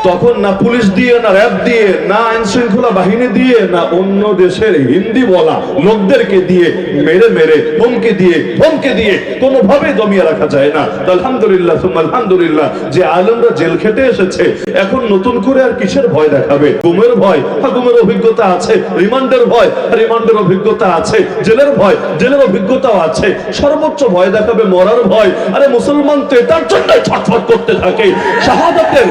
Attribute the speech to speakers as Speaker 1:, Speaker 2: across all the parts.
Speaker 1: তখন না পুলিশ দিয়ে, না র্যাব দিয়ে, না আইন শৃঙ্খলা বাহিনী দিয়ে, না অন্য দেশের হিন্দি বলা লোকদেরকে দিয়ে মেরে মেরে ধমকে দিয়ে কোনোভাবে দমিয়ে রাখা যায় না। আলহামদুলিল্লাহ সুম্মা আলহামদুলিল্লাহ যে আলেমরা জেল খেটে এসেছে, এখন নতুন করে আর কিসের ভয় দেখাবে? গুমের ভয়, গুমের অভিজ্ঞতা আছে। রিমান্ডের ভয়, রিমান্ডের অভিজ্ঞতা আছে। জেলের ভয়, জেলের অভিজ্ঞতাও আছে। সর্বোচ্চ ভয় দেখাবে মরার ভয়। আরে মুসলমান তো এটার জন্যই ছটফট করতে থাকে। শাহাদাতের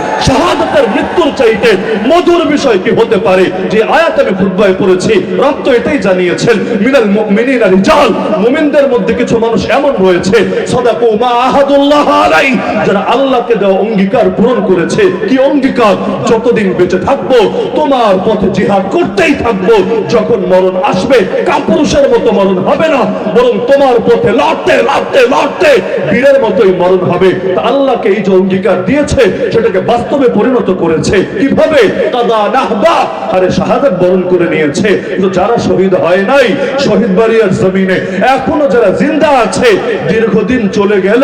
Speaker 1: মৃত্যুর চাইতে মধুর বিষয় কি হতে পারে? যে আয়াত আমি খুতবায় পড়েছি, রব তো এটাই জানিয়েছেন, মিনাল মুমিনিনা রিজাল, মুমিনদের মধ্যে কিছু মানুষ এমন রয়েছে সাদাকু মা আহাদুল্লাহ আলাই, যারা আল্লাহকে দেওয়া অঙ্গীকার পূরণ করেছে। কি অঙ্গীকার? যতদিন বেঁচে থাকবো তোমার পথে জিহাদ করতেই থাকবো। যখন মরণ আসবে কাপুরুষের মতো মরণ হবে না, বরং তোমার পথে লড়তে লড়তে লড়তে বীরের মতোই মরণ হবে। তা আল্লাহকে এই যে অঙ্গীকার দিয়েছে সেটাকে বাস্তবে পরিণত করেছে কিভাবে? কাদা নাহবা, আরে শাহাদাত বরণ করে নিয়েছে। কিন্তু যারা শহীদ হয় নাই, শহীদ বাড়িয়ার জমিনে এখনো যারা জিন্দা আছে, দীর্ঘদিন চলে গেল,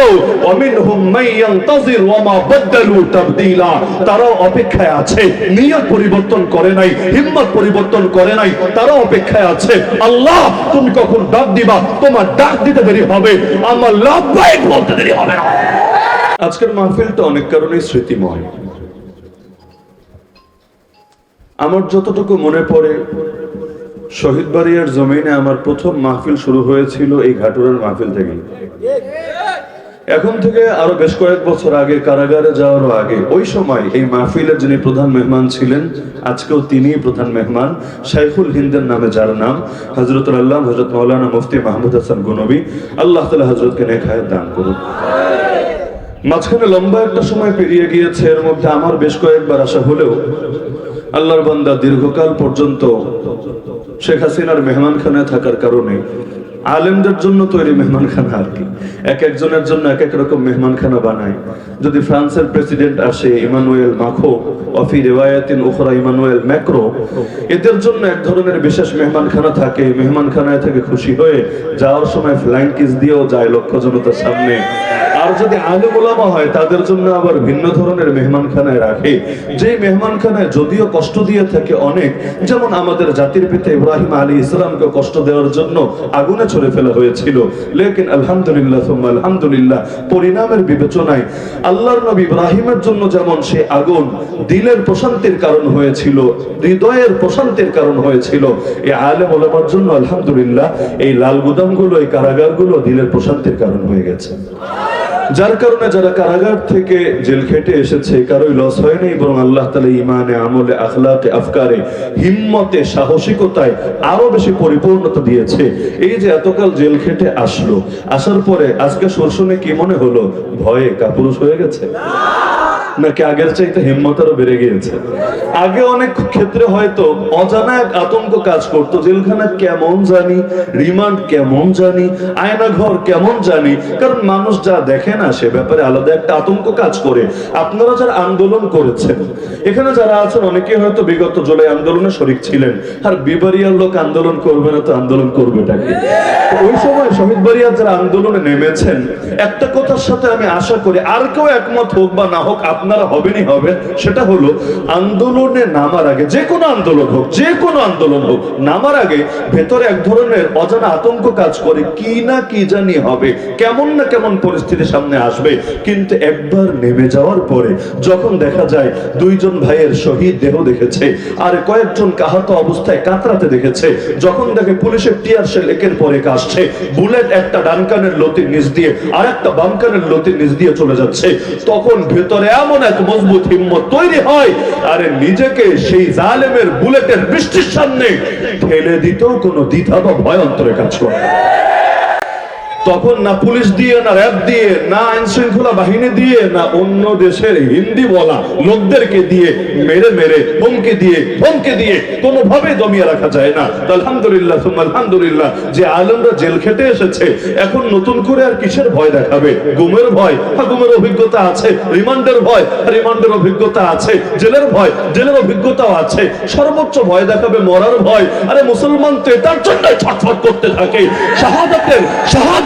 Speaker 1: অমিনহুম মাইয়ান্তাজির ওয়া মা বাদদালু তাবদীলা, তারাও অপেক্ষায় আছে। নিয়ত পরিবর্তন করে নাই, হিম্মত পরিবর্তন করে নাই, তারাও অপেক্ষায় আছে। আল্লাহ তুমি কখন ডাক দিবা? তোমার ডাক দিতে দেরি হবে, আমার লাভবাহিক বলতে দেরি হবে না। আজকের মাহফিলটা অনেক কারণেই স্মৃতিময়। আমার যতটুকু মনে পড়ে, শহীদ বাড়িয়ার জমিনে আমার প্রথম মাহফিল শুরু হয়েছিল এই ঘাটুরার মাহফিল থেকে। এখন থেকে আরো বেশ কয়েক বছর আগে, কারাগারে যাওয়ারও আগে, ওই সময় এই মাহফিলের যিনি প্রধান মেহমান ছিলেন, আজকেও তিনিই প্রধান মেহমান, শাইখুল হিন্দের নামে যার নাম, হযরতুল আল্লাহ হযরত মাওলানা মুফতি মাহমুদ হাসান গনবী, আল্লাহ তাআলা হযরতকে নেক হায়াত দান করুন। মাঝখানে লম্বা একটা সময় পেরিয়ে গিয়েছে, এর মধ্যে আমার বেশ কয়েকবার আসা হলেও আল্লাহর বান্দা দীর্ঘকাল পর্যন্ত শেখ হাসিনার মেহমানখানায় থাকার কারণে আলেমদের জন্য তৈরি মেহমানখানা আর কি, এক একজনের জন্য এক এক রকম মেহমানখানা বানায়। যদি ফ্রান্সের প্রেসিডেন্ট আসে, ইমানুয়েল মাখো, অফি রিওয়ায়াতিন উখরা ইমানুয়েল ম্যাক্রো, এদের জন্য এক ধরনের বিশেষ মেহমানখানা থাকে। মেহমানখানায় থেকে খুশি হয়ে যাওয়ার সময় ফ্লাইং কিস দিয়েও যায় লক্ষ জনতার সামনে। আর যদি আলেম ওলামা হয় তাদের জন্য আবার ভিন্ন ধরনের মেহমানখানায় রাখে, যে মেহমানখানায় যদিও কষ্ট দিয়ে থাকে অনেক, যেমন আমাদের জাতির পিতা ইব্রাহিম আলাইহিস সালামকে কষ্ট দেওয়ার জন্য আগুনে ছুড়ে ফেলা হয়েছিল, লেকিন আলহামদুলিল্লাহ সুম্মা আলহামদুলিল্লাহ পরিণামের বিবেচনায় আল্লাহর নবী ইব্রাহিমের জন্য যেমন সে আগুন দিলের প্রশান্তির কারণ হয়েছিল, হৃদয়ের প্রশান্তির কারণ হয়েছিল, এই আলেম ওলামার জন্য আলহামদুলিল্লাহ এই লাল গুদামগুলো, এই কারাগারগুলো দিলের প্রশান্তির কারণ হয়ে গেছে। যার কারণে যারা কারাগার থেকে জেল খেটে এসেছে কারোই লস হয় নাই, বরং আল্লাহ তাআলা ঈমানে, আমলে, আখলাকে, আফকারে, হিম্মতে, সাহসিকতায় আরো বেশি পরিপূর্ণতা দিয়েছে। এই যে এতকাল জেল খেটে আসলো, আসার পরে আজকে শুনে কি মনে হলো? ভয়ে কাপুরুষ হয়ে গেছে নাকি আগের চাইতে হিম্মত আরো বেড়ে গিয়েছে? আগে অনেক ক্ষেত্রে হয়তো অজানা এক আতঙ্ক কাজ করতো, জেলখানা কেমন জানি, রিমান্ড কেমন জানি, আয়না ঘর কেমন জানি, কারণ মানুষ যা দেখে না সে ব্যাপারে আলাদা একটা আতঙ্ক কাজ করে। আপনারা যারা আন্দোলন করেছেন, এখানে যারা আছেন অনেকে হয়তো বিগত জুলাই আন্দোলনে শরীক ছিলেন, আর বিবাড়িয়ার লোক আন্দোলন করবে না তো আন্দোলন করবেটাকে? ওই সময় শহীদ বাড়িয়ার যারা আন্দোলনে নেমেছেন, একটা কথার সাথে আমি আশা করি আর কেউ একমত হোক বা না হোক, আপনারা হবেনই হবেন, সেটা হলো আন্দোলনে নামার আগে, যে কোনো আন্দোলন হোক, যে কোনো আন্দোলন হোক, নামার আগে ভেতরে এক ধরনের অজানা আতঙ্ক কাজ করে, কি না কি জানি হবে, কেমন না কেমন পরিস্থিতি সামনে আসবে। কিন্তু একবার নেমে যাওয়ার পরে যখন দেখা যায় দুইজন ভাইয়ের শহীদ দেহ দেখেছে, আর কয়েকজন আহত অবস্থায় কাতরাতে দেখেছে, যখন দেখে পুলিশের টিয়ার শেল একের পর এক আসছে, বুলেট একটা ডান কানের লতির নিচ দিয়ে আর একটা বাম কানের লতির নিচ দিয়ে চলে যাচ্ছে, তখন ভেতরে এমন এক মজবুত হিম্মত তৈরি হয়, আরে নিজেকে সেই জালেমের বুলেটের বৃষ্টির সামনে ঠেলে দিতেও কোনো দ্বিধা বা ভয় অন্তরে কাজ করে। তখন না পুলিশ দিয়ে, না র্যাব দিয়ে, না আইন শৃঙ্খলা বাহিনী দিয়ে, না অন্য দেশের হিন্দি বলা লোকদেরকে দিয়ে মেরে মেরে ধমকে দিয়ে কোনোভাবে দমিয়ে রাখা যায় না। আলহামদুলিল্লাহ সুম্মা আলহামদুলিল্লাহ যে আলেমরা জেল খেটে এসেছে, এখন নতুন করে আর কিসের ভয় দেখাবে? গুমের ভয়, গুমের অভিজ্ঞতা আছে। রিমান্ডের ভয়, রিমান্ডের অভিজ্ঞতা আছে। জেলের ভয়, জেলের অভিজ্ঞতাও আছে। সর্বোচ্চ ভয় দেখাবে মরার ভয়। আরে মুসলমান তো এটার জন্যই ছটফট করতে থাকে। শাহাদাতের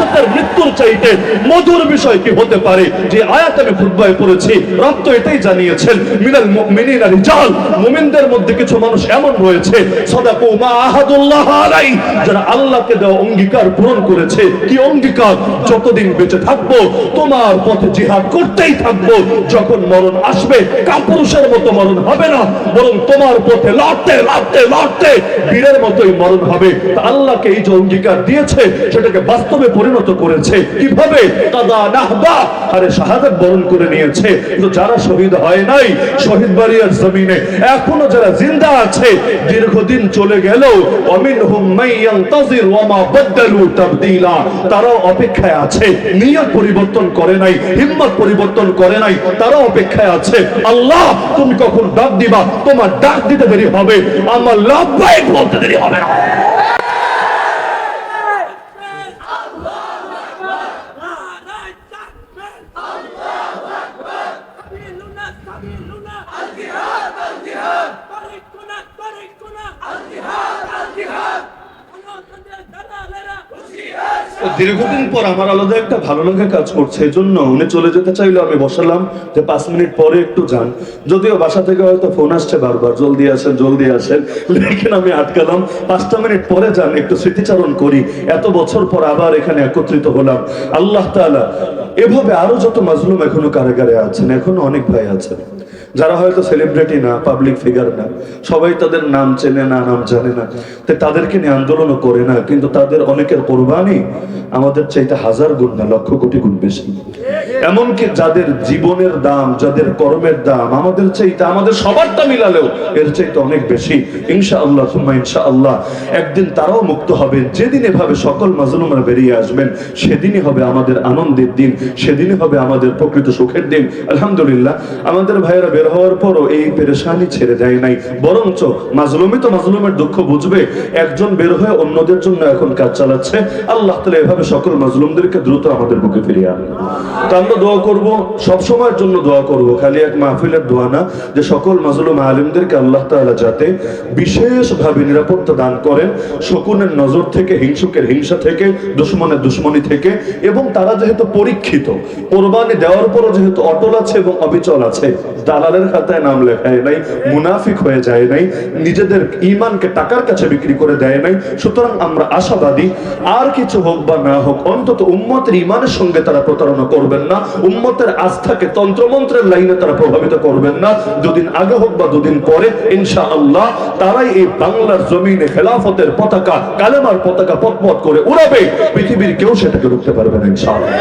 Speaker 1: হায়াতের মৃত্যুর চাইতে মধুর বিষয় কি হতে পারে? যে আয়াত আমি খুতবায় পড়েছি, রব তো এটাই জানিয়েছেন, মিনাল মুমিনিনা রিজাল, মুমিনদের মধ্যে কিছু মানুষ এমন রয়েছে সাদাকু মা আহাদুল্লাহ আলাই, যারা আল্লাহকে দেওয়া অঙ্গীকার পূরণ করেছে। কি অঙ্গীকার? যতদিন বেঁচে থাকবো তোমার পথে জিহাদ করতেই থাকবো, যখন মরণ আসবে কাপুরুষের মতো মরণ হবে না, বরং তোমার পথে লড়তে লড়তে লড়তে বীরের মতোই মরণ হবে। তা আল্লাহকে এই যে অঙ্গীকার দিয়েছে সেটাকে বাস্তবে পরিণত করেছে কিভাবে? কাদা নাহবা, আরে শাহাদাত বরণ করে নিয়েছে। কিন্তু যারা শহীদ হয় নাই, শহীদ বাড়িয়ার জমিনে এখনো যারা জিন্দা আছে, দীর্ঘদিন চলে গেল, ওয়ামিনহুম মান ইয়ানতাজির ওয়া মা বাদদালু তাবদীলা, তারাও অপেক্ষায় আছে, নিয়ত পরিবর্তন করে নাই, হিম্মত পরিবর্তন করে নাই, তারাও অপেক্ষায় আছে। আল্লাহ তুমি কখন ডাক দিবা? তোমার ডাক দিতে দেরি হবে, আমার লাভবাহিক বলতে দেরি হবে না। দীর্ঘদিন পর আমার আলাদা একটা ভালো লাগা কাজ করছে, এই জন্য উনি চলে যেতে চাইলো, আমি বসালাম যে 5 মিনিট পরে একটু যান। যদিও বাসা থেকে হয়তো ফোন আসছে বারবার, জলদি আসেন জলদি আসেন, লেকিন আমি আটকালাম 5টা মিনিট পরে যান, একটু স্মৃতিচারণ করি। এত বছর পর আবার এখানে একত্রিত হলাম। আল্লাহ তাআলা এভাবে আরো যত মাজলুম এখনো কারাগারে আছেন, এখনো অনেক ভাই আছেন যারা হয়তো সেলিব্রিটি না, পাবলিক ফিগার না, সবাই তাদের নাম চেনে না, নাম জানে না, তাই তাদেরকে নিয়ে আন্দোলনও করে না, কিন্তু তাদের অনেকের কোরবানি আমাদের চাইতে 1000 গুণ না, লক্ষ কোটি গুণ বেশি। এমনকি যাদের জীবনের দাম, যাদের কর্মের দাম আমাদের চাইতে, আমাদের সবারটা মিলালেও এর চাইতে অনেক বেশি। ইনশাআল্লাহ সুম্মা ইনশাআল্লাহ একদিন তারাও মুক্ত হবেন। যেদিন এভাবে সকল মাজলুমরা বেরিয়ে আসবেন, সেদিনই হবে আমাদের আনন্দের দিন, সেদিনই হবে আমাদের প্রকৃত সুখের দিন। আলহামদুলিল্লাহ আমাদের ভাইয়েরা বের হওয়ার পরও এই পেরেশানি ছেড়ে দেয় নাই, বরঞ্চ মাজলুমই তো মাজলুমের দুঃখ বুঝবে, একজন বের হয়ে অন্যদের জন্য এখন কাজ চালাচ্ছে। আল্লাহ তাআলা এভাবে সকল মাজলুমদেরকে দ্রুত আমাদের বুকে ফিরিয়ে আনেন। তো আমরা দোয়া করব, সব সময়ের জন্য দোয়া করব, খালি এক মাহফিলের দোয়া না, যে সকল মাজলুম আলেমদেরকে আল্লাহ তাআলা যাতে বিশেষভাবে নিরাপত্তা দান করেন শকুনের নজর থেকে, হিংসুকের হিংসা থেকে, দুশমনের দুশমনি থেকে। এবং তারা যেহেতু পরীক্ষিত, কোরবানি দেওয়ার পরও যেহেতু অটল আছে এবং অবিচল আছে, দালালের খাতায় নাম লেখায় নাই, মুনাফিক হয়ে যায় নাই, নিজেদের ঈমানকে টাকার কাছে বিক্রি করে দেয় নাই। সুতরাং আমরা আশাবাদী, আর কিছু হোক বা না হোক, অন্তত উম্মতের ঈমানের সঙ্গে তারা প্রতারণা করবেন না, উম্মতের আস্থাকে তন্ত্রমন্ত্রের লাইনে তারা প্রভাবিত করবেন না। দুদিন আগে হোক বা দুদিন পরে ইনশাআল্লাহ তারাই এই বাংলার জমিনে খেলাফতের পতাকা, কালেমার পতাকা পথপথ করে উড়াবে, পৃথিবীর কেউ সেটাকে রুখতে পারবে না ইনশাআল্লাহ।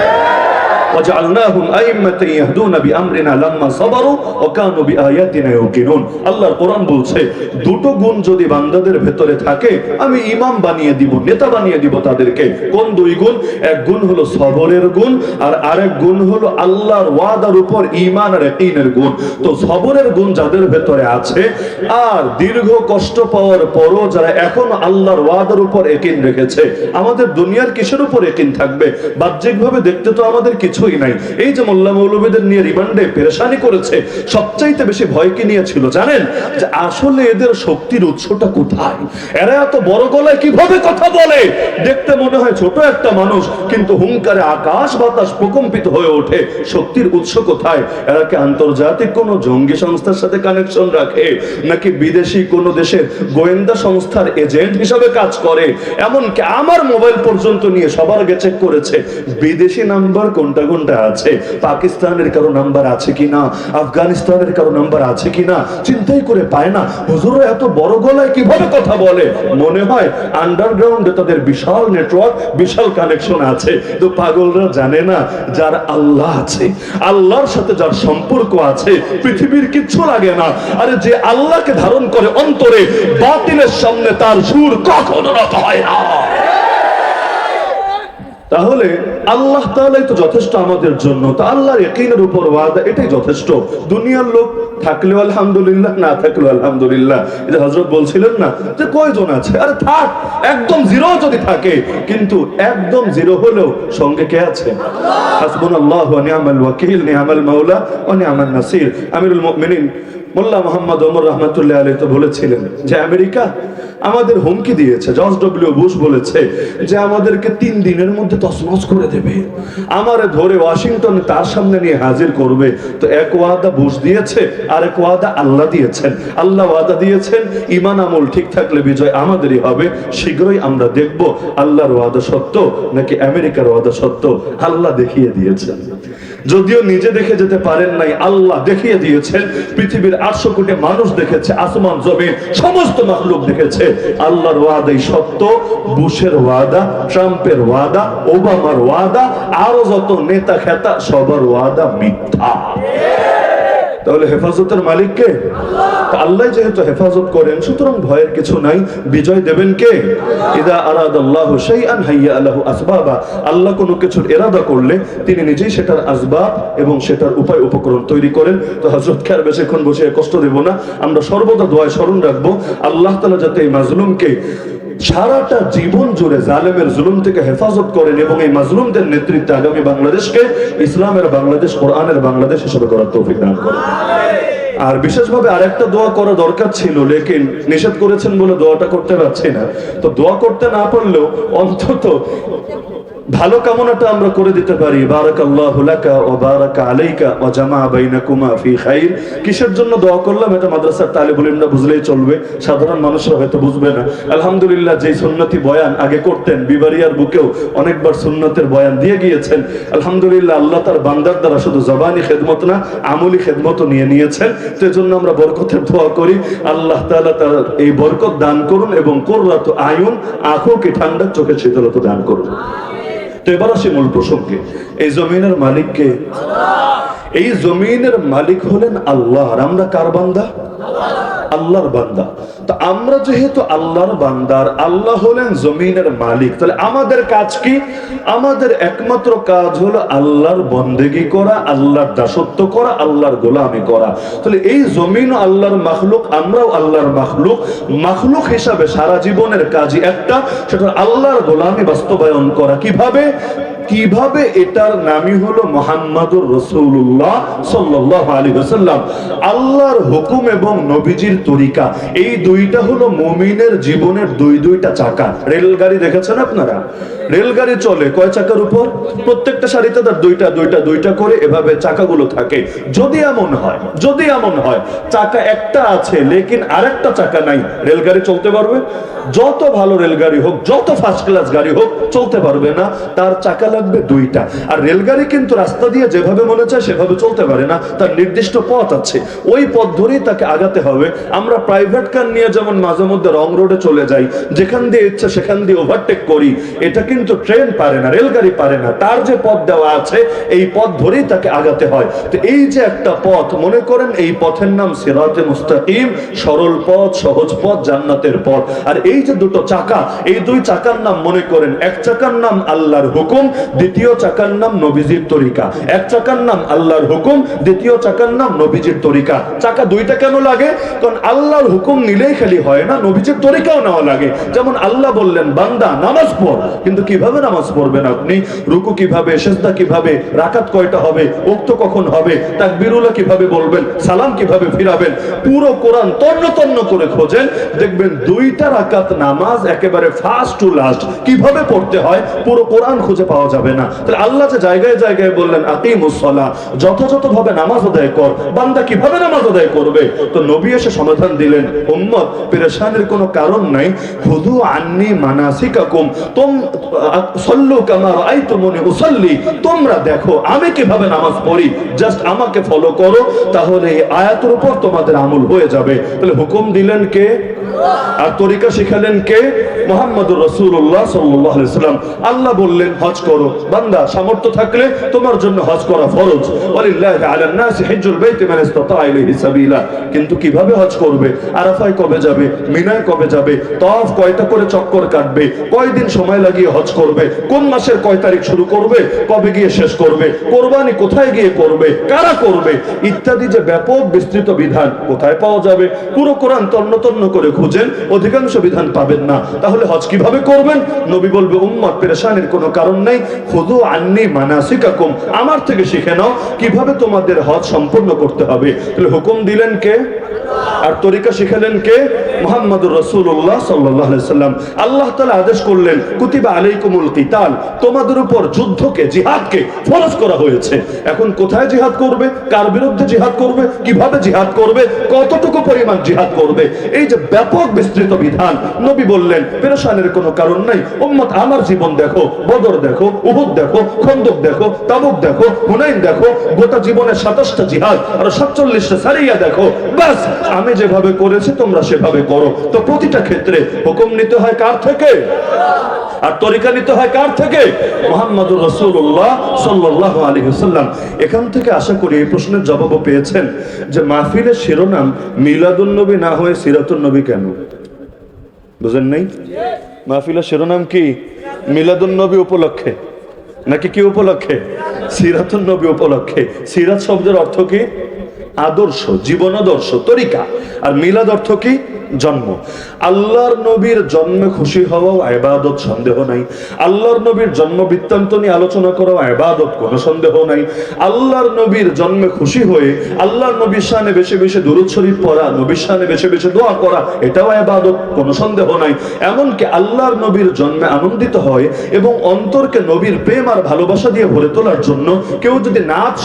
Speaker 1: وجعلناهم أئمة يهدون بأمرنا لما صبروا وكانوا بآياتنا يوقنون। আল্লাহর কোরআন বলছে দুটো গুণ যদি বান্দাদের ভেতরে থাকে আমি ইমাম বানিয়ে দিব, নেতা বানিয়ে দিব তাদেরকে। কোন দুই গুণ? এক গুণ হলো সবরের গুণ, আর আরেক গুণ হলো আল্লাহর ওয়াদার উপর ঈমান আর ইয়াকিনের গুণ। তো সবরের গুণ যাদের ভেতরে আছে, আর দীর্ঘ কষ্ট পাওয়ার পরও যারা এখন আল্লাহর ওয়াদার উপর ইয়াকিন রেখেছে, আমাদের দুনিয়ার কিসের উপর ইয়াকিন থাকবে? বাহ্যিকভাবে দেখতে তো আমাদের কিছুই নাই। এই যে মোল্লা মৌলবীদের নিয়ে রিমান্ডে পেরেশানি করেছে, সবচাইতে বেশি ভয় কি নিয়ে ছিল জানেন? যে আসলে এদের শক্তির উৎসটা কোথায়? এরা এত বড় গলায় কিভাবে কথা বলে? দেখতে মনে হয় ছোট একটা মানুষ, কিন্তু হুঙ্কারে আকাশ বাতাস প্রকম্পিত হয়ে ওঠে। শক্তির উৎস কোথায়? এরা কি আন্তর্জাতিক কোনো জঙ্গি সংস্থার সাথে কানেকশন রাখে, নাকি বিদেশি কোনো দেশের গোয়েন্দা সংস্থার এজেন্ট হিসাবে কাজ করে? এমনকি আমার মোবাইল পর্যন্ত নিয়ে সবার আগে চেক করেছে বিদেশি নাম্বার কোনটা কোনটা আছে, পাকিস্তানের কারো নাম্বার আছে কিনা, আফগানিস্তানের কারো নাম্বার আছে কিনা, চিন্তাই করে পায় না। হুজুররা এত বড় গলায় কিভাবে কথা বলে? মনে হয় আন্ডারগ্রাউন্ডে তাদের বিশাল নেটওয়ার্ক, বিশাল কানেকশন আছে। তো পাগলরা জানে না যার আল্লাহ আছে, আল্লাহর সাথে যার সম্পর্ক আছে, পৃথিবীর কিচ্ছু লাগে না। আরে যে আল্লাহকে ধারণ করে অন্তরে, বাতিলের সামনে তার সুর কখনো নত হয় না। তাহলে আল্লাহ তাআলাই তো যথেষ্ট আমাদের জন্য, তো আল্লাহর ইয়াকিনের উপর ওয়াদা, এটাই যথেষ্ট। দুনিয়ার লোক থাকলেও আলহামদুলিল্লাহ, না থাকলেও আলহামদুলিল্লাহ। এই যে হযরত বলছিলেন না যে কয়জন আছে, আরে থাক, একদম জিরো যদি থাকে, কিন্তু একদম জিরো হলেও সঙ্গে কে আছে? হাসবুনাল্লাহু ওয়া নি'মাল ওয়াকিল, নি'মাল মাওলা ওয়া নি'মান নাসির। আমিরুল মুমিনিন মোল্লা মোহাম্মদ ওমর রহমতুল্লাহ আলাইহি তো বলেছিলেন যে আমেরিকা আমাদের হুমকি দিয়েছে, জর্জ ডব্লিউ বুশ বলেছে যে আমাদেরকে 3 দিনের মধ্যে তছনছ করে দেবে, আমারে ধরে ওয়াশিংটনে তার সামনে নিয়ে হাজির করবে। তো এক ওয়াদা বুশ দিয়েছে, আর এক ওয়াদা আল্লাহ দিয়েছেন। আল্লাহ ওয়াদা দিয়েছেন ঈমান আমল ঠিক থাকলে বিজয় আমাদেরই হবে। শীঘ্রই আমরা দেখব আল্লাহর ওয়াদা সত্য নাকি আমেরিকার ওয়াদা সত্য। আল্লাহ দেখিয়ে দিয়েছেন, যদিও নিজে দেখে যেতে পারেন নাই, আল্লাহ দেখিয়ে দিয়েছেন। পৃথিবীর 800 কোটি মানুষ দেখেছে, আসমান জমিন সমস্ত মাখলুক দেখেছে আল্লাহর ওয়াদাই সত্য। বুশের ওয়াদা, ট্রাম্পের ওয়াদা, ওবামার ওয়াদা, আরো যত নেতা খেতা সবার ওয়াদা মিথ্যা। তাহলে হেফাজতের মালিক কে? আল্লাহ যেহেতু হেফাজত করেন, সুতরাং ভয়ের কিছু নাই। বিজয় দেবেন কে? ইদা আরাদাল্লাহু শাইআন হাইয়া লাহু আসবাবা। আল্লাহ কোনো কিছুর ইরাদা করলে তিনি নিজেই সেটার আসবাব এবং সেটার উপায় উপকরণ তৈরি করেন। তো হযরতকে আর বেশিক্ষণ বসে কষ্ট দেব না, আমরা সর্বদা দোয়ায় স্মরণ রাখবো আল্লাহ তাআলা যাতে এই মাজলুমকে সারাটা জীবন জুড়ে জালেমের জুলুম থেকে হেফাজত করেন এবং এই মাজলুমদের নেতৃত্বে আগামী বাংলাদেশকে ইসলামের বাংলাদেশ, কোরআনের বাংলাদেশ হিসেবে করার তৌফিক দান করেন। আর বিশেষভাবে আরেকটা দোয়া করা দরকার ছিল, লেকিন নিষেধ করেছেন বলে দোয়াটা করতে পারছি না। তো দোয়া করতে না পারলেও অন্তত ভালো কামনাটা আমরা করে দিতে পারি। বারাকাল্লাহু লাকা ওয়া বারাকা আলাইকা ওয়া জামা বাইনাকুমা ফি খাইর। কিসের জন্য দোয়া করলাম এটা মাদ্রাসার তালিবুল ইলমরা বুঝলেই চলবে, সাধারণ মানুষরা হয়তো বুঝবে না। আলহামদুলিল্লাহ, যেই সুন্নতি বয়ান আগে করতেন, বিবারিয়ার বুকেও অনেকবার সুন্নতের বয়ান দিয়ে গিয়েছেন। আলহামদুলিল্লাহ, আল্লাহ তার বান্দার দ্বারা শুধু জবানি খেদমত না, আমলি খেদমতও নিয়ে নিয়েছেন। তো এজন্য আমরা বরকতের দোয়া করি, আল্লাহ তাআলা তার এই বরকত দান করুন এবং কুররাতু আয়ুন, আঁখোকে ঠান্ডা, চোখের শীতলতা দান করুন। তো এবার আসি মূল প্রসঙ্গে। এই জমিনের মালিক কে? এই জমিনের মালিক হলেন আল্লাহ। আর আমরা কার বান্দা? আল্লাহর বান্দা। তো আমরা যেহেতু আল্লাহর বান্দার, আল্লাহ হলেন জমিনের মালিক, তাহলে আমাদের কাজ কি? আমাদের একমাত্র কাজ হলো আল্লাহর বন্দেগী করা, আল্লাহর দাসত্ব করা, আল্লাহর গোলামি করা। তাহলে এই জমিন আল্লাহর মাখলুক, আমরাও আল্লাহর মাখলুক। মাখলুক হিসাবে সারা জীবনের কাজই একটা, সেটা আল্লাহর গোলামি বাস্তবায়ন করা। কিভাবে? কিভাবে? এটার নামই হলো মুহাম্মাদুর রাসূলুল্লাহ সাল্লাল্লাহু আলাইহি ওয়াসাল্লাম। আল্লাহর হুকুম এবং নবীজির তরিকা, এই দুইটা হলো মুমিনের জীবনের দুইটা চাকা। রেলগাড়ি দেখেছেন আপনারা? রেলগাড়ি চলে কয় চাকার উপর? প্রত্যেকটা সারিতে তার দুইটা করে এভাবে চাকাগুলো থাকে। যদি এমন হয় চাকা একটা আছে লেকিন আরেকটা চাকা নাই, রেলগাড়ি চলতে পারবে? যত ভালো রেলগাড়ি হোক, যত ফার্স্ট ক্লাস গাড়ি হোক, চলতে পারবে না। তার চাকা লাগবে দুইটা। আর রেলগাড়ি কিন্তু রাস্তা দিয়ে যেভাবে মনে চায় সেভাবে চলতে পারে না, তার নির্দিষ্ট পথ আছে, ওই পথ ধরেই তাকে আগাতে হবে। আমরা প্রাইভেট কার নিয়ে যেমন মাঝে মধ্যে রং রোডে চলে যাই, যেখান দিয়ে ইচ্ছা সেখান দিয়ে ওভারটেক করি, এটা কিন্তু ট্রেন পারে না, রেলগাড়ি পারে না। তার যে পথ দেওয়া আছে এই পথ ধরেই তাকে আগাতে হয়। তো এই যে একটা পথ, মনে করেন এই পথের নাম সিরাতে মুস্তাকিম, সরল পথ, সহজ পথ, জান্নাতের পথ। আর এই যে দুটো চাকা, এই দুই চাকার নাম মনে করেন, এক চাকার নাম আল্লাহর হুকুম, দ্বিতীয় চাকার নাম নবীজির তরিকা। এক চাকার নাম আল্লাহর হুকুম, দ্বিতীয় চাকার নাম নবীজির তরিকা। চাকা দুইটা কেন লাগে? কারণ আল্লাহর হুকুম নিলেই খালি হয় না, নবীজির তরিকাও নেওয়া লাগে। যেমন আল্লাহ বললেন বান্দা নামাজ পড়, কিন্তু কিভাবে নামাজ পড়বেন আপনি? রুকু কিভাবে, সিজদা কিভাবে, রাকাত কয়টা হবে, ওয়াক্ত কখন হবে, তাকবীরুল্লাহ কিভাবে বলবেন, সালাম কিভাবে ফিরাবেন, পুরো কোরআন তন্ন করে খোঁজেন, দেখবেন 2টা রাকাত নামাজ একেবারে ফার্স্ট টু লাস্ট কিভাবে পড়তে হয় পুরো কোরআন খুঁজে পাওয়া যাবে না। তাহলে আল্লাহ যে জায়গায় জায়গায় বললেন আকিমুস সালাহ, যথাযথভাবে নামাজ আদায় কর, বান্দা কিভাবে নামাজ আদায় করবে? তো নবী এসে সমাধান দিলেন, উম্মত পেরেশানির কোনো কারণ নাই, খুযু আন্নী মানাসিকাকুম, সল্লু কামা রাআইতুমুনি উসাল্লি, তোমরা দেখো আমি কিভাবে নামাজ পড়ি, জাস্ট আমাকে ফলো করো, তাহলে এই আয়াতের উপর তোমাদের আমল হয়ে যাবে। তাহলে হুকুম দিলেন কে? আর তরিকা শিখালেন কে? মুহাম্মদুর রাসূলুল্লাহ সাল্লাল্লাহু আলাইহি ওয়াসাল্লাম। আল্লাহ বললেন হজ করো, বান্দা সামর্থ্য থাকলে তোমার জন্য হজ করা ফরজ। ওয়ালিল্লাহি আলান নাসি হিজ্জুল বাইতি মান ইসতাতা ইলাইহি সাবিলা। কিন্তু কিভাবে হজ করবে? আরাফায় কবে যাবে, মিনায় কবে যাবে, তাওয়াফ কয়টা করে চক্কর কাটবে, কয়দিন সময় লাগিয়ে হজ করবে, কোন মাসের কয় তারিখ শুরু করবে, কবে গিয়ে শেষ করবে, কোরবানি কোথায় গিয়ে করবে, কারা করবে, ইত্যাদি যে ব্যাপক বিস্তৃত বিধান কোথায় পাওয়া যাবে? পুরো কোরআন তন্ন করে খুঁজেন, অধিকাংশ বিধান পাবেন না। তাহলে হজ কিভাবে করবেন? নবী বলবে উম্মত পেরেশানির কোনো কারণ নাই, খুযু আন্নী মানাসিকাকুম, আমার থেকে শিখে নাও কিভাবে তোমাদের হজ সম্পূর্ণ করতে হবে। তাহলে হুকুম দিলেন কে? আর তরিকা শিখালেন কে? মুহাম্মদুর রাসূলুল্লাহ সাল্লাল্লাহু আলাইহি সাল্লাম। আল্লাহ তাআলা আদেশ করলেন, কুতিবা আলাইকুমুল কিতাল, তোমাদের উপর যুদ্ধকে, জিহাদকে ফরজ করা হয়েছে। এখন কোথায় জিহাদ করবে, কার বিরুদ্ধে জিহাদ করবে, কিভাবে জিহাদ করবে, কতটুকু পরিমাণ জিহাদ করবে, এই যে ব্যাপক বিস্তৃত বিধান। নবী বললেন, পেরেশানের কোনো কারণ নাই, উম্মত আমার জীবন দেখো, বদর দেখো, উহুদ দেখো, খন্দক দেখো, তাবুক দেখো, হুনাইন দেখো, গোটা জীবনের 27টা জিহাদ আর 47টা সারিয়া দেখো, বাস আমি যেভাবে করেছি তোমরা সেভাবে করো। তো প্রতিটা ক্ষেত্রে হুকুম নিতে হয় কার থেকে? আর তরিকা নিতে হয় কার থেকে? মুহাম্মদুর রাসূলুল্লাহ সাল্লাল্লাহু আলাইহি ওয়াসাল্লাম। এখান থেকে আশা করি এই প্রশ্নের জবাবও পেয়েছেন যে মাহফিলের শিরোনাম মিলাদুন নবী না হয়ে সিরাতুন নবী কেন? বুঝেন নাই? মাহফিলের শিরোনাম কি? মিলাদুন নবী উপলক্ষে নাকি কি উপলক্ষে? সিরাতুন নবী উপলক্ষে। সিরাত শব্দের অর্থ কি? আদর্শ, জীবনাদর্শ, তরিকা। আর মিলাদ অর্থ কি? জন্ম। আল্লাহর নবীর জন্মে খুশি হওয়াও ইবাদত, সন্দেহ নাই। আল্লাহর নবীর জন্ম বৃত্তান্ত নিয়ে আলোচনা করাও ইবাদত, কোনো সন্দেহ নাই। আল্লাহর নবীর জন্মে খুশি হয়ে আল্লাহর নবীর শানে বেশি বেশি দুরূদ শরীফ পড়া, নবীর শানে বেশি বেশি দোয়া করা, এটাও ইবাদত, কোনো সন্দেহ নাই। এমনকি আল্লাহর নবীর জন্মে আনন্দিত হয় এবং অন্তরকে নবীর প্রেম আর ভালোবাসা দিয়ে ভরে তোলার জন্য কেউ যদি নাচ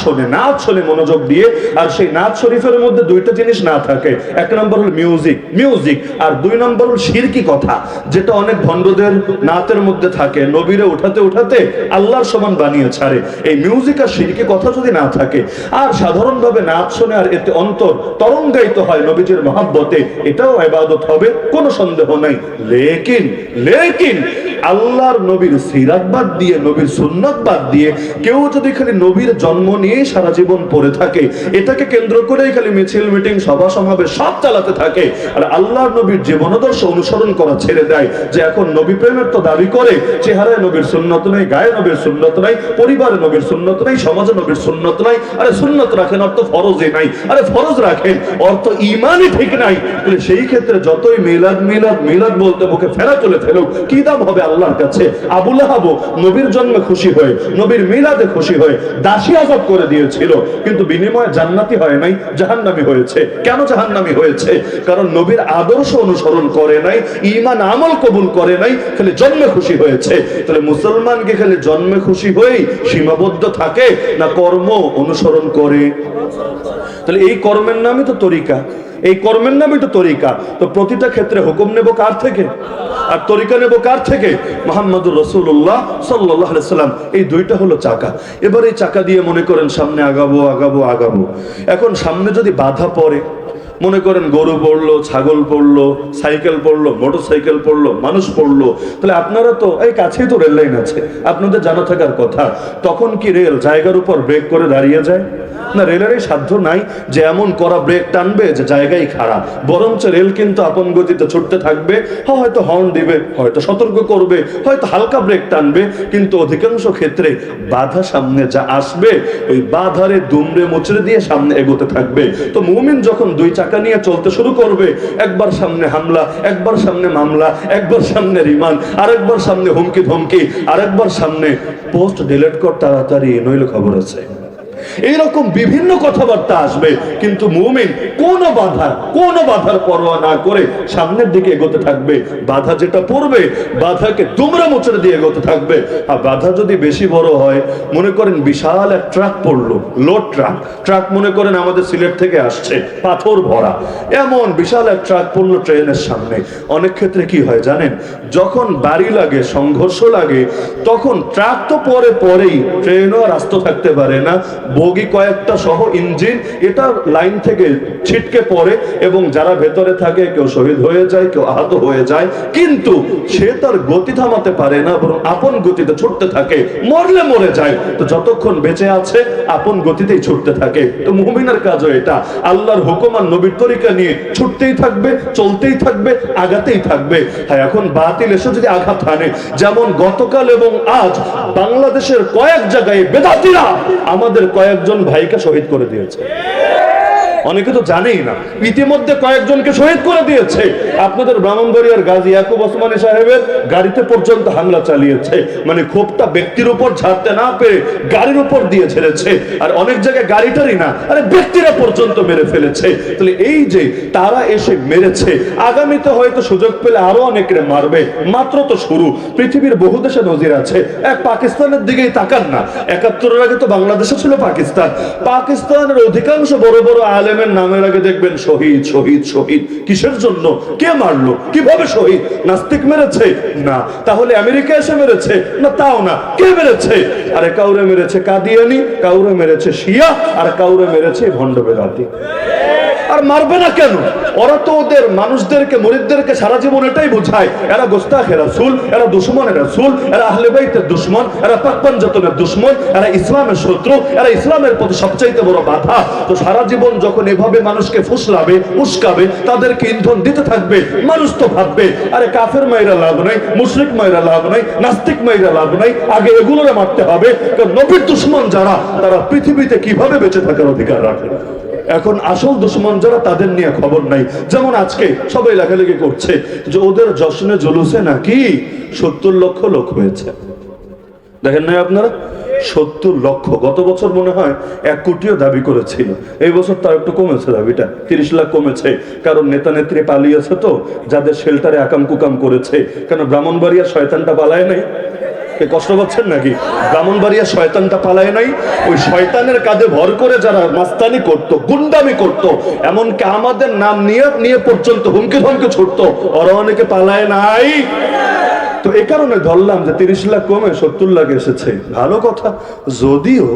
Speaker 1: শোনে মনোযোগ দিয়ে, আর সেই নাচ শরীফের মধ্যে দুইটা জিনিস না থাকে, এক নম্বর হল মিউজিক, আর দুই নম্বর হল শিরকি কথা, যেটা অনেক ভণ্ডদের নাতের মধ্যে থাকে, নবীরে উঠাতে উঠাতে আল্লাহর সমান বানিয়ে ছাড়ে। এই মিউজিক আর শিরকি কথা যদি না থাকে, আর সাধারণভাবে নাচ শোনে আর এতে অন্তর তরঙ্গায়িত হয় নবীজির মহব্বতে, এটাও ইবাদত হবে, কোনো সন্দেহ নাই। লেকিন আল্লাহর নবীর সিরাত বাদ দিয়ে, নবীর সুন্নাত বাদ দিয়ে কেউ যদি খালি নবীর জন্ম নিয়ে সারা জীবন পড়ে থাকে, এটাকে কেন্দ্র করেই খালি মিছিল, মিটিং, সভা সমাবেশ সব চালাতে থাকে, আর আল্লাহর নবীর জীবনাদর্শ অনুসরণ করা ছেড়ে দেয়, যে এখন নবী প্রেমের তো দাবি করে, চেহারায় নবীর সুন্নত নাই, গায়ে নবীর সুন্নত নাই, পরিবারে নবীর সুন্নত নাই, সমাজে নবীর সুন্নত নাই। আরে সুন্নত রাখেন, অর্থ ফরজই নাই। আরে ফরজ রাখেন, অর্থ ইমানই ঠিক নাই। সেই ক্ষেত্রে যতই মিলাদ বলতে মুখে ফেরা তুলে ফেলুক, কি দাম হবে আল্লাহর কাছে? আবু লাহাব নবীর জন্মে খুশি হয়ে, নবীর মিলাদে খুশি হয়ে দাসী আযাব করে দিয়েছিল, কিন্তু বিনিময়ে জান্নাতি হয় নাই, জাহান্নামী হয়েছে। কেন জাহান্নামী হয়েছে? কারণ নবীর আদর্শ অনুসরণ করে নাই, ঈমান আমল কবুল করে নাই, খালি জন্মে খুশি হয়েছে। তাহলে মুসলমানকে খালি জন্মে খুশি হয়েই সীমাবদ্ধ থাকে না কর্ম অনুসরণ করে? তাহলে এই কর্মের নামই তো তরিকা, এই কর্মের নামই তো তরিকা। তো প্রতিটা ক্ষেত্রে হুকুম নেব কার থেকে আর তরিকা নেব কার থেকে? মুহাম্মদুর রাসূলুল্লাহ সাল্লাল্লাহু আলাইহি সাল্লাম। এই দুইটা হলো চাকা। এবার এই চাকা দিয়ে মনে করেন সামনে আগাবো। এখন সামনে যদি বাধা পড়ে, মনে করেন গরু পড়লো, ছাগল পড়লো, সাইকেল পড়লো, মোটরসাইকেল পড়লো, মানুষ পড়লো, তাহলে আপনারা তো এই কাছেই তো রেল লাইন আছে, আপনাদের জানা থাকার কথা। তখন কি রেল জায়গার উপর ব্রেক করে দাঁড়িয়ে যায়? না, রেলের এই সাধ্য নাই যে এমন করা ব্রেক টানবে যে জায়গায় খারাপ, বরঞ্চ রেল কিন্তু আপন গতিতে ছুটতে থাকবে। হয়তো হর্ন দিবে, হয়তো সতর্ক করবে, হয়তো হালকা ব্রেক টানবে, কিন্তু অধিকাংশ ক্ষেত্রে বাধা সামনে যা আসবে ওই বাধারে দুমড়ে মুচড়ে দিয়ে সামনে এগোতে থাকবে। তো মুমিন যখন দুই চাকা নিয়ে চলতে শুরু করবে, একবার সামনে হামলা, একবার সামনে মামলা, একবার সামনে রিমান্ড, আরেকবার সামনে হুমকি ধমকি, আরেকবার সামনে পোস্ট ডিলিট কর তাড়াতাড়ি, নইলে খবর আছে। এইরকম বিভিন্ন কথাবার্তা আসবে, কিন্তু মুমিন কোন বাধার পরোয়া না করে সামনের দিকে এগোতে থাকবে। বাধা যেটা পড়বে, বাধাকে দুমড়ে মুচড়ে দিয়ে এগোতে থাকবে। আর বাধা যদি বেশি বড় হয়, মনে করেন বিশাল এক ট্রাক পড়লো, লোড ট্রাক মনে করেন আমাদের সিলেট থেকে আসছে, পাথর ভরা, এমন বিশাল এক ট্রাক পড়লো ট্রেনের সামনে। অনেক ক্ষেত্রে কি হয় জানেন? যখন বাড়ি লাগে, সংঘর্ষ লাগে, তখন ট্রাক তো পরেই, ট্রেনও আর আস্ত থাকতে পারে না, বগি কয়েকটা সহ ইঞ্জিন এটা লাইন থেকে ছিটকে পড়ে এবং যারা ভেতরে থাকে কেউ শহীদ হয়ে যায়, কেউ আহত হয়ে যায়, কিন্তু সে তার গতি থামাতে পারে না, বরং আপন গতিতে ছুটতে থাকে, মরলে মরে যায়। তো যতক্ষণ বেঁচে আছে আপন গতিতেই ছুটতে থাকে। তো মুমিনের কাজও এটা, আল্লাহর হুকুম আর নবীর তরিকা নিয়ে ছুটতেই থাকবে, চলতেই থাকবে, আগাতেই থাকবে। হ্যাঁ, এখন বাতিল এসে যদি আঘাত হানে, যেমন গতকাল এবং আজ বাংলাদেশের কয়েক জায়গায় বেদাতিরা আমাদের কয়েকজন ভাইকে শহীদ করে দিয়েছে। অনেকে তো জানেই না, ইতিমধ্যে কয়েকজনকে শহীদ করে দিয়েছে। আপনাদের ব্রাহ্মণবাড়িয়ার গাজী ইয়াকুব ওসমানী সাহেবের গাড়িতে পর্যন্ত হামলা চালিয়েছে, মানে ক্ষোভটা ব্যক্তির উপর ঝাড়তে না পেরে গাড়ির উপর দিয়ে ছেড়েছে। আর অনেক জায়গায় গাড়িটারই না, আরে ব্যক্তিরা পর্যন্ত মেরে ফেলেছে। তাহলে এই যে তারা এসে মেরেছে, আগামীতে হয়তো সুযোগ পেলে আরো অনেকে মারবে। মাত্র তো শুরু। পৃথিবীর বহু দেশে নজির আছে। এক পাকিস্তানের দিকেই তাকান না, 71-এর আগে তো বাংলাদেশে ছিল পাকিস্তান। পাকিস্তানের অধিকাংশ বড় বড় আলেমের নামের আগে দেখবেন শহীদ শহীদ শহীদ। কিসের জন্য? কে মারলো? কিভাবে শহীদ? নাস্তিক মেরেছে? না। তাহলে আমেরিকা এসে মেরেছে? না, তাও না। কে মেরেছে? আরে কাউরে মেরেছে কাদিয়ানি, কাউরে মেরেছে শিয়া, আর কাউরে মেরেছে ভণ্ড বেদাতি। আর মারবে না কেন? ওরা তো ওদের মানুষদেরকে, মুরিদদেরকে সারা জীবন এটাই বোঝায়, এরা গোস্তাখে রাসূল, এরা দুশমনের রাসূল, এরা আহলে বাইতের দুশমন, এরা পাক পাঞ্জাতনের দুশমন, এরা ইসলামের শত্রু, এরা ইসলামের প্রতি সবচাইতে বড় বাধা। তো সারা জীবন যখন এভাবে মানুষকে ফুসলাবে, উস্কাবে, তাদেরকে ইন্ধন দিতে থাকবে, মানুষ তো ভাববে আরে কাফের মাইরা লাভ নাই, মুশরিক মাইরা লাভ নাই, নাস্তিক মাইরা লাভ নাই, আগে এগুলোরে মারতে হবে। কারণ নবীর দুশমন যারা, তারা পৃথিবীতে কিভাবে বেঁচে থাকার অধিকার রাখে। এখন আসল দুশ্মন যারা, তাদের নিয়ে খবর নাই। যেমন আজকে সবাই লেখালেখি করছে যে ওদের জশ্নে জুলুসে নাকি 70 লক্ষ লোক হয়েছে। দেখেন নাই আপনারা? 70 লক্ষ। গত বছর মনে হয় 1 কোটিও দাবি করেছিল। এই বছর তার একটু কমেছে দাবিটা, 30 লাখ কমেছে। কারণ নেতা নেত্রী পালিয়েছে তো, যাদের শেল্টারে আকাম কুকাম করেছে। কেন ব্রাহ্মণবাড়িয়া শয়তানটা পালায় নাই? কষ্ট পাচ্ছেন নাকি? ব্রাহ্মণবাড়িয়া শয়তানটা পালায় নাই? ওই শয়তানের কাঁধে ভর করে যারা মাস্তানি করতো, গুন্ডামি করতো, এমনকি আমাদের নাম নিয়ে নিয়ে পর্যন্ত হুমকি ধমকি ছুটতো, ওরা অনেকে পালায় নাই। তো এই কারণে ধরলাম যে 30 লাখ কমে 70 লাখ এসেছে, ভালো কথা। যদিও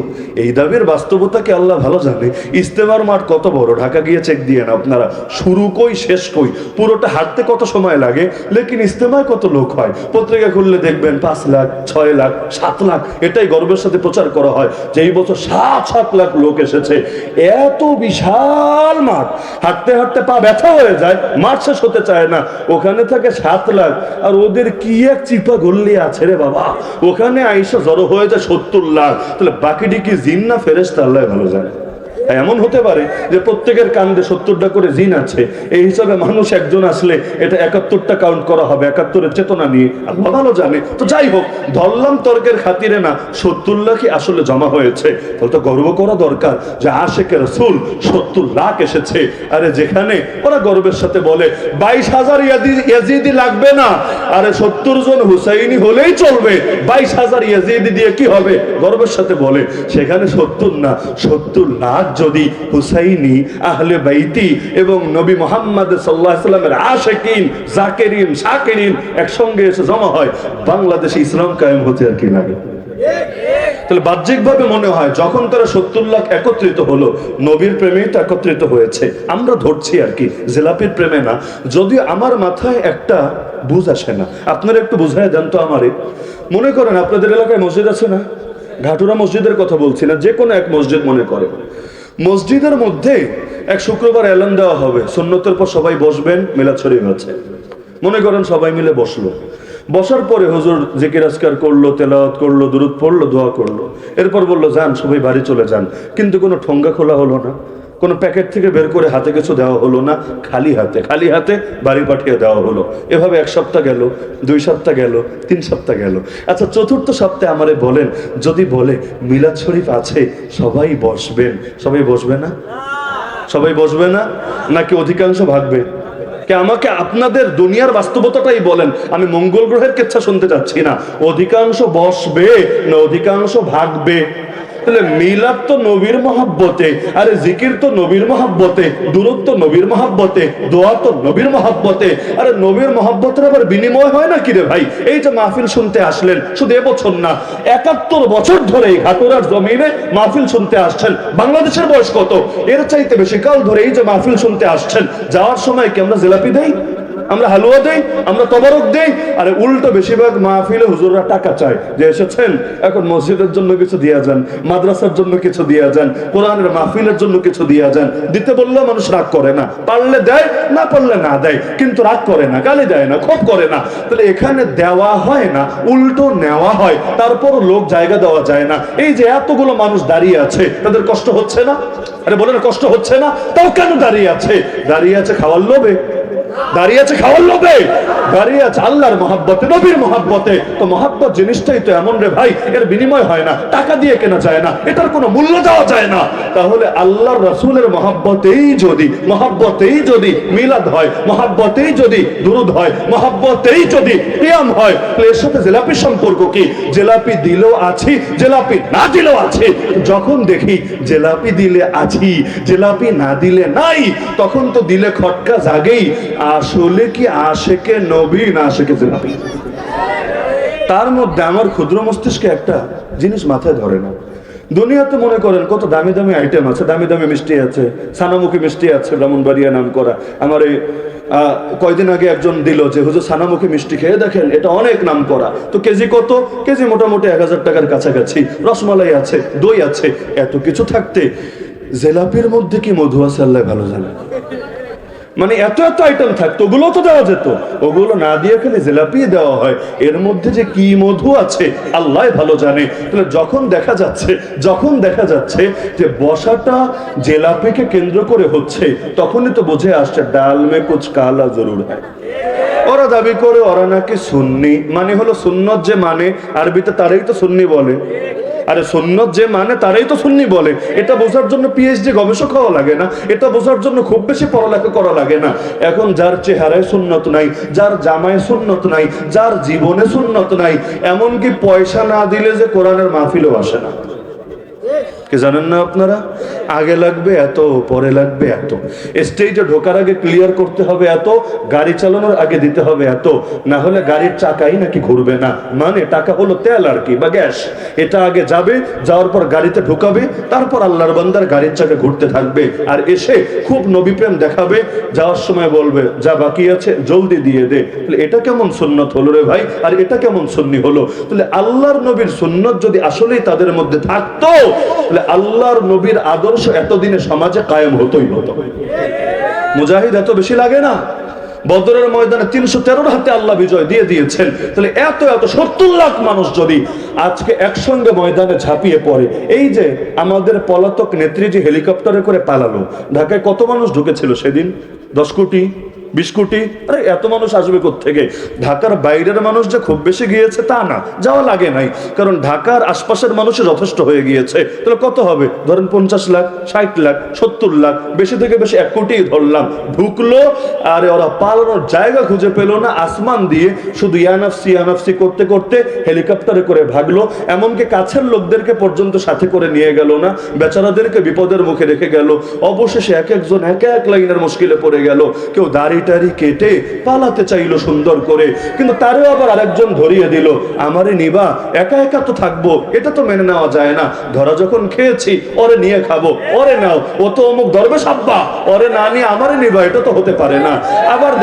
Speaker 1: এই দাবির বাস্তবতাকে আল্লাহ ভালো জানে। ইস্তেমার মাঠ কত বড়, ঢাকা গিয়ে চেক দিয়ে না আপনারা, শুরু কই শেষ কই, পুরোটা হাঁটতে কত সময় লাগে, লেকিন ইস্তেমায় কত লোক হয়। পত্রিকা খুললে দেখবেন 5 লাখ, 6 লাখ, 7 লাখ, এটাই গর্বের সাথে প্রচার করা হয় যে এই বছর 7 লাখ লোক এসেছে। এত বিশাল মাঠ, হাঁটতে হাঁটতে পা ব্যথা হয়ে যায়, মাঠ শেষ হতে চায় না। ওখানে থাকে 7 লাখ, আর ওদের কি চিপা গল্লি আছে রে বাবা, ওখানে আইসা জড়ো হয়ে যায় 70 লাখ। তাহলে বাকিটি কি জিন না ফেরেশতা, আল্লাহ ভালো জানে। এমন হতে পারে যে প্রত্যেকের কান্দে 70টা করে জিন আছে, এই হিসাবে মানুষ একজন আসলে এটা 71টা কাউন্ট করা হবে 71-এর চেতনা নিয়ে, আল্লাহ ভালো জানে। তো যাই হোক, ধরলাম তর্কের খাতিরে না 70 লাখই আসলে জমা হয়েছে। তাহলে তো গর্ব করা দরকার যে আশেকে রাসূল 70 লাখ এসেছে। আরে যেখানে ওরা গর্বের সাথে বলে 22,000 ইয়াজিদি লাগবে না, আরে 70 জন হুসাইনি হলেই চলবে, 22,000 ইয়াজিদি দিয়ে কি হবে, গর্বের সাথে বলে। সেখানে 70 না, 70 লাখ যদি হুসাইনি, আহলে বাইতি এবং নবী মুহাম্মদ সাল্লাল্লাহু আলাইহি ওয়াসাল্লামের আশিকিন, জাকিরিন, শাকিরিন একসঙ্গে এসে জমা হয়, বাংলাদেশে ইসলাম কায়েম হতে আর কি লাগে? তাহলে বাহ্যিকভাবে মনে হয় যখন তারা 70 লাখ একত্রিত হলো, নবীর প্রেমেই তো একত্রিত হয়েছে। আমরা ধরছি আর কি, জিলাপির প্রেমে না। যদিও আমার মাথায় একটা বুঝ আসে না, আপনারা একটু বুঝায় দেন তো আমারে। মনে করেন আপনাদের এলাকায় মসজিদ আছে না? ঘাটুরা মসজিদের কথা বলছি না, যে কোনো এক মসজিদ মনে করে। মসজিদের মধ্যে এক শুক্রবার এলান দেওয়া হবে, সুন্নতের পর সবাই বসবেন, মিলাদ শরীফ আছে। মনে করেন সবাই মিলে বসলো, বসার পরে হুজুর জিকির আজকার করলো, তেলাওয়াত করলো, দুরূদ পড়লো, দোয়া করলো, এরপর বললো যান সবাই বাড়ি চলে যান। কিন্তু কোনো ঠোঙ্গা খোলা হলো না, কোনো প্যাকেট থেকে বের করে হাতে কিছু দেওয়া হলো না, খালি হাতে বাড়ি পাঠিয়ে দেওয়া হলো। এভাবে 1 সপ্তাহ গেল, 2 সপ্তাহ গেল, 3 সপ্তাহ গেল। আচ্ছা, 4র্থ সপ্তাহে আমারে বলেন, যদি বলে মিলাদ শরীফ আছে, সবাই বসবেন, সবাই বসবে না? সবাই বসবে না নাকি অধিকাংশ ভাগবে? কে আমাকে আপনাদের দুনিয়ার বাস্তবতাটাই বলেন, আমি মঙ্গল গ্রহের কেচ্ছা শুনতে চাচ্ছি না। অধিকাংশ বসবে না অধিকাংশ ভাগবে? তাহলে মিলাদ তো নবীর মহব্বতে, আরে জিকির তো নবীর মহব্বতে, দুরূদ তো নবীর মহব্বতে, দোয়া তো নবীর মহব্বতে। আরে নবীর মহব্বতের আবার বিনিময় হয় না কি রে ভাই? এই যে মাহফিল শুনতে আসলেন, শুধু এবছর না, 71 বছর ধরে এই ঘাটুরার জমিনে মাহফিল শুনতে আসছেন। বাংলাদেশের বয়স কত? এর চাইতে বেশি কাল ধরে এই যে মাহফিল শুনতে আসছেন, যাওয়ার সময় কি আমরা জিলাপি দেই? আমরা হালুয়া দেই, আমরা তবারক দেই, আর উল্টো বেশিরভাগ মাহফিলে হুজুররা টাকা চায় যে এসেছেন এখন মসজিদের জন্য কিছু দিয়া যান, মাদ্রাসার জন্য কিছু দিয়া যান, কোরআনের মাহফিলের জন্য কিছু দিয়া যান। দিতে বললেও মানুষ রাগ করে না, পারলে দেয়, না পারলে না দেয়, কিন্তু রাগ করে না, গালি দেয় না, ক্ষোভ করে না। তাহলে এখানে দেওয়া হয় না, উল্টো নেওয়া হয়, তারপর লোক জায়গা দেওয়া যায় না। এই যে এতগুলো মানুষ দাঁড়িয়ে আছে, তাদের কষ্ট হচ্ছে না? আরে বলেন কষ্ট হচ্ছে না? তাও কেন দাঁড়িয়ে আছে? দাঁড়িয়ে আছে খাওয়ার লোভে, দাঁড়িয়ে আছে খাওয়ার লোভে, দাঁড়িয়ে আছে আল্লাহর মহাব্বতে, নবীর মহাব্বতে। তো মহাব্বত জিনিসটাই তো এমন রে ভাই, এর বিনিময় হয় না, টাকা দিয়ে কেনা যায় না, এটার কোনো মূল্য দেওয়া যায় না। তাহলে আল্লাহর রাসূলের মহাব্বতেই যদি মিলাদ হয়, মহাব্বতেই যদি দুরুদ হয়, মহাব্বতেই যদি কিয়াম হয়, এর সাথে জিলাপির সম্পর্ক কি? জিলাপি দিলেও আছি, জিলাপি না দিলেও আছে। যখন দেখি জিলাপি দিলে আছি, জিলাপি না দিলে নাই, তখন তো দিলে খটকা জাগেই। আসলে কি আশেকে নবী না আশেকে জিলাপি? তার মধ্যে আমার ক্ষুদ্র মস্তিষ্কে একটা জিনিস মাথায় ধরে না। দুনিয়াতে মনে করেন কত দামি দামি আইটেম আছে, দামি দামি মিষ্টি আছে, সানামুখী মিষ্টি আছে, ব্রাহ্মণবাড়িয়া নাম করা। আমার এই কয়দিন আগে একজন দিল যে হুজুর সানামুখী মিষ্টি খেয়ে দেখেন, এটা অনেক নাম করা। তো কেজি কত? কেজি মোটামুটি 1000 টাকার কাছাকাছি। রসমালাই আছে, দই আছে, এত কিছু থাকতে জিলাপির মধ্যে কি মধু আছে আল্লাহ ভালো জানে। মানে এত এত আইটেম থাকতো, ওগুলো তো দেওয়া যেত, ওগুলো না দিয়ে খালি জিলাপি দেওয়া হয়। এর মধ্যে যে কি মধু আছে আল্লাহ ভালো জানে। তাহলে যখন দেখা যাচ্ছে যে বসাটা জিলাপিকে কেন্দ্র করে হচ্ছে, তখনই তো বুঝে আসছে ডাল মে কুছ কালা জরুর হয়। ওরা দাবি করে ওরা নাকি সুন্নি, মানে হলো সুন্নত যে মানে আরবিতে তারাই তো সুন্নি বলে। আরে সুন্নত যে মানে তারাই তো সুন্নি বলে। এটা বোঝার জন্য পিএইচডি গবেষক হওয়া লাগে না, এটা বোঝার জন্য খুব বেশি পড়ালেখা করা লাগে না। এখন যার চেহারায় সুন্নত নাই, যার জামায় সুন্নত নাই, যার জীবনে সুন্নত নাই, এমনকি পয়সা না দিলে যে কোরআনের মাহফিলও আসে না। কি জানেন না আপনারা? আগে লাগবে এত, পরে লাগবে এত, স্টেজে ঢোকার আগে ক্লিয়ার করতে হবে এত, গাড়ি চালানোর আগে দিতে হবে এত, না হলে গাড়ির চাকাই নাকি ঘুরবে না। মানে টাকা হলো তেল আর কি, বা গ্যাস। এটা আগে যাবে, যাওয়ার পর গাড়িতে ঢোকাবে, তারপর আল্লাহর বান্দার গাড়ির চাকা ঘুরতে থাকবে। আর এসে খুব নবী প্রেম দেখাবে, যাওয়ার সময় বলবে যা বাকি আছে জলদি দিয়ে দে। তাহলে এটা কেমন সুন্নত হলো রে ভাই? আর এটা কেমন সুন্নি হলো? তাহলে আল্লাহর নবীর সুন্নত যদি আসলেই তাদের মধ্যে থাকতো, আল্লাহর নবীর আদর্শ এতদিনে সমাজে কায়েম হতোই হতো। মুজাহিদ এত বেশি লাগে না? বদরের ময়দানে 313 হাতে আল্লাহ বিজয় দিয়ে দিয়েছেন। তাহলে এত 70 লাখ মানুষ যদি আজকে একসঙ্গে ময়দানে ঝাঁপিয়ে পড়ে, এই যে আমাদের পলাতক নেত্রী যে হেলিকপ্টারে করে পালালো, ঢাকায় কত মানুষ ঢুকেছিল সেদিন? 10 কোটি, 20 কোটি। আরে এত মানুষ আসবে কোত্থেকে? ঢাকার বাইরের মানুষ যে খুব বেশি গিয়েছে তা না, যাওয়া লাগে নাই, কারণ ঢাকার আশপাশের মানুষই যথেষ্ট হয়ে গিয়েছে। তাহলে কত হবে? ধরেন 50 লাখ, 60 লাখ, 70 লাখ, বেশি থেকে বেশি 1 কোটি ধরলাম। ঢুকলো, আর ওরা পালানোর জায়গা খুঁজে পেল না, আসমান দিয়ে শুধু ইয়ানাফসি করতে করতে হেলিকপ্টারে করে ভাগলো। এমনকি কাছের লোকদেরকে পর্যন্ত সাথে করে নিয়ে গেল না, বেচারাদেরকে বিপদের মুখে রেখে গেল। অবশেষে এক একজন এক এক লাইনের মুশকিলে পড়ে গেল। কেউ দাড়ি টাড়ি কেটে পালাতে চাইলো সুন্দর করে, কিন্তু তারও আবার আরেকজন ধরিয়ে দিল, আমারে নিবা, একা একা তো থাকবো, এটা তো মেনে নেওয়া যায় না। ধরা যখন খেয়েছি, ওরে নিয়ে খাবো, ওরে নাও, ও তো অমুক দরবেশ আব্বা, ওরে না নিয়ে আমারে নিবা, এটা তো হতে পারে না। আবার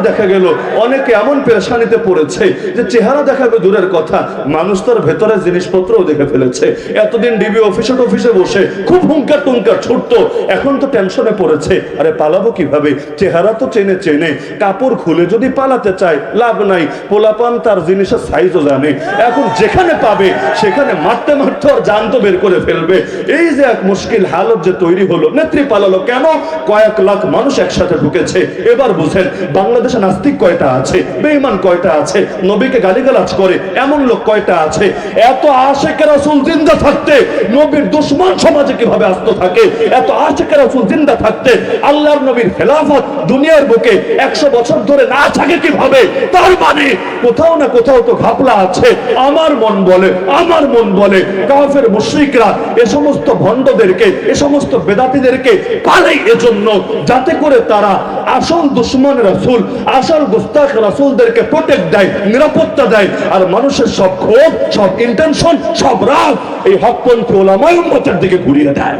Speaker 1: দেখা গেল অনেকে এমন পেরেশানিতে পড়েছে যে চেহারা দেখাবে দূরের কথা, মানুষ তার ভেতরের জিনিসপত্রও দেখে ফেলেছে। এতদিন ডিবি অফিসে বসে খুব হুঙ্কার টুঙ্কার ছুটতো, এখন তো টেনশনে পড়েছে, আরে পালাবো কিভাবে? চেহারা তো চেনে, কাপড় খুলে যদি পালাতে চায় লাভ নাই, পোলাপান তার জিনিসের সাইজও জানে। এখন যেখানে পাবে সেখানে মারতে আর জান তো বের করে ফেলবে। এই যে এক মুশকিল হালত যে তৈরি হলো, নেত্রী পালালো কেন? কয়েক লাখ মানুষ একসাথে ঢুকেছে। এবার বুঝেন বাংলাদেশে নাস্তিক কয়টা আছে, বেঈমান কয়টা আছে, নবীকে গালিগালাজ করে এমন লোক কয়টা আছে? এত আশিক রাসূল জিন্দা থাকতে নবীর দুশমন সমাজে কিভাবে আস্ত থাকে? এত আশিক রাসূল জিন্দা থাকতে আল্লাহর নবীর খেলাফত দুনিয়ার বুকে 100 বছর ধরে না থাকে কিভাবে? তার মানে কোথাও না কোথাও তো ঘাপলা আছে। আমার মন বলে কাফের মুশরিকরা এ সমস্ত ভণ্ডদেরকে, এ সমস্ত বেদাতীদেরকে পালাই এজন্য, যাতে করে তারা আসল দুশমন রাসূল, আসল গুস্তাখ রাসূলদেরকে প্রোটেক্ট দেয়, নিরাপত্তা দেয়। আর মানুষের সব ক্ষোভ, সব ইন্টেনশন, সব রাগ এই হকপন্থী উলামায়ে উম্মতের দিকে ঘুরিয়ে দেয়।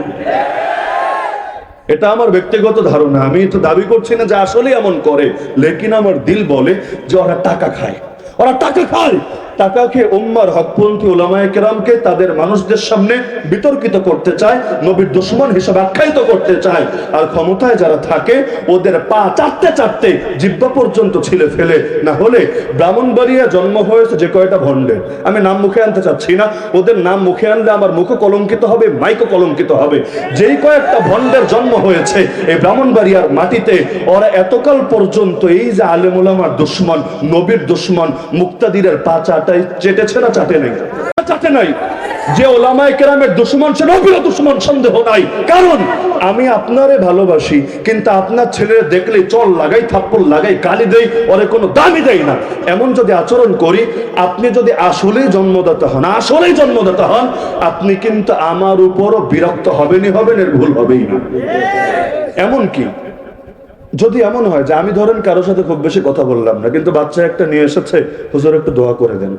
Speaker 1: এটা আমার ব্যক্তিগত ধারণা, আমি তো দাবি করছি না যে আসলে এমন করে, লেকিন আমার দিল বলে যে ওরা টাকা খায়, ওরা টাকা খায়। টাকা খেয়ে উম্মার হকপন্থী উলামায়ে কেরামকে তাদের মানুষদের সামনে বিতর্কিত করতে চায়, নবীর দুশমন হিসেবে আখ্যায়িত করতে চায়। আর ক্ষমতায় যারা থাকে ওদের পা চাটতে চাটতে জিহ্বা পর্যন্ত ছিলে ফেলে। না হলে ব্রাহ্মণবাড়িয়া জন্ম হয়েছে যে কয়টা ভণ্ডের, আমি নাম মুখে আনতে চাচ্ছি না, ওদের নাম মুখে আনলে আমার মুখও কলঙ্কিত হবে, মাইকও কলঙ্কিত হবে। যেই কয়েকটা ভণ্ডের জন্ম হয়েছে এই ব্রাহ্মণবাড়িয়ার মাটিতে, ওরা এতকাল পর্যন্ত এই যে আলেম উলামার দুশমন, নবীর দুশমন, মুক্তাদিরের পা চেটেছে না চাটে নাই? চাটে নাই। যে ওলামায়ে কেরামের দুশমন সে নবীর দুশমন, সন্দেহ নাই। কারণ আমি আপনারে ভালোবাসি, কিন্তু আপনার ছেলের দেখলে চল লাগাই, থাপ্পড় লাগাই, গালি দেই, ওরে কোনো দামই দেই না। এমন যদি আচরণ করি, আপনি যদি আসলেই জন্মদাতা হন, আসলেই জন্মদাতা হন, আপনি কিন্তু আমার উপরও বিরক্ত হবেনই হবেন, এর ভুল হবেই না। এমন কি যদি এমন হয় যে আমি ধরেন কারোর সাথে খুব বেশি কথা বললাম না, কিন্তু বাচ্চা একটা নিয়ে এসেছে, হুজুর একটু দোয়া করে দেন।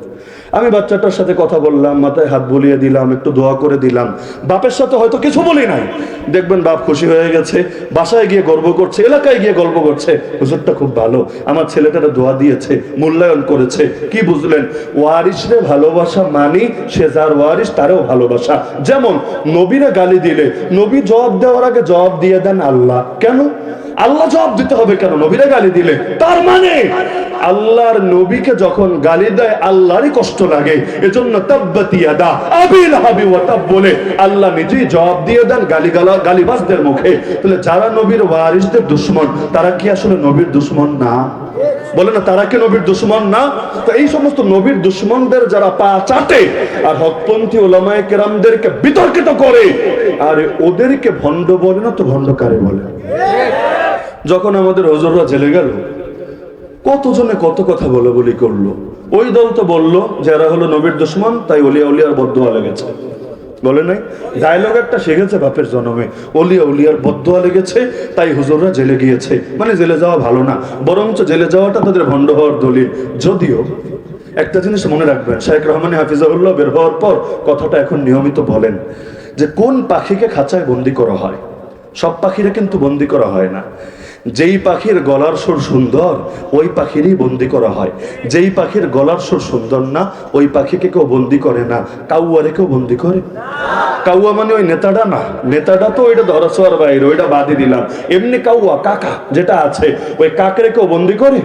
Speaker 1: আমি বাচ্চাটার সাথে কথা বললাম, মাথায় হাত বুলিয়ে দিলাম, একটু দোয়া করে দিলাম। বাপের সাথে হয়তো কিছু বলি নাই, দেখবেন বাপ খুশি হয়ে গেছে, বাসায় গিয়ে গর্ব করছে, এলাকায় গিয়ে গর্ব করছে, হুজুরটা খুব ভালো, আমার ছেলেটারা দোয়া দিয়েছে, মূল্যায়ন করেছে। কি বুঝলেন? ওয়ারিসরে ভালোবাসা মানি সে যার ওয়ারিস তারও ভালোবাসা। যেমন নবীরা গালি দিলে নবী জবাব দেওয়ার আগে জবাব দিয়ে দেন আল্লাহ। কেন আল্লাহ জবাব দিতে হবে কেন নবীরা গালি দিলে? তার মানে আল্লাহর নবীকে যখন গালি দেয় আল্লাহরই কষ্ট লাগে, এজন্য তাব্বাত ইয়াদা আবি লাহাবি ওয়া তাব বলে আল্লাহ নিজেই জবাব দিয়ে দেন গালিবাজদের মুখে। তাহলে যারা নবীর ওয়ারিসদের দুশমন, তারা কি আসলে নবীর দুশমন না? বলে না, তারা কি নবীর দুশমন না? তো এই সমস্ত নবীর দুশমনদের যারা পা চাটে আর হকপন্থী ওলামায়ে কেরামদেরকে বিতর্কিত করে, আর ওদেরকে ভণ্ড বলে না তো ভণ্ড কারে বলে? যখন আমাদের হুজুররা জেলে গেল, কতজনে কত কথা বলে বলি করলো। ওই দল তো বললো যারা হলো নবীর দুশমন, তাই ওলিয়া উলিয়ার বদদোয়া লেগেছে, বলে নাই? ডায়লগ একটা শিখেছে বাপের জন্মে, ওলিয়া উলিয়ার বদদোয়া লেগেছে, তাই হুজুররা জেলে গিয়েছে। মানে জেলে যাওয়া ভালো না, বরঞ্চ জেলে যাওয়াটা তাদের ভণ্ড হওয়ার দলিল। যদিও একটা জিনিস মনে রাখবেন, শাইখ রহমানী হাফিজাহুল্লাহ বের হওয়ার পর কথাটা এখন নিয়মিত বলেন যে কোন পাখিকে খাঁচায় বন্দি করা হয়। সব পাখিরে কিন্তু বন্দি করা হয় না। যেই পাখির গলার সুর সুন্দর ওই পাখিরই বন্দি করা হয়। যেই পাখির গলার সুর সুন্দর না ওই পাখিকে কেউ বন্দি করে না। কাউয়ারে কেউ বন্দি করে? কাউয়া মানে ওই নেতাটা না, নেতাটা তো ওইটা ধরাছোয়ার বাইরে, ওইটা বাদই দিলাম। এমনি কাউয়া কাকা যেটা আছে, ওই কাকরে কেউ বন্দি করে?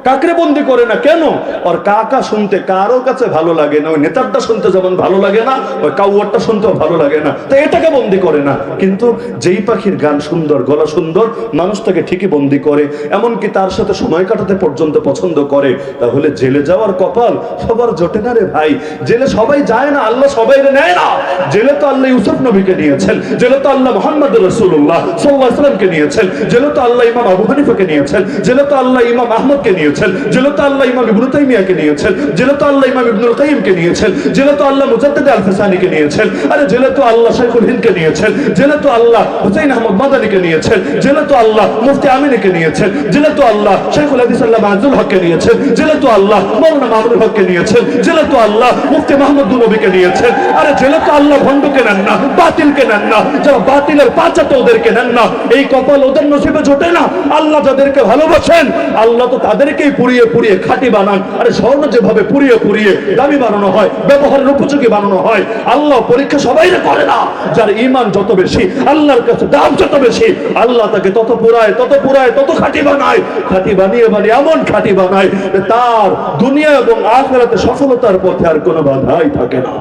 Speaker 1: কাকরে বন্দি করে না। কেন? ওর কাকা শুনতে কারো কাছে ভালো লাগে না, ওই নেতারটা শুনতে যেমন ভালো লাগে না, ওই কাউয়ারটা শুনতেও ভালো লাগে না, তো এটাকে বন্দি করে না। কিন্তু যেই পাখির গান সুন্দর, গলা সুন্দর, মানুষ তাকে ঠিকই বন্দি করে, এমনকি তার সাথে সময় কাটাতে পর্যন্ত পছন্দ করে। তাহলে জেলে যাওয়ার কপাল সবার জোটে না রে ভাই। জেলে সবাই যায় না, আল্লাহ সবাই নেয় না। জেলে তো আল্লাহ ইউসুফ নবীকে নিয়েছেন, জেলে তো আল্লাহ মুহাম্মদ রাসূলুল্লাহ সাল্লাল্লাহু আলাইহি ওয়াসাল্লামকে নিয়েছেন, জেলে তো আল্লাহ ইমাম আবু হানিফাকে নিয়েছেন, জেলে তো আল্লাহ ইমাম আহমদকে নিয়েছেন, জেলে তো আল্লাহ ইমাম ইবনে তাইমিয়াকে নিয়েছেন, জেলে তো আল্লাহ ইমাম ইবনুল কাইয়িমকে নিয়েছেন, জেলে তো আল্লাহ মুজাদ্দিদ আল-ফিসানিকে নিয়েছেন, আরে জেলে তো আল্লাহ শাইখুল হিন্দকে নিয়েছেন, জেলে তো আল্লাহ হুসাইন আহমদ মাদানিকে নিয়েছেন, জেলে তো আল্লাহ মুফতি আমিনকে নিয়েছেন, জেলে তো আল্লাহ শাইখুল হাদিস আল্লামা আব্দুল হককে নিয়েছেন, জেলে তো আল্লাহ মাওলানা মামুনুল হককে নিয়েছেন, জেলে তো আল্লাহ মুফতি মাহমুদ নবীকে নিয়েছেন। আরে জেলে তো আল্লাহ ভণ্ডকে নেন না, বাতিলকে নেন না, যারা বাতিলের পাচাতে ওদেরকে নেন না। এই কপাল ওদের নসিবে জোটে না। আল্লাহ যাদেরকে ভালোবাসেন আল্লাহ তো তাদেরকেই পুড়িয়ে পুড়িয়ে খাঁটি বানান। আরে স্বর্ণ যেভাবে পুড়িয়ে পুড়িয়ে দামি বানানো হয়, ব্যবহারের উপযোগী বানানো হয়, আল্লাহ পরীক্ষা সবাই করে না। যার ঈমান যত বেশি, আল্লাহর কাছে দাম যত বেশি, আল্লাহ তাকে তত পুরায় তত পুরায় তত খাঁটি বানায়। খাঁটি বানিয়ে বানিয়ে এমন খাঁটি বানায় তার দুনিয়া এবং আখিরাতে সফলতার পথে আর কোনো বাধাই থাকে না।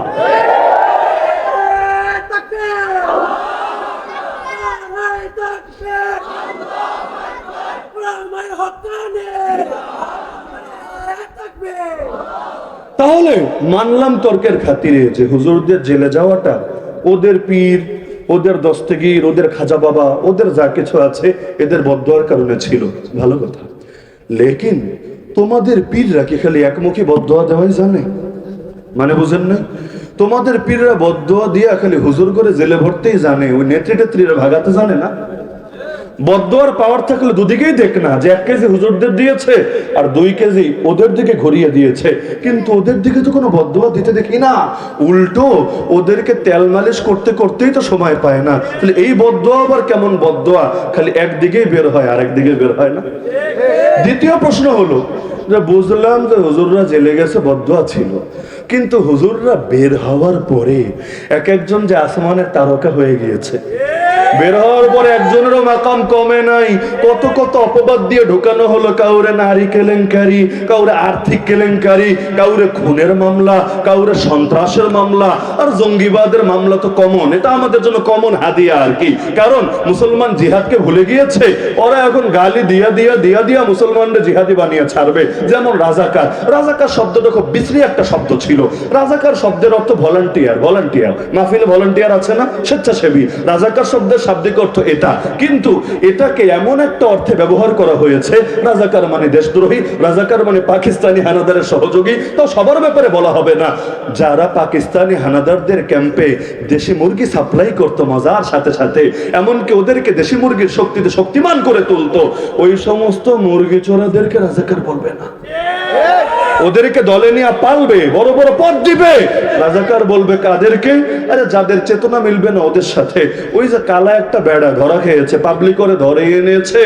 Speaker 1: তাহলে মানলাম তর্কের খাতিরে যে হুজুরদের জেলে যাওয়াটা ওদের পীর, ওদের দস্তগীর, ওদের খাজা বাবা, ওদের যা কিছু আছে এদের বদদোয়ার কারণে ছিল, ভালো কথা। লেকিন তোমাদের পীররা কি খালি একমুখী বদদোয়া দেওয়াই জানে? মানে বুঝেন না? তোমাদের পীররা বদদোয়া দিয়ে খালি হুজুর করে জেলে ভরতেই জানে, ওই নেত্রী টেত্রীরা ভাগাতে জানে না। বদদোয়ার পাওয়ার থাকলে দুদিকেই দেখ না, যে 1 কেজি হুজুরদের দিয়েছে আর 2 কেজি ওদের দিকে ঘুরিয়ে দিয়েছে, কিন্তু ওদের দিকে তো কোনো বদদোয়া দিতে দেখি না, উল্টো ওদেরকে তেল মালিশ করতে করতেই তো সময় পায় না। তাহলে এই বদদোয়া আবার কেমন বদদোয়া, খালি একদিকেই বের হয় আর একদিকে বের হয় না। দ্বিতীয় প্রশ্ন হলো যে বুঝলাম যে হুজুররা জেলে গেছে বদদোয়া ছিল, কিন্তু হুজুররা বের হওয়ার পরে এক একজন যে আসমানের তারকা হয়ে গিয়েছে, বের হওয়ার পরে একজনেরও মাকাম কমে নাই, কত কত অপবাদ দিয়ে ঢোকানো হলো, কাউরে নারী কেলেঙ্কারি, কাউরে আর্থিক কেলেঙ্কারি, কাউরে খুনের মামলা, কাউরে সন্ত্রাসের মামলা, আর জঙ্গিবাদের মামলা তো কমন, এটা আমাদের জন্য কমন হাদিয়া আর কি। কারণ মুসলমান জিহাদকে ভুলে গিয়েছে, ওরা এখন গালি দিয়া দিয়া দিয়া দিয়া মুসলমানদের জিহাদি বানিয়ে ছাড়বে। যেমন রাজাকার, রাজাকার শব্দটা খুব বিশ্রী একটা শব্দ ছিল। রাজাকার শব্দের অর্থ ভলান্টিয়ার, ভলান্টিয়ার মাহফিলে ভলান্টিয়ার আছে না, স্বেচ্ছাসেবী। রাজাকার শব্দের শাব্দিক অর্থ এটা, কিন্তু এটাকে এমন একটা অর্থে ব্যবহার করা হয়েছে, রাজাকার মানে দেশদ্রোহী, রাজাকার মানে পাকিস্তানি হানাদারের সহযোগী। তো সবার ব্যাপারে বলা হবে না, যারা পাকিস্তানি হানাদারদের ক্যাম্পে দেশি মুরগি সাপ্লাই করতো মজার সাথে সাথে, এমনকি ওদেরকে দেশি মুরগির শক্তিতে শক্তিমান করে তুলতো, ওই সমস্ত মুরগি চোরাদেরকে রাজাকার বলবে না। ওদেরকে দলে নিয়ে পালবে, বড় বড় পদ দিবে, রাজাকার বলবে কাদেরকে? আরে যাদের চেতনা মিলবে না ওদের সাথে। ওই যে কালা একটা বেড়া ধরা খেয়েছে, পাবলিক করে ধরে এনেছে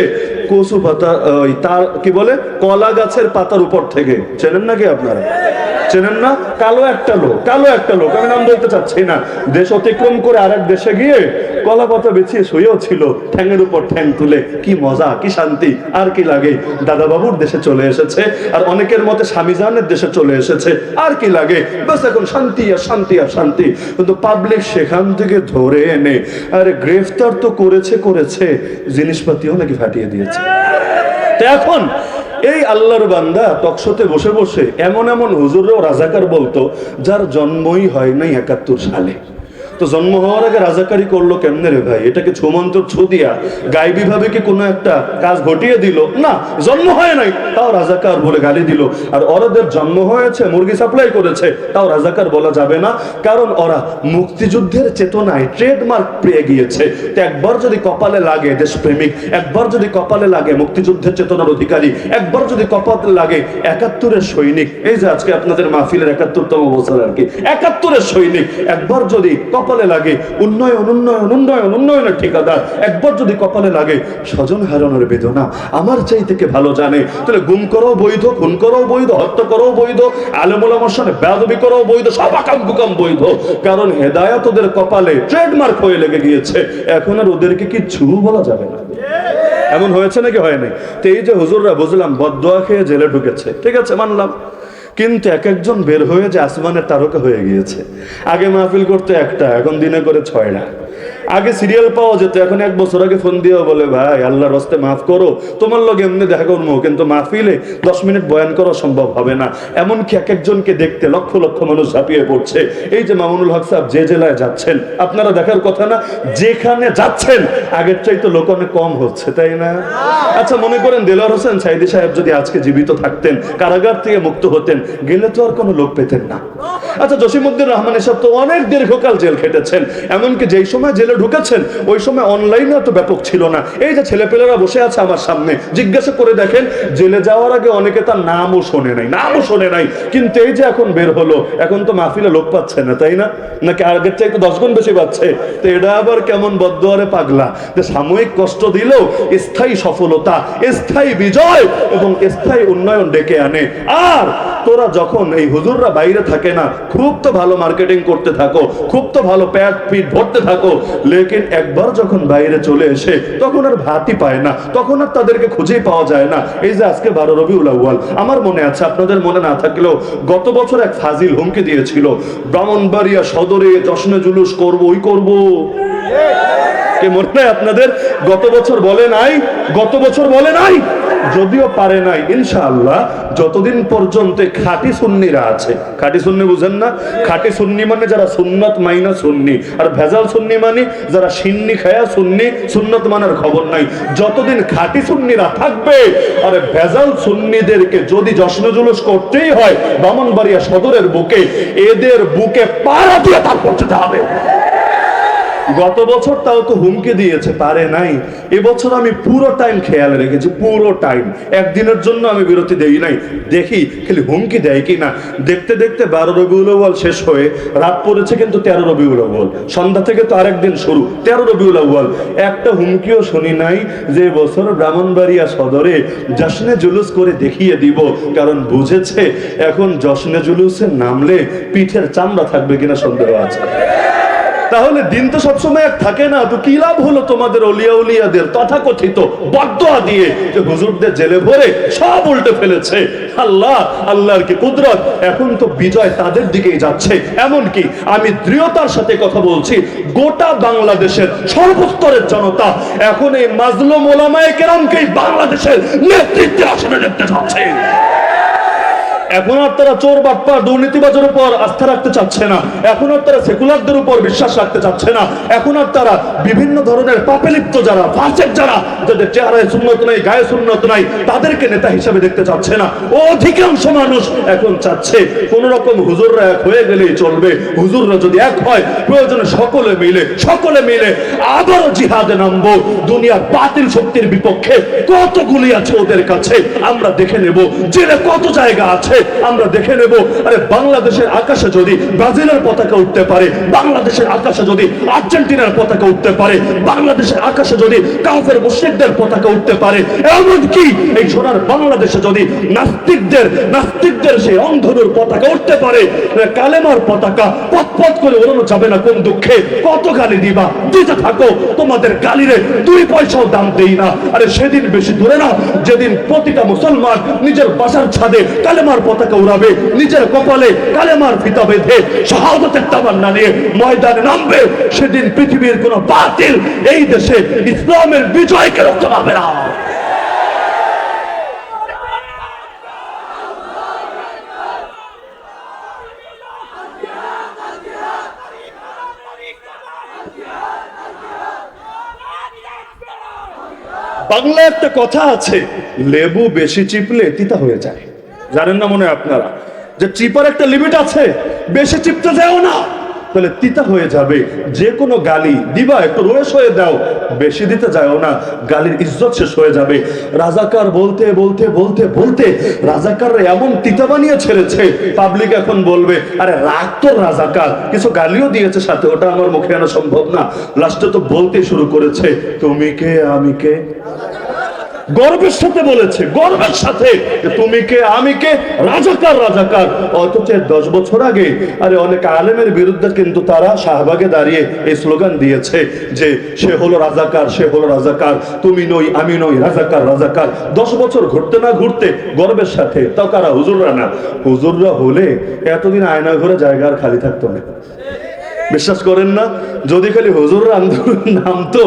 Speaker 1: কচু পাতা, ওই তার কি বলে কলা গাছের পাতার উপর থেকে, চেনেন নাকি আপনারা? চেনেন না? কালো একটা লোক, কালো একটা লোক, আমি নাম বলতে চাচ্ছি না, দেশ অতিক্রম করে আরেক দেশে গিয়ে কলা পাতা বেছিয়ে শুয়েও ছিল, ঠ্যাঙের উপর ঠ্যাং তুলে। কি মজা, কি শান্তি, আর কি লাগে? দাদা বাবুর দেশে চলে এসেছে, আর অনেকের মতে স্বামীজানের দেশে চলে এসেছে, আর কি লাগে? বাস এখন শান্তি আর শান্তি আর শান্তি। কিন্তু পাবলিক সেখান থেকে ধরে এনে আরে গ্রেফতার তো করেছে করেছে, জিনিসপাতিও নাকি ফাটিয়ে দিয়েছে। তো এখন এই আল্লাহর বান্দা টকশোতে বসে বসে এমন এমন হুজুররাও রাজাকার বলতো যার জন্মই হয় নাই 71 সালে। তো জন্ম হওয়ার আগে রাজাকারি করলো কেমনে রে ভাই? এটাকে ছুমন্ত্র ছু দিয়া গাইবি ভাবে কি কোনো একটা কাজ ঘটিয়ে দিল? না, জন্ম হয় নাই তাও রাজাকার বলে গালি দিল। আর ওরাদের জন্ম হয়েছে, মুরগি সাপ্লাই করেছে, তাও রাজাকার বলা যাবে না, কারণ ওরা মুক্তিযুদ্ধের চেতনায় ট্রেডমার্ক পেয়ে গিয়েছে। তো একবার যদি কপালে লাগে দেশপ্রেমিক, একবার যদি কপালে লাগে মুক্তিযুদ্ধের চেতনার অধিকারী, একবার যদি কপালে লাগে 71-এর সৈনিক, এই যে আজকে আপনাদের মাহফিলের 71তম বছর আর কি, 71-এর সৈনিক, একবার যদি কপালে লাগে উন্নয়ন উন্নয়ন উন্নয়ন উন্নয়নের ঠিকাদার, একবার যদি কপালে লাগে স্বজন হারানোর বেদনা আমার চাই থেকে ভালো জানে, তাহলে গুম করাও বৈধ, খুন করাও বৈধ, হত্যা করাও বৈধ, আলেম ওলামার সাথে বেয়াদবি করাও বৈধ, সব আকাম কুকাম বৈধ। কারণ হেদায়েত ওদের কপালে ট্রেডমার্ক হয়ে লেগে গিয়েছে, এখন আর ওদেরকে কিচ্ছু বলা যাবে না। এমন হয়েছে নাকি হয় নাই? তো এই যে হুজুররা বুঝলাম বদদোয়া খেয়ে জেলে ঢুকেছে, ঠিক আছে মানলাম, কিন্তু এক একজন বের হয়ে যে আসমানের তারকা হয়ে গিয়েছে। আগে মাহফিল করতে একটা, এখন দিনে করে 6টা। আগে সিরিয়াল পাওয়া যেত, এখন 1 বছর আগে ফোন দিয়ে বলে ভাই আল্লাহর রাস্তে মাফ করো, তোমার লগে এমনি দেখা করবো, কিন্তু মাহফিলে 10 মিনিট বয়ান করা সম্ভব হবে না। এমনকি এক একজনকে দেখতে লক্ষ লক্ষ মানুষ ঝাঁপিয়ে পড়ছে। এই যে মামুনুল হক সাহেব যে জেলায় যাচ্ছেন, আপনারা দেখার কথা না, যেখানে যাচ্ছেন আগের চাইতে লোক অনেক কম হচ্ছে, তাই না? আচ্ছা মনে করেন দেলোয়ার হোসেন সাইদি সাহেব যদি আজকে জীবিত থাকতেন, কারাগার থেকে মুক্ত হতেন, গেলে তো আর কোনো লোক পেতেন না। আচ্ছা জসিমউদ্দিন রহমান এসব তো অনেক দীর্ঘকাল জেল খেটেছেন, এমনকি যেই সময় জেলে ঢুকেছেন ওই সময় অনলাইনে তো ব্যাপক ছিল না। এই যে ছেলেপেলেরা বসে আছে আমার সামনে, জিজ্ঞাসা করে দেখেন জেলে যাওয়ার আগে অনেকে তার নামও শোনে নাই, নামও শোনে নাই, কিন্তু এই যে এখন বের হলো, এখন তো মাহফিলে লোক পাচ্ছে না, তাই না? নাকি আগের চাইতে 10 গুণ বেশি পাচ্ছে? তো এটা আবার কেমন বদদোয়ারে পাগলা, যে সাময়িক কষ্ট দিলেও স্থায়ী সফলতা, স্থায়ী বিজয় এবং স্থায়ী উন্নয়ন ডেকে আনে। আর তোরা যখন এই হুজুররা বাইরে থাকে না, খুব তো ভালো মার্কেটিং করতে থাকো, খুব তো ভালো প্যাট পিট ভরতে থাকো, লেকিন একবার যখন বাইরে চলে এসে তখন আর ভাতই পায় না, তখন আর তাদেরকে খুঁজেই পাওয়া যায় না। এই যে আজকে 12 রবিউল আউয়াল, আমার মনে আছে, আপনাদের মনে না থাকলেও গত বছর এক ফাজিল হুমকি দিয়েছিল, ব্রাহ্মণবাড়িয়া সদরে জশ্নে জুলুস করব, ওই করব। কে মনে নাই আপনাদের? গত বছর বলে নাই, গত বছর বলে নাই, যদিও পারে নাই। ইনশাআল্লাহ যতদিন পর্যন্ত খাঁটি সুন্নিরা আছে, খাঁটি সুন্নি বুঝেন না? খাঁটি সুন্নি মানে যারা সুন্নত মাইনা সুন্নি, আর ভেজাল সুন্নি মানে যারা সিন্নি খায়া সুন্নি, সুন্নত মানার খবর নাই। যতদিন খাঁটি সুন্নিরা থাকবে, আর ভেজাল সুন্নিদেরকে যদি জশ্ন জুলুস করতেই হয় ব্রাহ্মণবাড়িয়া সদরের বুকে, এদের বুকে পাড়া দিয়ে তারপর যেতে হবে। গত বছর তাও তো হুমকি দিয়েছে, পারে নাই। এবছর আমি পুরো টাইম খেয়াল রেখেছি, পুরো টাইম, একদিনের জন্য আমি বিরতি দেই নাই, দেখি খালি হুমকি দেয় কি না। দেখতে দেখতে 12 রবিউল আউয়াল শেষ হয়ে রাত পড়েছে কিন্তু 13 রবিউল আউয়াল, সন্ধ্যা থেকে তো আরেকদিন শুরু 13 রবিউল আউয়াল। একটা হুমকিও শুনি নাই যে বছর ব্রাহ্মণবাড়িয়া সদরে জশ্নে জুলুস করে দেখিয়ে দিব, কারণ বুঝেছে এখন জশ্নে জুলুসে নামলে পিঠের চামড়া থাকবে কিনা সন্দেহ আছে। তাহলে দিন তো সবসময় এক থাকে না, তো কি লাভ হলো তোমাদের অলিয়া উলিয়াদের তথাকথিত বদদোয়া দিয়ে যে হুজুরদের জেলে ভরে সব উল্টে ফেলেছে। আল্লাহ, আল্লাহর কি কুদরত, এখন তো বিজয় তাদের দিকেই যাচ্ছে। এমনকি আমি দৃঢ়তার সাথে কথা বলছি, গোটা বাংলাদেশের সর্বস্তরের জনতা এখন এই মাজলুম ওলামায়ে কেরামকেই বাংলাদেশের নেতৃত্বে আসনে দেখতে চাচ্ছে। এখন আর তারা চোর বাটপার দুর্নীতিবাজের উপর আস্থা রাখতে চাচ্ছে না, এখন আর তারা সেকুলারদের উপর বিশ্বাস রাখতে চাচ্ছে না, এখন আর তারা বিভিন্ন ধরনের পাপে লিপ্ত যারা, ফাসেক যারা, যাদের চেহারায় সুন্নত নাই, গায়ে সুন্নত নাই, তাদেরকে নেতা হিসেবে দেখতে চাচ্ছে না। অধিকাংশ মানুষ এখন চাচ্ছে কোন রকম হুজুররা এক হয়ে গেলেই চলবে, হুজুররা যদি এক হয় প্রয়োজনে সকলে মিলে আবারও জিহাদে নামবো। দুনিয়ার বাতিল শক্তির বিপক্ষে কতগুলি আছে ওদের কাছে আমরা দেখে নেব, জেলে কত জায়গা আছে আমরা দেখে নেব। আরে বাংলাদেশের আকাশে যদি ব্রাজিলের পতাকা উঠতে পারে, বাংলাদেশের আকাশে যদি আর্জেন্টিনার পতাকা উঠতে পারে, বাংলাদেশের আকাশে যদি কাফের মুশরিকদের পতাকা উঠতে পারে, এমনকি এই সোনার বাংলাদেশে যদি নাস্তিকদের সেই অন্ধনুর পতাকা উঠতে পারে, কালেমার পতাকা পথ করে ওড়ানো যাবে না কোন দুঃখে। কত গালি দিবা, দিতে থাকো, তোমাদের গালিরে 2 পয়সাও দাম দেই না। আরে সেদিন বেশি দূরে না যেদিন প্রতিটা মুসলমান নিজের বাসার ছাদে কালেমার পতাকা উড়াবে, নিজের কপালে কালেমার ফিতা বেঁধে শাহাদাতের তামান্না নিয়ে ময়দানে নামবে। সেদিন পৃথিবীর কোন বাতিল এই দেশে ইসলামের বিজয়কে রক্ষা পাবে না। বাংলায় একটা কথা আছে, লেবু বেশি চিপলে তিতা হয়ে যায়। জানেন না মনে হয় আপনারা, যে চিপার একটা লিমিট আছে, বেশি চিপতে যাও না তাহলে তিতা হয়ে যাবে। যে কোনো গালি দিবা একটু রোয়েশ হয়ে দাও, বেশি দিতে যাও না, গালির ইজ্জত শেষ হয়ে যাবে। রাজাকার বলতে বলতে বলতে বলতে রাজাকাররা এমন তিতা বানিয়ে ছেড়েছে, পাবলিক এখন বলবে আরে রাগ তো রাজাকার, কিছু গালিও দিয়েছে সাথে, ওটা আমার মুখে আনা সম্ভব না। লাস্টে তো বলতে শুরু করেছে তুমি কে আমি কে, গর্বের সাথে বলেছে, গর্বের সাথে, তুমি কে আমি কে, রাজাকার রাজাকার। অথচ 10 বছর আগে আরে অনেক আলেমের বিরুদ্ধে কিন্তু তারা শাহবাগে দাঁড়িয়ে এই স্লোগান দিয়েছে যে সে হলো রাজাকার, সে হলো রাজাকার, তুমি নই আমি নই, রাজাকার রাজাকার। 10 বছর ঘুরতে না ঘুরতে গর্বের সাথে, তাও কারা, হুজুররা না। হুজুররা হলে এতদিন আয়না ঘরে জায়গা আর খালি থাকতো না। বিশ্বাস করেন না, যদি খালি হুজুর আন্দোলন নামতো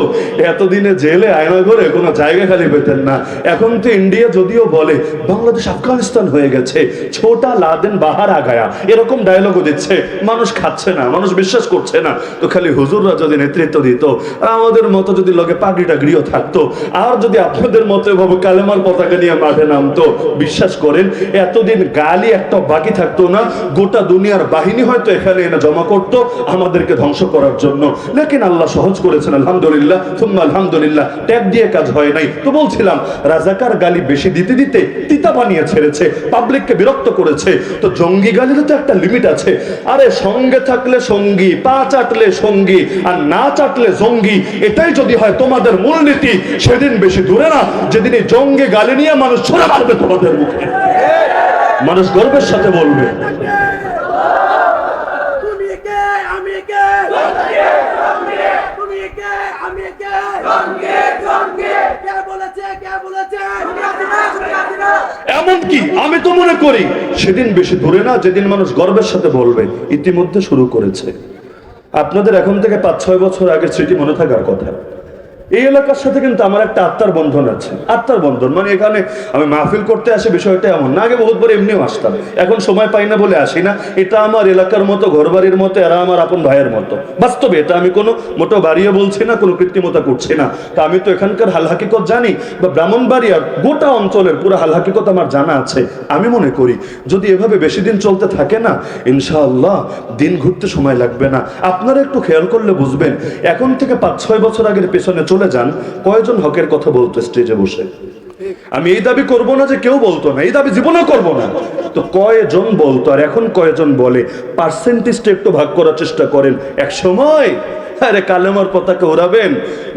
Speaker 1: এতদিনে জেলে আয়না করে কোনো জায়গা খালি পেতেন না। এখন তো ইন্ডিয়া যদিও বলে বাংলাদেশ আফগানিস্তান হয়ে গেছে, ছোটা লাদেন বাহার আগায়া, এরকম ডায়লগও দিচ্ছে, মানুষ খাচ্ছে না, মানুষ বিশ্বাস করছে না। তো খালি হুজুররা যদি নেতৃত্ব দিত, আর আমাদের মতো যদি লগে পাগড়ি টাগড়িও থাকতো, আর যদি আপনাদের মতো এভাবে কালেমার পতাকা নিয়ে মাঠে নামতো, বিশ্বাস করেন এতদিন গালি একটা বাকি থাকতো না। গোটা দুনিয়ার বাহিনী হয়তো এখানে এনে জমা করতো আমাদেরকে ধ্বংস করার জন্য। লেকিন আল্লাহ সহজ করেছেন, আলহামদুলিল্লাহ সুম্মা আলহামদুলিল্লাহ। ট্যাগ দিয়ে কাজ হয় নাই। তো বলছিলাম রাজাকার গালি বেশি দিতে দিতে তিতা বানিয়ে ছেড়েছে, পাবলিককে বিরক্ত করেছে। তো জঙ্গি গালিরও তো একটা লিমিট আছে। আরে সঙ্গে থাকলে সঙ্গী, পা চাটলে সঙ্গী, আর না চাটলে জঙ্গি, এটাই যদি হয় তোমাদের মূলনীতি, সেদিন বেশি দূরে না যেদিন এই জঙ্গি গালি নিয়ে মানুষ ছড়া মারবে তোমাদের মুখে, মানুষ গর্বের সাথে বলবে এমনকি আমি তো মনে করি সেদিন বেশি দূরে না যেদিন মানুষ গর্বের সাথে বলবে ইতিমধ্যে শুরু করেছে। আপনাদের এখন থেকে 5-6 বছর আগের স্মৃতি মনে থাকার কথা। এই এলাকার সাথে কিন্তু আমার একটা আত্মার বন্ধন আছে। আত্মার বন্ধন মানে এখানে আমি মাহফিল করতে আসি বিষয়টা এমন না, আগে বহুতবার এমনিও আসতাম, এখন সময় পাই না বলে আসি না। এটা আমার এলাকার মতো, ঘরবাড়ির মতো, এরা আমার আপন ভাইয়ের মতো। বাস্তবে এটা আমি কোনো মোটো বাড়িয়ে বলছি না, কোনো কৃত্রিমতা করছি না। তা আমি তো এখানকার হাল হাকিকত জানি, বা ব্রাহ্মণবাড়িয়ার গোটা অঞ্চলের পুরো হাল হাকিকত আমার জানা আছে। আমি মনে করি যদি এভাবে বেশি দিন চলতে থাকে না, ইনশাআল্লাহ দিন ঘুরতে সময় লাগবে না। আপনারা একটু খেয়াল করলে বুঝবেন, এখন থেকে 5-6 বছর আগের পেছনে চলে যান, কয়জন হকের কথা বলতো স্টেজে বসে? আমি এই দাবি করব না যে কেউ বলতো না, এই দাবি জীবনে করব না, তো কয়জন বলতো আর এখন কয়জন বলে? পার্সেন্টেজটা একটু ভাগ করার চেষ্টা করেন। এক সময় আরে কালেমার পতাকা ওড়াবেন,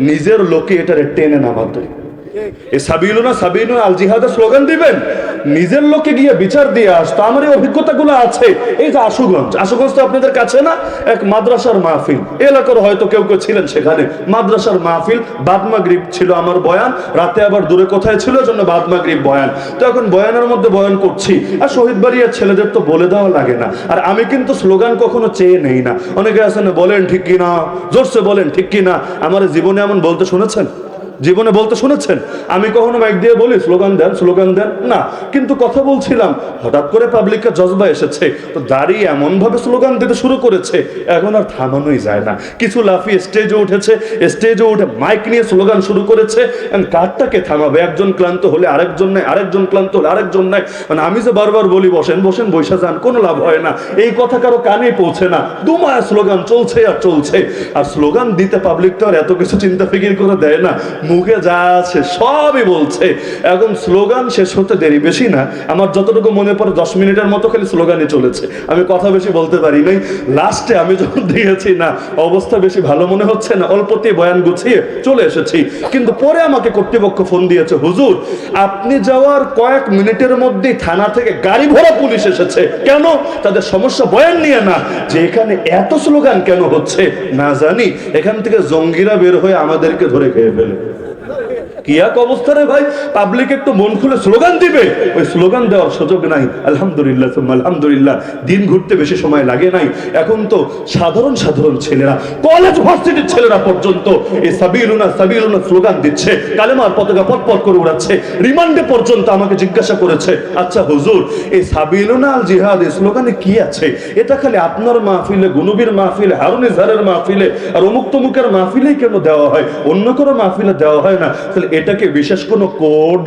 Speaker 1: নিজের লোকে এটারে টেনে নামাতে, সাবিলুনা সাবিলুনা আল জিহাদের স্লোগান দিবেন, নিজের লোকে গিয়ে বিচার দিয়ে আসতো। আমার এই অভিজ্ঞতাগুলো আছে। এই যে আশুগঞ্জ তো আপনাদের কাছে না, এক মাদ্রাসার মাহফিল, এলাকার হয়তো কেউ কেউ ছিলেন সেখানে। মাদ্রাসার মাহফিল, বাদ মাগরিব ছিল আমার বয়ান, রাতে আবার দূরে কোথায় ছিল, জন্য বাদ মাগরিব বয়ান। তো এখন বয়ানের মধ্যে বয়ান করছি, আর শহীদ বাড়িয়ার ছেলেদের তো বলে দেওয়া লাগে না। আর আমি কিন্তু স্লোগান কখনো চেয়ে নেই না। অনেকে আছেন বলেন ঠিক কিনা, জোরসে বলেন ঠিক কিনা। আমার জীবনে এমন বলতে শুনেছেন? জীবনে বলতে শুনেছেন? আমি কখনো মাইক দিয়ে বলি স্লোগান দেন স্লোগান দেন না, কিন্তু কথা বলছিলাম, হঠাৎ করে পাবলিকের জজবা এসেছে, তো দাঁড়িয়ে এমন ভাবে স্লোগান দিতে শুরু করেছে, এখন আর থামানোই যায় না। কিছু লাফিয়ে স্টেজে উঠেছে, স্টেজে উঠে মাইক নিয়ে স্লোগান শুরু করেছে। কারটাকে থামাবে? একজন ক্লান্ত হলে আরেকজন নাই, আরেকজন ক্লান্ত হলে আরেকজন নাই। মানে আমি যে বারবার বলি বসেন বসেন, বৈশা যান, কোনো লাভ হয় না। এই কথা কারো কানে পৌঁছে না। দুমায়া স্লোগান চলছে আর চলছে। আর স্লোগান দিতে পাবলিক তো আর এত কিছু চিন্তা ফিকির করে দেয় না, মুখে যা আছে সবই বলছে। এখন স্লোগান শেষ হতে দেরি বেশি না, আমার যতটুকু মনে পড়ে 10 মিনিটের মতো খালি স্লোগানই চলেছে। আমি কথা বেশি বলতে পারি নাই। লাস্টে আমি যখন দিয়েছি না অবস্থা বেশি ভালো মনে হচ্ছে না, অল্পতেই বয়ান গুছিয়ে চলে এসেছি। কিন্তু পরে আমাকে কর্তৃপক্ষ ফোন দিয়েছে, হুজুর আপনি যাওয়ার কয়েক মিনিটের মধ্যেই থানা থেকে গাড়ি ভরা পুলিশ এসেছে। কেন? তাদের সমস্যা বয়ান নিয়ে না, যে এখানে এত স্লোগান কেন হচ্ছে না জানি, এখান থেকে জঙ্গিরা বের হয়ে আমাদেরকে ধরে খেয়ে ফেলে। কি এক অবস্থা রে ভাই, পাবলিক একটু মন খুলে স্লোগান দিবে, ওই স্লোগান দেওয়ার সুযোগ নাই। আলহামদুলিল্লাহ সুম্মা আলহামদুলিল্লাহ, দিন ঘুরতে বেশি সময় লাগে নাই। এখন তো সাধারণ সাধারণ ছেলেরা, কলেজ ভার্সিটির ছেলেরা পর্যন্ত এই সাবিলুনা সাবিলুনা স্লোগান দিচ্ছে, কালেমার পতাকা পটপট করে উড়াচ্ছে। রিমান্ডে পর্যন্ত আমাকে জিজ্ঞাসা করেছে, আচ্ছা হুজুর এই সাবিলুনা আল জিহাদ এই স্লোগানে কি আছে? এটা খালি আপনার মাহফিলে, গুনবির মাহফিলে, হারুন ইজহারের মাহফিলে আর অমুক তমুকের মাহফিলেই কেন দেওয়া হয়, অন্য কোনো মাহফিলে দেওয়া হয় না? তাহলে এটাকে বিশেষ কোনো কোড,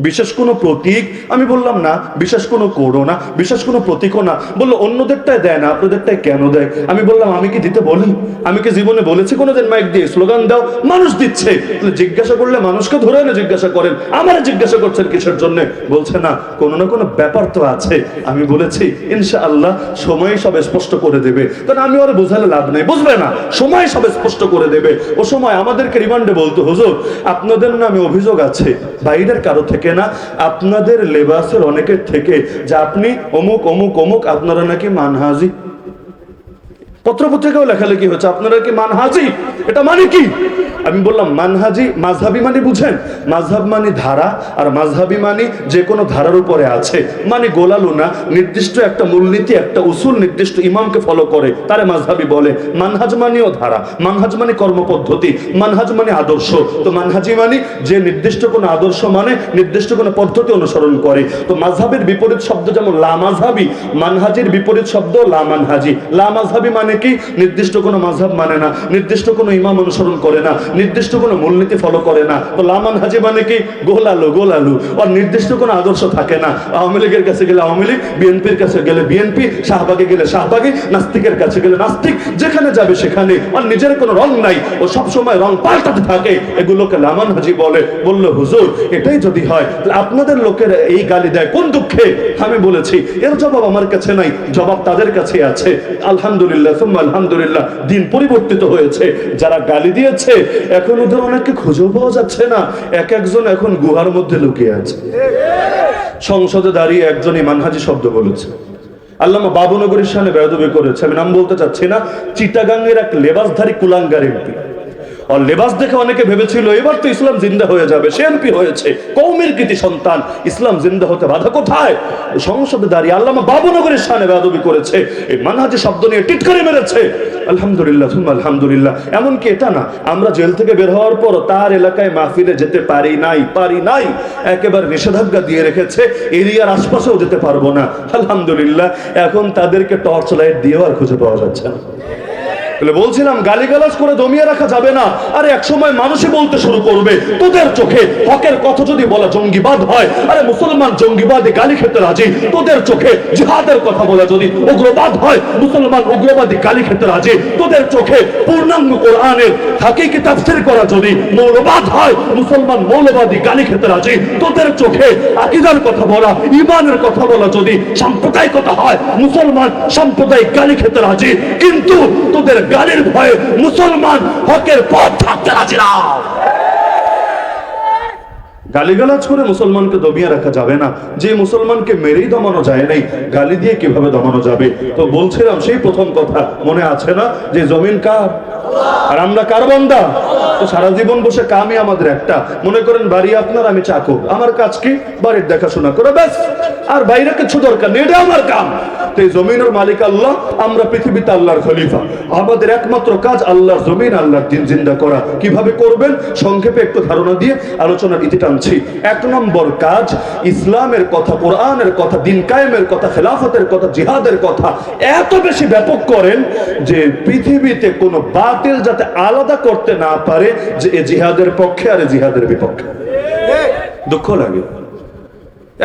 Speaker 1: বিশেষ কোনো প্রতীক? আমি বললাম না, বিশেষ কোনো কোডও না, বিশেষ কোনো প্রতীকও না। বললো অন্যদেরটায় দেয় না, আপনাদেরটায় কেন দেয়? আমি বললাম আমি কি দিতে বলি? আমি কি জীবনে বলেছি কোনোদিন মাইক দিয়ে স্লোগান দাও? মানুষ দিচ্ছে, জিজ্ঞাসা করলে মানুষকে ধরে এনে জিজ্ঞাসা করেন, আমার জিজ্ঞাসা করছেন কিসের জন্য? বলছে না কোনো না কোনো ব্যাপার তো আছে। আমি বলেছি ইনশাআল্লাহ সময় সব স্পষ্ট করে দেবে। কারণ আমি ওরা বোঝালে লাভ নেই, বুঝবে না, সময় সব স্পষ্ট করে দেবে। ও সময় আমাদেরকে রিমান্ডে বলতো, হুজুর আপনাদের নামে অভিযোগ আছে, বাইরের কারো থেকে না, আপনাদের লেবাসের অনেকের থেকে, যে আপনি অমুক অমুক অমুক, আপনারা নাকি মানহাজি। পত্রপত্রিকাও লেখালেখি হচ্ছে আপনারা কি মানহাজি। এটা মানে কি? আমি বললাম মানহাজি মাযহাবি মানে বুঝেন, মাযহাব মানে ধারা, আর মাযহাবি মানে যে কোনো ধারার উপরে আছে, মানে গোলালো না, নির্দিষ্ট একটা মূলনীতি, একটা উসুল, নির্দিষ্ট ইমামকে ফলো করে, তারে মাযহাবি বলে। মানহাজ মানেও ধারা, মানহাজ মানে কর্মপদ্ধতি, মানহাজ মানে আদর্শ। তো মানহাজি মানে যে নির্দিষ্ট কোনো আদর্শ মানে নির্দিষ্ট কোনো পদ্ধতি অনুসরণ করে। তো মাযহাবের বিপরীত শব্দ যেমন লা মাযহাবি, মানহাজির বিপরীত শব্দ লা মানহাজি। লা মাযহাবি মানে কি? নির্দিষ্ট কোনো মাযহাব মানে না, নির্দিষ্ট কোনো ইমাম অনুসরণ করে না, নির্দিষ্ট কোনো মূলনীতি ফলো করে না। তো লা মানহাজি মানে কি? গোলালু গোলালু, আর নির্দিষ্ট কোনো আদর্শ থাকে না। আওয়ামী লীগের কাছে গেলে আওয়ামী লীগ, বিএনপির কাছে গেলে বিএনপি, শাহবাগে গেলে শাহবাগী, নাস্তিকের কাছে গেলে নাস্তিক, যেখানে যাবে সেখানে, আর নিজের কোনো রং নাই, ও সব সময় রং পাল্টাতে থাকে, এগুলোকে লা মানহাজি বলে। বলল হুজুর এটাই যদি হয় তাহলে আপনাদের লোকের এই গালি দেয় কোন দুঃখে? আমি বলেছি এর জবাব আমার কাছে নাই, জবাব তাদের কাছে আছে। আলহামদুলিল্লাহ সুম্মা আলহামদুলিল্লাহ, দিন পরিবর্তিত হয়েছে। যারা গালি দিয়েছে এখন ওদের অনেককে খুঁজেও পাওয়া যাচ্ছে না, এক একজন এখন গুহার মধ্যে লুকিয়ে আছে। সংসদে দাঁড়িয়ে একজনই মানহাজি শব্দ বলেছে, আল্লামা বাবুনগরীর সামনে বেয়াদবি করেছে। আমি নাম বলতে চাচ্ছি না, চিটাগাঙ্গের এক লেবাসধারী কুলাঙ্গার এমপি। আর লেবাস দেখে অনেকে ভেবেছিল এবার তো ইসলাম জিন্দা হয়ে যাবে, সে এমপি হয়েছে, কওমের কৃতি সন্তান, ইসলাম জিন্দা হতে বাধা কোথায়? সংসদে দাঁড়িয়ে আল্লামা বাবুনগরের শানে বেয়াদবি করেছে, এই মানহাজি শব্দ নিয়ে টিটকারি মেরেছে। আলহামদুলিল্লাহ সুম্মা আলহামদুলিল্লাহ। এমনকি এটা না, আমরা জেল থেকে বের হওয়ার পর তার এলাকায় মাহফিলে যেতে পারি নাই, একেবারে নিষেধাজ্ঞা দিয়ে রেখেছে, এরিয়ার আশপাশেও যেতে পারবো না। আলহামদুলিল্লাহ, এখন তাদেরকে টর্চ লাইট দিয়েও আর খুঁজে পাওয়া যাচ্ছে না। বলছিলাম গালিগালাজ করে দমিয়ে রাখা যাবে না। আরে এক সময় মানুষই বলতে শুরু করবে, তোদের চোখে হকের কথা যদি বলা জঙ্গিবাদ হয়, আরে মুসলমান জঙ্গিবাদে গালি খেতে রাজি, তোদের চোখে জিহাদের কথা বলা যদি উগ্রবাদ হয়, মুসলমান উগ্রবাদী গালি খেতে রাজি, তোদের চোখে পূর্ণাঙ্গ কোরআনের হাকিকি তাফসীর করা যদি মৌলবাদ হয়, মুসলমান মৌলবাদী গালি খেতে রাজি, তোদের চোখে আকীদার কথা বলা, ঈমানের কথা বলা যদি সাম্প্রদায়িকতা হয়, মুসলমান সাম্প্রদায়িক গালি খেতে রাজি। কিন্তু তোদের গালির ভয়ে মুসলমান হকের পথ থাকতে রাজি না। গালিগালাজ করে মুসলমানকে দমিয়ে রাখা যাবে না। যে মুসলমানকে মেরেই দমানো যায় নাই, গালি দিয়ে কিভাবে দমানো যাবে? তো বলছিলাম সেই প্রথম কথা মনে আছে না, যে জমিন কার আর আমরা কার বান্দা? তো সারা জীবন বসে কামই আমাদের একটা, মনে করেন বাড়ি আপনার, আমি চাকর, আমার কাজ কি বাড়ির দেখাশোনা করে, ব্যাস, আর বাইরে কিছু দরকার নেই, এটা আমার কাম। তো এই জমিনের মালিক আল্লাহ, আমরা পৃথিবীতে আল্লাহর খলিফা, আমাদের একমাত্র কাজ আল্লাহর জমিন, আল্লাহর দিন জিন্দা করা। কিভাবে করবেন সংক্ষেপে একটু ধারণা দিয়ে আলোচনার ইতি টানছি। এক নম্বর কাজ, ইসলামের কথা, কোরআনের কথা, দিন কায়েমের কথা, খেলাফতের কথা, জিহাদের কথা এত বেশি ব্যাপক করেন যে পৃথিবীতে কোনো বাতিল যাতে আলাদা করতে না পারে যে এ জিহাদের পক্ষে আর জিহাদের বিপক্ষে। দুঃখ লাগে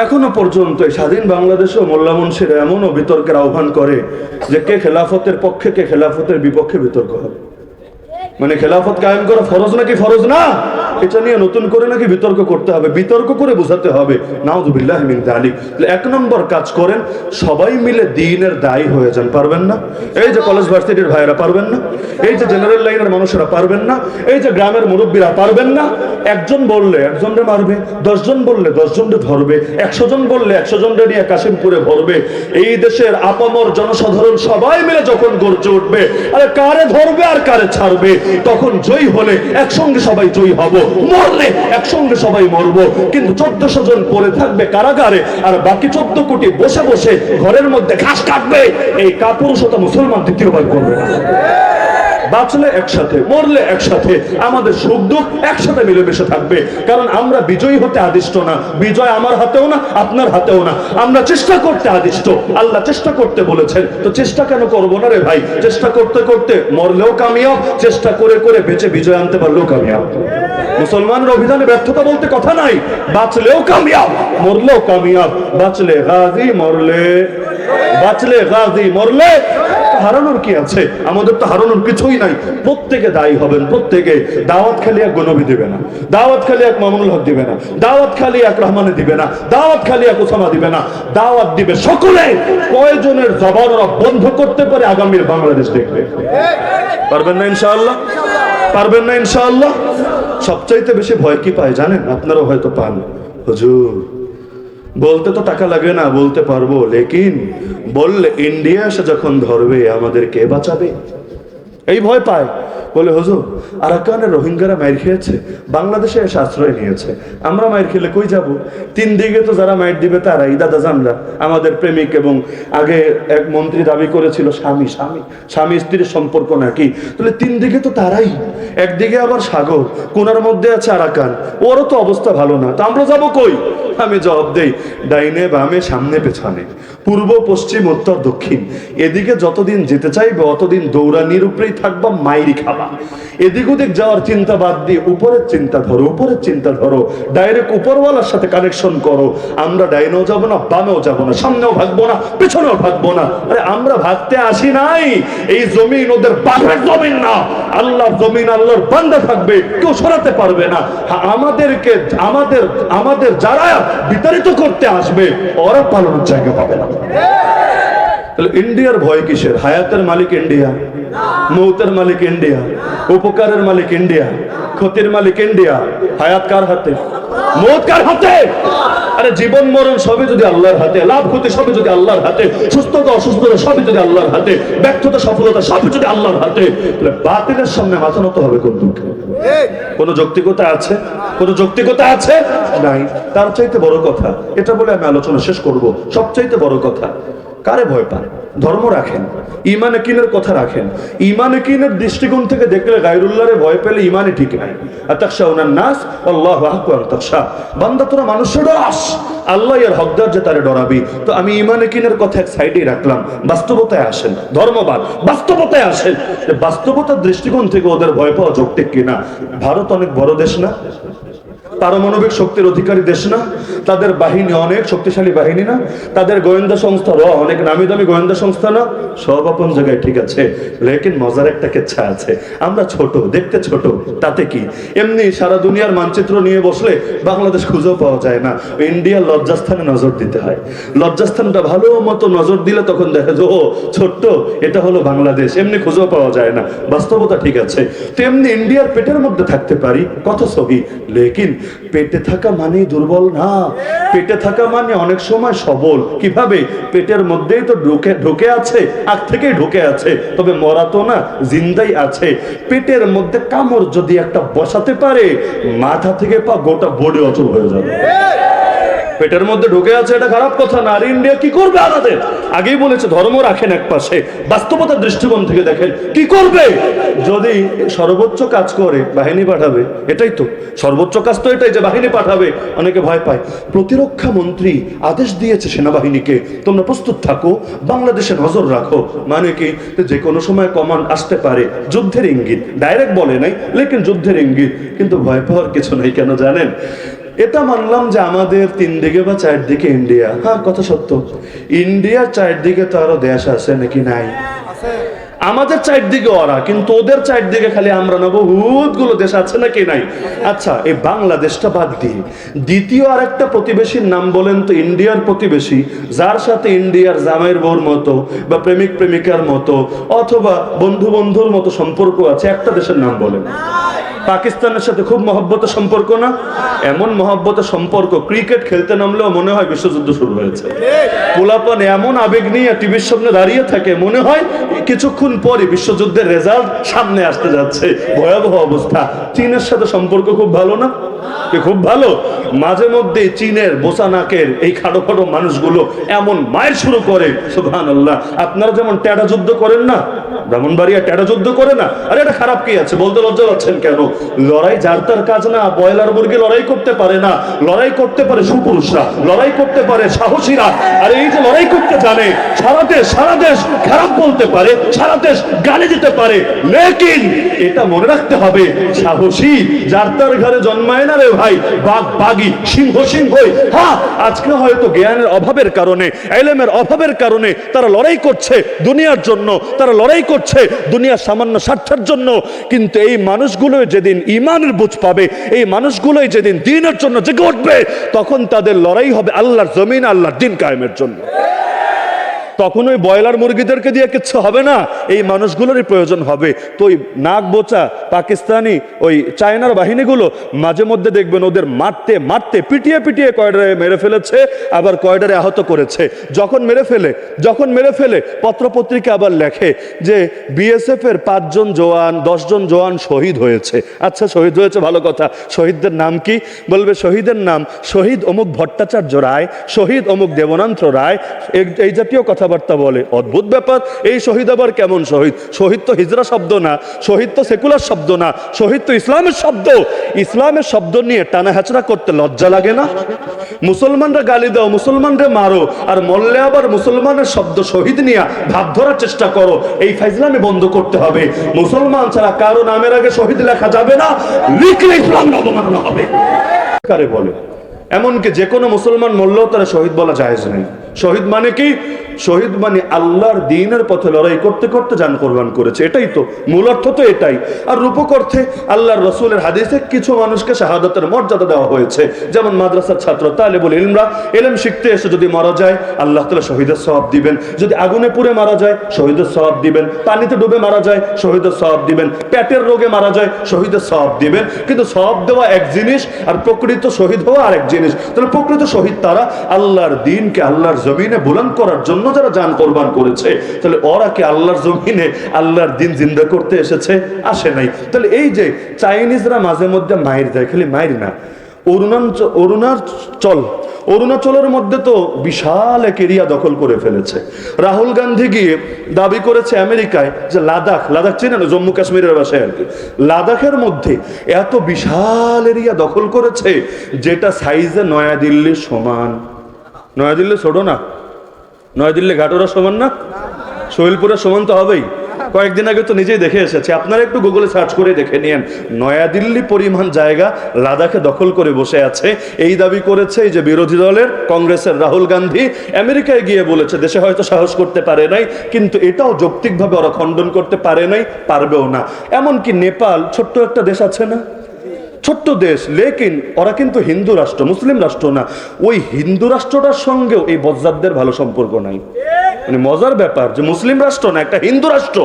Speaker 1: এখনো পর্যন্ত স্বাধীন বাংলাদেশেও মোল্লা মুন্সিরা এমনও বিতর্কের আহ্বান করে যে কে খেলাফতের পক্ষে কে খেলাফতের বিপক্ষে বিতর্ক হবে। মানে খেলাফত কায়েম করা ফরজ নাকি ফরজ না, এটা নিয়ে নতুন করে নাকি বিতর্ক করতে হবে, বিতর্ক করে বোঝাতে হবে। নাউযুবিল্লাহি মিন যালিক। এক নম্বর কাজ করেন, সবাই মিলে দ্বীনের দায়ী হয়ে যান। পারবেন না? এই যে কলেজ ভার্সিটির ভাইয়েরা পারবেন না, এই যে জেনারেল লাইনের মানুষেরা পারবেন না, এই যে গ্রামের মুরব্বীরা পারবেন না। একজন বললে একজনরে মারবে, 10 জন বললে 10 জনরে ধরবে, 100 জন বললে 100 জনরে নিয়ে কাশিমপুরে ভরবে। এই দেশের আপামর জনসাধারণ সবাই মিলে যখন গর্জে উঠবে, আরে কারে ধরবে আর কারে ছাড়বে, তখন জয়ী হলে একসঙ্গে সবাই জয়ী হব, মরলে একসঙ্গে সবাই মরবো। কিন্তু 1400 জন পড়ে থাকবে কারাগারে, আর বাকি 14 কোটি বসে বসে ঘরের মধ্যে ঘাস কাটবে। এই কাপুরুষতা মুসলমান দ্বিতীয়বার করবে না। বাঁচলে একসাথে, মরলে একসাথে, আমাদের সুখ দুঃখ একসাথে মিলেমিশে থাকবে। কারণ আমরা বিজয়ী হতে আদিষ্ট না, বিজয় আমার হাতেও না আপনার হাতেও না, আমরা চেষ্টা করতে আদিষ্ট। আল্লাহ চেষ্টা করতে বলেছেন, তো চেষ্টা কেন করবো না রে ভাই? চেষ্টা করতে করতে মরলেও কামিয়াব, চেষ্টা করে করে বেঁচে বিজয় আনতে পারলেও কামিয়াব। মুসলমানের অভিধানে ব্যর্থতা বলতে কথা নাই, বাঁচলেও কামিয়াব মরলেও কামিয়াব। বাঁচলে গাজী, বাঁচলে গাজী, মরলে হারানোর কি আছে? আমাদের তো হারানোর কিছুই নাই। প্রত্যেকে দায়ী হবেন, প্রত্যেকে। দাওয়াত খালি এক গনবী দিবে না, দাওয়াত খালি এক মামুনুল হক দিবে না, দাওয়াত খালি এক রহমানে দিবে না, দাওয়াত খালি এক ওসামা দিবে না, দাওয়াত দিবে সকলে। কয়জনের জবান ওরা বন্ধ করতে পারে আগামীর বাংলাদেশ দেখবে। পারবেন না ইনশাআল্লাহ? পারবেন না ইনশাআল্লাহ? সবচাইতে বেশি ভয় কি পায় জানেন? আপনারাও হয়তো পান, হুজুর বলতে তো টাকা লাগে না, বলতে পারবো, লেকিন বললে ইন্ডিয়া এসে যখন ধরবে আমাদের কে বাঁচাবে, এই ভয় পায়। বলে হুজুর আরাকানের রোহিঙ্গারা মাইর খেয়েছে, বাংলাদেশে এসে আশ্রয় নিয়েছে, আমরা মাইর খেলে কই যাব? 3 দিকে তো যারা মাইর দিবে তারাই দাদা জানরা, আমাদের প্রেমিক। এবং আগে এক মন্ত্রী দাবি করেছিল স্বামী স্ত্রীর সম্পর্ক নাকি, তাহলে 3 দিকে তো তারাই। একদিকে আবার সাগর, কোনার মধ্যে আছে আরাকান, ওরও তো অবস্থা ভালো না, তা আমরা যাবো কই? আমি জবাব দেই, ডাইনে বামে সামনে পেছনে, পূর্ব পশ্চিম উত্তর দক্ষিণ, এদিকে যতদিন যেতে চাইবে অতদিন দৌড়ানির উপরেই থাকবা, মাইরি খাবা। এদিক ওদিক যাওয়ার চিন্তা বাদ দিয়ে উপরের চিন্তা ধরো, উপরের চিন্তা ধরো, ডাইরেক্ট উপরওয়ালার সাথে কানেকশন করো। আমরা ডাইনেও যাব না, বামেও যাব না, সামনেও ভাগবো না, পেছনেও ভাগবো না। আরে আমরা ভাগতে আসি নাই, এই জমিন ওদের বাপের জমিন না, আল্লাহর জমিন, আল্লাহর বান্দা থাকবে, কেউ সরাতে পারবে না। আমাদেরকে আমাদের যারা বিতাড়িত করতে আসবে ওরা পালানোর জায়গা পাবে না। তাহলে ইন্ডিয়ার ভয় কিসের? হায়াতের মালিক ইন্ডিয়া, মৌতের মালিক ইন্ডিয়া, উপকারের মালিক ইন্ডিয়া, ক্ষতির মালিক ইন্ডিয়া। হায়াত কার হাতে? মৌত কার হাতে? আরে জীবন মরণ সবই যদি আল্লাহর হাতে, লাভ ক্ষতি সবই যদি আল্লাহর হাতে, সুস্থতা অসুস্থতা সবই যদি আল্লাহর হাতে, ব্যর্থতা সফলতা সবই যদি আল্লাহর হাতে, তাহলে বাতিলের সামনে মাথা নত হবে কোন দুঃখে? কোন যৌক্তিকতা আছে? কোন যৌক্তিকতা আছে? নাই। তার চাইতে বড় কথা, এটা বলে আমি আলোচনা শেষ করব, সবচাইতে বড় কথা, কারে ভয় পান? ধর্ম রাখেন, ইমান একিনের কথা রাখেন। ইমান একিনের দৃষ্টিকোণ থেকে দেখলে গায়রুল্লাহরে ভয় পেলে ইমানই ঠিক নাই। আতাখশাউনান নাস আল্লাহু আহাক্কু আন তাখশা। বান্দা তোরা মানুষের ডরাস, আল্লাহ এর হকদার যে তারে ডরাবি। তো আমি ইমান একিনের কথা এক সাইডেই রাখলাম, বাস্তবতায় আসেন। ধর্মবাদ বাস্তবতায় আসেন, বাস্তবতার দৃষ্টিকোণ থেকে ওদের ভয় পাওয়া যৌক্তিক কিনা? ভারত অনেক বড় দেশ না? পারমাণবিক শক্তির অধিকারী দেশ না? তাদের বাহিনী অনেক শক্তিশালী বাহিনী না? তাদের গোয়েন্দা সংস্থা অনেক নামি দামি গোয়েন্দা সংস্থা না? সব আপন জায়গায় ঠিক আছে, লেকিন মজার একটা কেচ্ছা আছে। আমরা ছোট, দেখতে ছোট, তাতে কি? এমনি সারা দুনিয়ার মানচিত্র নিয়ে বসলে বাংলাদেশ খুঁজেও পাওয়া যায় না। ইন্ডিয়ার লজ্জাস্থানে নজর দিতে হয়। লজ্জাস্থানটা ভালো মতো নজর দিলে তখন দেখা যায় ও ছোট্ট, এটা হলো বাংলাদেশ। এমনি খুঁজেও পাওয়া যায় না। বাস্তবতা ঠিক আছে। তেমনি ইন্ডিয়ার পেটের মধ্যে থাকতে পারি, কত সহি, লেকিন পেটে থাকা মানে দুর্বল না। পেটে থাকা মানে অনেক সময় সবল। কিভাবে? পেটের মধ্যেই তো ঢুকে আছে, আগ থেকেই ঢুকে আছে, তবে মরা তো না, জিন্দাই আছে। পেটের মধ্যে কামড় যদি একটা বসাতে পারে, মাথা থেকে পা গোটা বডি অচল হয়ে যাবে। পেটের মধ্যে ঢুকে আছে, এটা খারাপ কথা না। আর ইন্ডিয়া কি করবে আমাদের? আগেই বলেছে ধর্ম রাখেন এক পাশে, বাস্তবতার দৃষ্টিকোণ থেকে দেখেন কি করবে। যদি সর্বোচ্চ কাজ করে বাহিনী পাঠাবে, এটাই তো সর্বোচ্চ কাজ, তো এটাই যে বাহিনী পাঠাবে। অনেকে ভয় পায়। প্রতিরক্ষা মন্ত্রী আদেশ দিয়েছে সেনাবাহিনীকে, তোমরা প্রস্তুত থাকো, বাংলাদেশে নজর রাখো। মানে কি? যে কোনো সময় কমান্ড আসতে পারে, যুদ্ধের ইঙ্গিত। ডাইরেক্ট বলে নাই, লেকিন যুদ্ধের ইঙ্গিত। কিন্তু ভয় পাওয়ার কিছু নেই। কেন জানেন? এটা মানলাম যে আমাদের 3 দিকে বা 4 দিকে ইন্ডিয়া, হ্যাঁ কথা সত্য। ইন্ডিয়ার 4 দিকে তো আরো দেশ আছে নাকি? নাই। আমাদের 4 দিকে ওরা, কিন্তু ওদের 4 দিকে খালি আমরা না, বহুত গুলো দেশ আছে নাকি? নাই। আচ্ছা, এই বাংলাদেশটা বাদ দিয়ে দ্বিতীয় আর একটা প্রতিবেশীর নাম বলেন তো। ইন্ডিয়ার প্রতিবেশী যার সাথে ইন্ডিয়ার জামাইয়ের বউর মতো বা প্রেমিক প্রেমিকার মতো অথবা বন্ধু বন্ধুর মতো সম্পর্ক আছে, একটা দেশের নাম বলেন। পাকিস্তানের সাথে খুব মহব্বতের সম্পর্ক না? এমন মহব্বতের সম্পর্ক, ক্রিকেট খেলতে নামলেও মনে হয় বিশ্বযুদ্ধ শুরু হয়েছে। পোলাপান এমন আবেগ নিয়ে টিভির সামনে দাঁড়িয়ে থাকে, মনে হয় কিছুক্ষণ পরে বিশ্বযুদ্ধের রেজাল্ট সামনে আসতে যাচ্ছে। ভয়াবহ অবস্থা। চীনের সাথে সম্পর্ক খুব ভালো না? খুব ভালো। মাঝে মধ্যে চীনের বোসানাকের এই খাটো খাটো মানুষগুলো এমন মায়ের শুরু করে, সুবহানাল্লাহ। আপনারা যেমন টেডা যুদ্ধ করেন না, ব্রাহ্মণবাড়িয়া টেডা যুদ্ধ করে না? আরে এটা খারাপ কি আছে? বলতে লজ্জা পাচ্ছেন কেন? লড়াই যার তার কাজ না। ব্রয়লার মুরগি লড়াই করতে পারে না, লড়াই করতে পারে সুপুরুষরা, লড়াই করতে পারে সাহসীরা। আর এই যে লড়াই করতে জানে, সারা দেশ খারাপ বলতে পারে, সারা দেশ গালি দিতে পারে, লেকিন এটা মনে রাখতে হবে, সাহসী যার তার ঘরে জন্মায় না রে ভাই। বাঘ বাঘি, সিংহ সিংহই। হ্যাঁ, আজকে হয়তো জ্ঞানের অভাবের কারণে, ইলমের অভাবের কারণে তারা লড়াই করছে দুনিয়ার জন্য, তারা লড়াই করছে দুনিয়ার সামান্য স্বার্থের জন্য। কিন্তু এই মানুষগুলো যেদিন ঈমানের বুঝ পাবে, এই মানুষগুলোই যেদিন দ্বীনের জন্য জেগে উঠবে, তখন তাদের লড়াই হবে আল্লাহর জমিন, আল্লাহর দ্বীন কায়েমের জন্য। তখন ওই ব্রয়লার মুরগিদেরকে দিয়ে কিচ্ছু হবে না, এই মানুষগুলোরই প্রয়োজন হবে। তো ওই নাক বোচা পাকিস্তানি ওই চায়নার বাহিনীগুলো মাঝে মধ্যে দেখবেন ওদের মারতে মারতে পিটিয়ে পিটিয়ে কয়ডারে মেরে ফেলেছে, আবার কয়ডারে আহত করেছে। যখন মেরে ফেলে পত্রপত্রিকা আবার লেখে যে বিএসএফ এর 5 জন জওয়ান 10 জন জওয়ান শহীদ হয়েছে। আচ্ছা, শহীদ হয়েছে, ভালো কথা। শহীদদের নাম কি? বলবে শহীদের নাম শহীদ অমুক ভট্টাচার্য রায়, শহীদ অমুক দেবনান্ত্র রায়, এই জাতীয় কথাবার্তা বলে। অদ্ভুত ব্যাপার। এই শহীদ আবার কেমন শহীদ? শহীদ তো হিজরা শব্দ না, শহীদ তো সেকুলার শব্দ না, শহীদ তো ইসলামের শব্দ। ইসলামের শব্দ নিয়ে টানা হেঁচড়া করতে লজ্জা লাগে না? মুসলমানরা গালি দাও, মুসলমানরা মারো, আর মরলে আবার মুসলমানের শব্দ শহীদ নিয়ে ভাব ধরার চেষ্টা করো। এই ফাইজলামি বন্ধ করতে হবে। মুসলমান ছাড়া কারো নামের আগে শহীদ লেখা যাবে না, লিখলে ইসলাম অবমাননা হবে। কারে বলে? এমনকি যে কোনো মুসলমান মরলেও তারা শহীদ বলা জায়েজ নেই। শহীদ মানে কি? শহীদ মানে আল্লাহর দ্বীনের পথে লড়াই করতে করতে জান কোরবান করেছে, এটাই তো মূল অর্থ, তো এটাই। আর রূপক অর্থে আল্লাহর রাসূলের হাদিসে কিছু মানুষকে শাহাদাতের মর্যাদা দেওয়া হয়েছে, যেমন মাদ্রাসার ছাত্র তালেবুল ইলমরা ইলম শিখতে এসে যদি মারা যায় আল্লাহ তাআলা শহীদের সওয়াব দিবেন, যদি আগুনে পুড়ে মারা যায় শহীদের সওয়াব দিবেন, পানিতে ডুবে মারা যায় শহীদের সওয়াব দিবেন, পেটের রোগে মারা যায় শহীদের সওয়াব দিবেন। কিন্তু সওয়াব দেওয়া এক জিনিস আর প্রকৃত শহীদ হওয়া আরেক জিনিস। তাহলে প্রকৃত শহীদ তারা আল্লাহর দ্বীনকে আল্লাহর জমিনে বুলন্দ করার জন্য যারা জান কোরবান করেছে। তাহলে ওরা কি আল্লাহর জমিনে আল্লাহর দ্বীন জিন্দা করতে এসেছে? আসে নাই। তাহলে এই যে চাইনিজরা মাঝে মধ্যে মাইর দেয়, খালি মাইর না, অরুণাচলের মধ্যে তো বিশাল এক এরিয়া দখল করে ফেলেছে। রাহুল গান্ধী গিয়ে দাবি করেছে আমেরিকায় যে লাদাখ চেনেন, জম্মু কাশ্মীরের ভাষায় আর কি, লাদাখের মধ্যে এত বিশাল এরিয়া দখল করেছে যেটা সাইজে নয়াদিল্লির সমান। নয়াদিল্লি ছোট না, নয়াদিল্লি ঘাটোরা সমান না, শৈলপুরের সমান তো হবেই। কয়েকদিন আগে তো নিজেই দেখে এসেছি, আপনারা একটু গুগলে সার্চ করে দেখে নিয়েন। নয়াদিল্লি পরিমাণ জায়গা লাদাখে দখল করে বসে আছে। এই দাবি করেছে এই যে বিরোধী দলের কংগ্রেসের রাহুল গান্ধী। আমেরিকায় গিয়ে বলেছে দেশে হয়তো সাহস করতে পারে নাই, কিন্তু এটাও যৌক্তিকভাবে ওরা খণ্ডন করতে পারে নাই, পারবেও না। এমনকি নেপাল ছোট্ট একটা দেশ আছে না, ছোট্ট দেশ, লেকিন ওরা কিন্তু হিন্দু রাষ্ট্র, মুসলিম রাষ্ট্র না। ওই হিন্দু রাষ্ট্রটার সঙ্গেও এই বজ্জাতদের ভালো সম্পর্ক নাই। মানে মজার ব্যাপার যে মুসলিম রাষ্ট্র না, একটা হিন্দু রাষ্ট্র,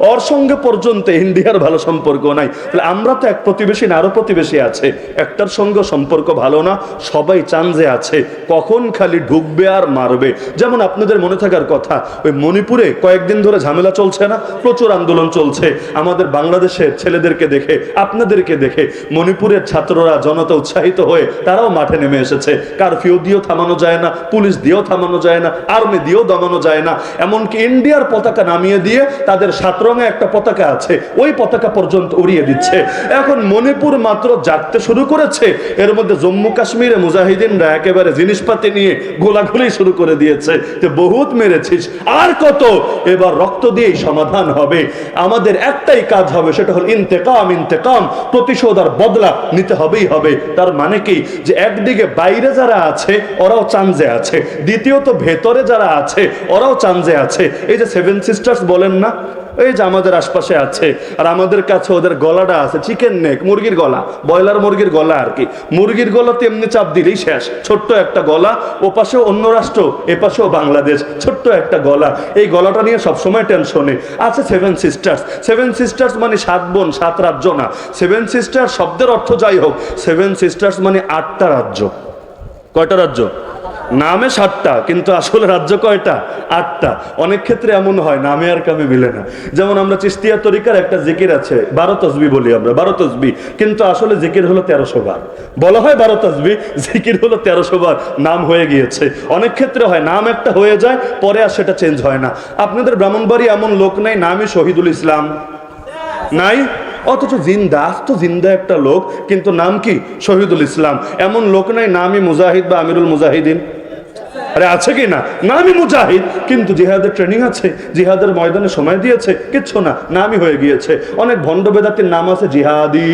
Speaker 1: ওর সঙ্গে পর্যন্ত ইন্ডিয়ার ভালো সম্পর্ক নাই। তাহলে আমরা তো এক প্রতিবেশী না, আরো প্রতিবেশী আছে, একটার সঙ্গে সম্পর্ক ভালো না। সবাই চান্সে আছে, কখন খালি ঢুকবে আর মারবে। যেমন আপনাদের মনে থাকার কথা, ওই মণিপুরে কয়েকদিন ধরে ঝামেলা চলছে না, প্রচুর আন্দোলন চলছে। আমাদের বাংলাদেশের ছেলেদেরকে দেখে, আপনাদেরকে দেখে মণিপুরের ছাত্ররা, জনতা উৎসাহিত হয়ে তারাও মাঠে নেমে এসেছে। কারফিউ দিয়েও থামানো যায় না, পুলিশ দিয়েও থামানো যায় না, আর্মি দিয়েও দমানো যায় না। এমনকি ইন্ডিয়ার পতাকা নামিয়ে দিয়ে তাদের 7 রঙে একটা পতাকা আছে, ওই পতাকা পর্যন্ত উড়িয়ে দিচ্ছে। এখন মণিপুর মাত্র জাগতে শুরু করেছে, এর মধ্যে জম্মু কাশ্মীরে মুজাহিদিনরা একেবারে জিনিসপাতি নিয়ে গোলাগুলি শুরু করে দিয়েছে যে বহুত মেরেছিস, আর কত, এবার রক্ত দিয়েই সমাধান হবে। আমাদের একটাই কাজ হবে, সেটা হল ইন্তেকাম, প্রতিশোধ আর বদলা নিতে হবেই হবে। তার মানে কি যে একদিকে বাইরে যারা আছে ওরাও চান্সে আছে, দ্বিতীয়ত ভেতরে যারা আছে ওরাও চান্সে আছে। এই যে 7 সিস্টার্স বলেন না, এই যে আমাদের আশপাশে আছে, আর আমাদের কাছে ওদের গলাটা আছে চিকেন নেক, মুরগির গলা, ব্রয়লার মুরগির গলা আর কি। মুরগির গলাতে এমনি চাপ দিলেই শেষ, ছোট্ট একটা গলা, ও পাশেও অন্য রাষ্ট্র, এ পাশেও বাংলাদেশ, ছোট্ট একটা গলা। এই গলাটা নিয়ে সবসময় টেনশনে আছে। 7 সিস্টার্স, 7 সিস্টার্স মানে 7 বোন, 7 রাজ্য না। 7 সিস্টার্স শব্দের অর্থ যাই হোক, 7 সিস্টার্স মানে 8টা রাজ্য। কয়টা রাজ্য? নামে 7টা, কিন্তু আসলে রাজ্য কয়টা? 8টা। অনেক ক্ষেত্রে এমন হয় নামে আর কামে মিলে না। যেমন আমরা চিশতিয়া তরিকার একটা জিকির আছে, 12 তসবিহ বলি আমরা, 12 তসবিহ, কিন্তু আসলে জিকির হলো 1300 বার। বলা হয় 12 তসবিহ, জিকির হলো 1300 বার। নাম হয়ে গিয়েছে। অনেক ক্ষেত্রে হয় নাম একটা হয়ে যায়, পরে আর সেটা চেঞ্জ হয় না। আপনাদের ব্রাহ্মণবাড়ি এমন লোক নাই নামই শহীদুল ইসলাম নাই, অথচ জিন্দা, আস্ত জিন্দা একটা লোক, কিন্তু নাম কি? শহীদুল ইসলাম। এমন লোক নাই নামই মুজাহিদ বা আমিরুল মুজাহিদিন। আরে আছে কি না? নামই মুজাহিদ, কিন্তু জিহাদের ট্রেনিং আছে, জিহাদের ময়দানে সময় দিয়েছে, কিচ্ছু না, নামই হয়ে গিয়েছে। অনেক ভণ্ড বেদাতির নাম আছে জিহাদি,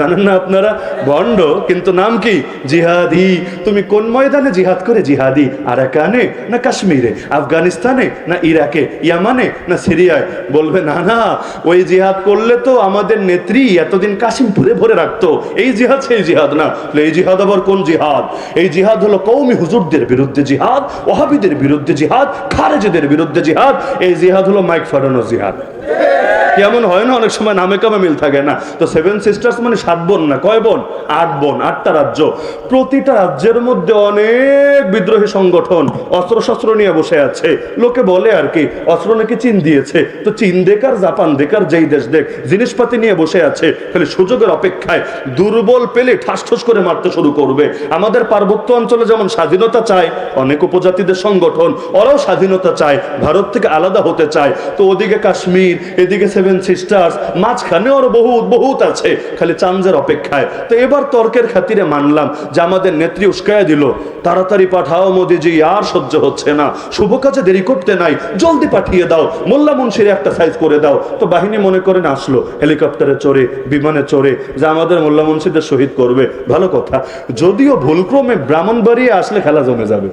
Speaker 1: জানেন না আপনারা? ভণ্ড, কিন্তু নাম কি? জিহাদি। তুমি কোন ময়দানে জিহাদ করে? জিহাদি। আরাকানে না কাশ্মীরে, আফগানিস্তানে না ইরাকে, ইয়ামানে না সিরিয়ায়? বলবে না না, ওই জিহাদ করলে তো আমাদের নেত্রী এতদিন কাশিমপুরে ভরে রাখতো, এই জিহাদ সেই জিহাদ না। এই জিহাদ আবার কোন জিহাদ? এই জিহাদ হলো কওমি হুজুরদের বিরুদ্ধে জিহাদ, ওয়াহাবিদের বিরুদ্ধে জিহাদ, খারেজিদের বিরুদ্ধে জিহাদ। এই জিহাদ হলো মাইক ফাটানো জিহাদ। কেমন হয় না, অনেক সময় নামে কামে মিল থাকে না। তো 7 সিস্টার্স মানে 7 বোন না, কয় বোন? 8 বোন, 8টা রাজ্য। প্রতিটা রাজ্যের মধ্যে অনেক বিদ্রোহী সংগঠন অস্ত্র শস্ত্র নিয়ে বসে আছে। লোকে বলে আর কি, অস্ত্র নাকি চীন দিয়েছে। তো চীন দেখ আর জাপান দেখ আর যেই দেশ দেখ, জিনিসপাতি নিয়ে বসে আছে, খালি সুযোগের অপেক্ষায়। দুর্বল পেলে ঠাস ঠাস করে মারতে শুরু করবে। আমাদের পার্বত্য অঞ্চলে যেমন স্বাধীনতা চায় অনেক উপজাতিদের সংগঠন, ওরাও স্বাধীনতা চায়, ভারত থেকে আলাদা হতে চায়। তো ওদিকে কাশ্মীর, মন্দির, এদিকে সেভেন সিস্টার্স, মাঝখানে আরো বহুত বহুত আছে, খালি চান্সের অপেক্ষায়। তো এবার তর্কের খাতিরে মানলাম যে আমাদের নেত্রী উস্কায়া দিল, তাড়াতাড়ি পাঠাও মোদিজি, আর সহ্য হচ্ছে না, শুভ কাজে দেরি করতে নাই, জলদি পাঠিয়ে দাও, মোল্লা মুন্সির একটা সাইজ করে দাও। তো বাহিনী মনে করেন আসলো হেলিকপ্টারে চড়ে, বিমানে চড়ে, যে আমাদের মোল্লা মুন্সিদের শহীদ করবে। ভালো কথা, যদিও ভুলক্রমে ব্রাহ্মণবাড়িয়ে আসলে খেলা জমে যাবে,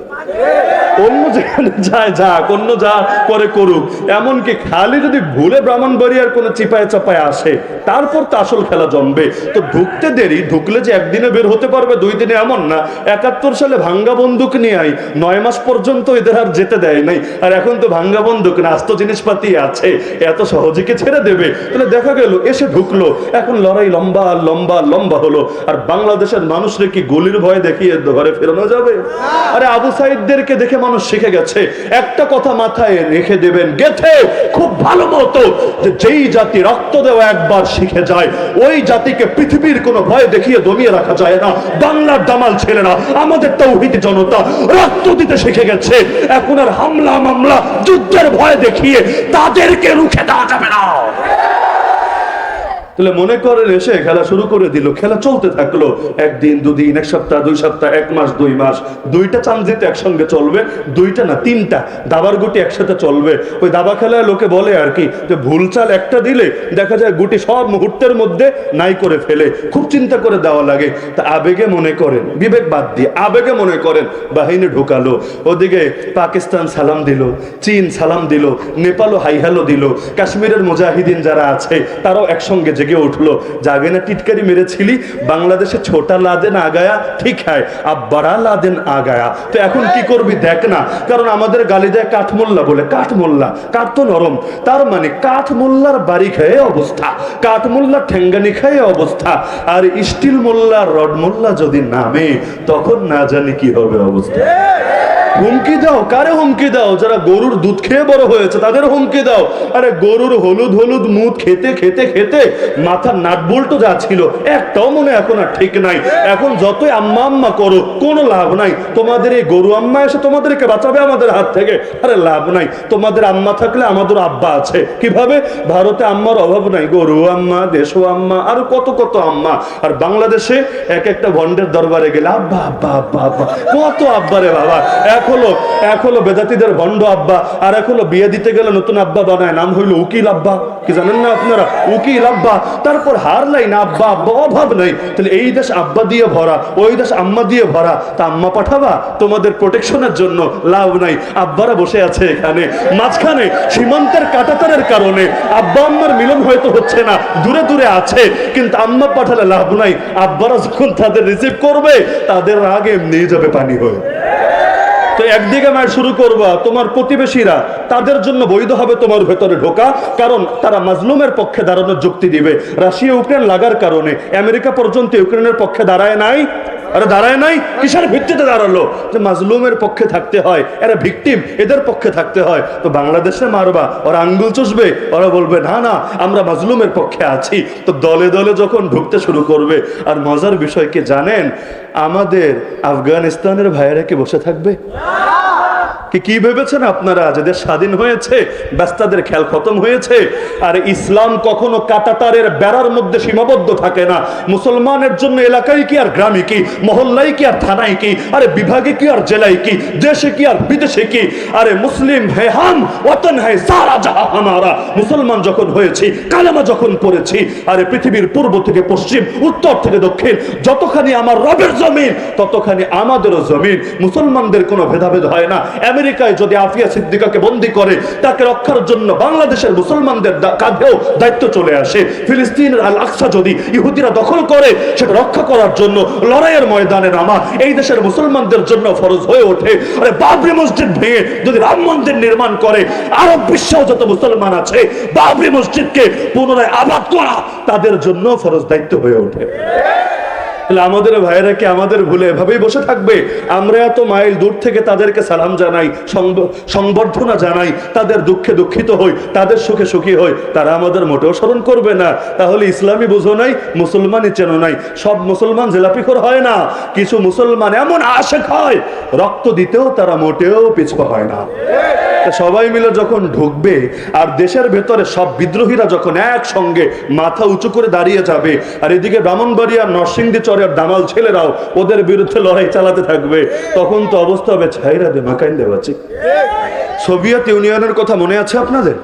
Speaker 1: অন্য যেখানে যায় যাক, অন্য যা করে করুক, এমনকি খালি যদি ভুলে ব্রাহ্মণবাড়িয়ার কোনো চিপায় চাপায় আসে, তারপর তো আসল খেলা জমবে। তো ঢুকতে দেরি, ঢুকলে যে একদিনে বের হতে পারবে 2 দিনে এমন না। 71 সালে ভাঙ্গা বন্দুক নিয়ে 9 মাস পর্যন্ত এদের আর যেতে দেয় নাই, আর এখন তো ভাঙ্গা বন্দুক না, আস্ত জিনিসপাতি আছে, এত সহজে কে ছেড়ে দেবে? তাহলে দেখা গেল এসে ঢুকলো, এখন লড়াই লম্বা লম্বা লম্বা হলো। আর বাংলাদেশের মানুষরে কি গুলির ভয় দেখিয়ে ঘরে ফেরানো যাবে? আরে আবু সাইদদেরকে দেখে মানুষ শিখে গেছে। একটা কথা মাথায় রেখে দেবেন গেথে খুব ভালো মতো, যে যেই জাতি রক্ত দেওয়া একবার শিখে যায়, ওই জাতিকে পৃথিবীর কোনো ভয় দেখিয়ে দমিয়ে রাখা যায় না। বাংলার দামাল ছেলেরা, আমাদের তাওহীদি জনতা রক্ত দিতে শিখে গেছে। এখন আর হামলা মামলা যুদ্ধের ভয় দেখিয়ে তাদেরকে রুখে দেওয়া যাবে না। তাহলে মনে করেন এসে খেলা শুরু করে দিল, খেলা চলতে থাকলো, 1 দিন 2 দিন, 1 সপ্তাহ 2 সপ্তাহ, 1 মাস 2 মাস, 2টা চান্স দিতে একসঙ্গে চলবে, 2টা না 3টা দাবার গুটি একসাথে চলবে। ওই দাবা খেলায় লোকে বলে আর কি, যে ভুল চাল একটা দিলে দেখা যায় গুটি সব মুহূর্তের মধ্যে নাই করে ফেলে, খুব চিন্তা করে দেওয়া লাগে। তা আবেগে মনে করেন, বিবেক বাদ দিয়ে আবেগে মনে করেন বাহিনী ঢুকালো, ওদিকে পাকিস্তান সালাম দিল, চীন সালাম দিল, নেপালও হাই হ্যালো দিল, কাশ্মীরের মুজাহিদিন যারা আছে তারাও একসঙ্গে জেগে উঠলো। জাগে না টিটকারি মেরেছিলি, বাংলাদেশে ছোটা লাদেন আগায়া, ঠিক হয় আব বড়া লাদেন আগায়া। তো এখন কি করবি দেখ না, কারণ আমাদের গালি দেয় কাঠমোল্লা বলে। কাঠমোল্লা, কাঠ তো নরম, তার মানে কাঠমোল্লার বাড়ি খেয়ে অবস্থা, কাঠমোল্লার ঠেঙ্গানি খেয়ে অবস্থা। আর স্টিল মোল্লা, রড মোল্লা যদি নামে, তখন না জানি কি হবে অবস্থা। হুমকি দাও, কারে হুমকি দাও? যারা গরুর দুধ খেয়ে বড় হয়েছে তাদের হুমকি দাও। আরে গরুর হলুদ হলুদ মুখ খেতে খেতে খেতে মাথার নাটবল্টু যা ছিল একটাও মনে এখন আর ঠিক নাই। এখন যতই আম্মা আম্মা করো কোনো লাভ নাই। তোমাদের এই গরু আম্মা এসে তোমাদেরকে বাঁচাবে আমাদের হাত থেকে? আরে লাভ নাই। তোমাদের আম্মা থাকলে আমাদের আব্বা আছে। কিভাবে? ভারতে আম্মার অভাব নাই, গরু আম্মা, দেশো আম্মা, আর কত কত আম্মা। আর বাংলাদেশে এক একটা ভন্ডের দরবারে গেলে আব্বা আব্বা আব্বা আব্বা, কত আব্বা রে বাবা। এক হলো বেদাতিদের ভণ্ড আব্বা, আর এক হলো বিয়ে দিতে গেলে নতুন আব্বা বানায়, নাম হইলো উকিল আব্বা। কি জানেন না আপনারা? উকিল আব্বা। তারপর হার লাইন আব্বা আব্বা, অভাব নাই। তাহলে এই দেশ আব্বা দিয়ে ভরা, ওই দেশ আম্মা দিয়ে ভরা। তা আম্মা পাঠাবা তোমাদের প্রোটেকশনের জন্য? লাভ নাই। আব্বারা বসে আছে এখানে মাঝখানে সীমান্তের কাঁটাতারের কারণে আব্বা আম্মার মিলন হয়তো হচ্ছে না, দূরে দূরে আছে, কিন্তু আম্মা পাঠালে লাভ নাই। আব্বারা যখন তাদের রিসিভ করবে, তাদের আগে এমনি যাবে পানি হয়ে। তো একদিকে মায়ের শুরু করবা, তোমার প্রতিবেশীরা, তাদের জন্য বৈধ হবে তোমার ভেতরে ঢোকা, কারণ তারা মাজলুমের পক্ষে দাঁড়ানোর যুক্তি দিবে। রাশিয়া ইউক্রেন লাগার কারণে আমেরিকা পর্যন্ত ইউক্রেনের পক্ষে দাঁড়ায় নাই। আরে দাঁড়ায় নাই, কিসের ভিত্তিতে দাঁড়ালো? যে মাজলুমের পক্ষে থাকতে হয়, এরা ভিকটিম, এদের পক্ষে থাকতে হয়। তো বাংলাদেশে মারবা, ওরা আঙ্গুল চুষবে, ওরা বলবে না না আমরা মাজলুমের পক্ষে আছি। তো দলে দলে যখন ঢুকতে শুরু করবে, আর মজার বিষয় কি জানেন, আমাদের আফগানিস্তানের ভাইয়েরা কি বসে থাকবে? কি ভেবেছেন আপনারা যে দেশ স্বাধীন হয়েছে, ব্যস্তাদের খেয়াল খতম হয়েছে? আর ইসলাম কখনো কাঁটাতারের বেড়ার মধ্যে সীমাবদ্ধ থাকে না। মুসলমানের জন্য এলাকায় কি আর গ্রামে কি, মহল্লায় কি আর থানায় কি, আরে বিভাগে কি আর জেলায় কি, দেশে কি আর বিদেশে কি। আরে মুসলিম হে হাম, ওয়াতন হে সারা জাহাঁ হামারা। মুসলমান যখন হয়েছি, কালেমা যখন পড়েছি, আরে পৃথিবীর পূর্ব থেকে পশ্চিম, উত্তর থেকে দক্ষিণ, যতখানি আমার রবের জমিন ততখানি আমাদেরও জমিন। মুসলমানদের কোনো ভেদাভেদ হয় না। আমেরিকায় যদি আফিয়া সিদ্দিকাকে বন্দী করে, তাকে রক্ষার জন্য বাংলাদেশের মুসলমানদের কাঁধেও দায়িত্ব চলে আসে। ফিলিস্তিনের আল আকসা যদি ইহুদিরা দখল করে, সেটা রক্ষা করার জন্য লড়াইয়ের ময়দানে নামা এই দেশের মুসলমানদের জন্য ফরজ হয়ে ওঠে। আরে বাবরি মসজিদ ভেঙে যদি রাম মন্দির নির্মাণ করে, আরব বিশ্বেও যত মুসলমান আছে, বাবরি মসজিদকে পুনরায় আবাদ করা তাদের জন্য ফরজ দায়িত্ব হয়ে ওঠে। তাহলে আমাদের ভাইয়েরা কি আমাদের ভুলে এভাবেই বসে থাকবে? আমরা এত মাইল দূর থেকে তাদেরকে সালাম জানাই, সংবর্ধনা জানাই, তাদের দুঃখে দুঃখিত হই, তাদের সুখে সুখী হই, তারা আমাদের মোটেও স্মরণ করবে না। তাহলে ইসলামী বুঝো নাই, মুসলমানই চেনো নাই। সব মুসলমান জেলাপিখোর হয় না, কিছু মুসলমান এমন আশেক হয় রক্ত দিতেও তারা মোটেও পিছপা হয় না। সবাই মিলে যখন ঢুকবে আর দেশের ভেতরে সব বিদ্রোহীরা যখন একসঙ্গে মাথা উঁচু করে দাঁড়িয়ে যাবে, আর এদিকে ব্রাহ্মণবাড়িয়া, নরসিংদী চরের দামাল ছেলেরাও ওদের বিরুদ্ধে লড়াই চালাতে থাকবে, তখন তো অবস্থা হবে ছাইরা দে মাকাইন দেওয়াচ্ছি। সোভিয়েত ইউনিয়নের কথা মনে আছে আপনাদের?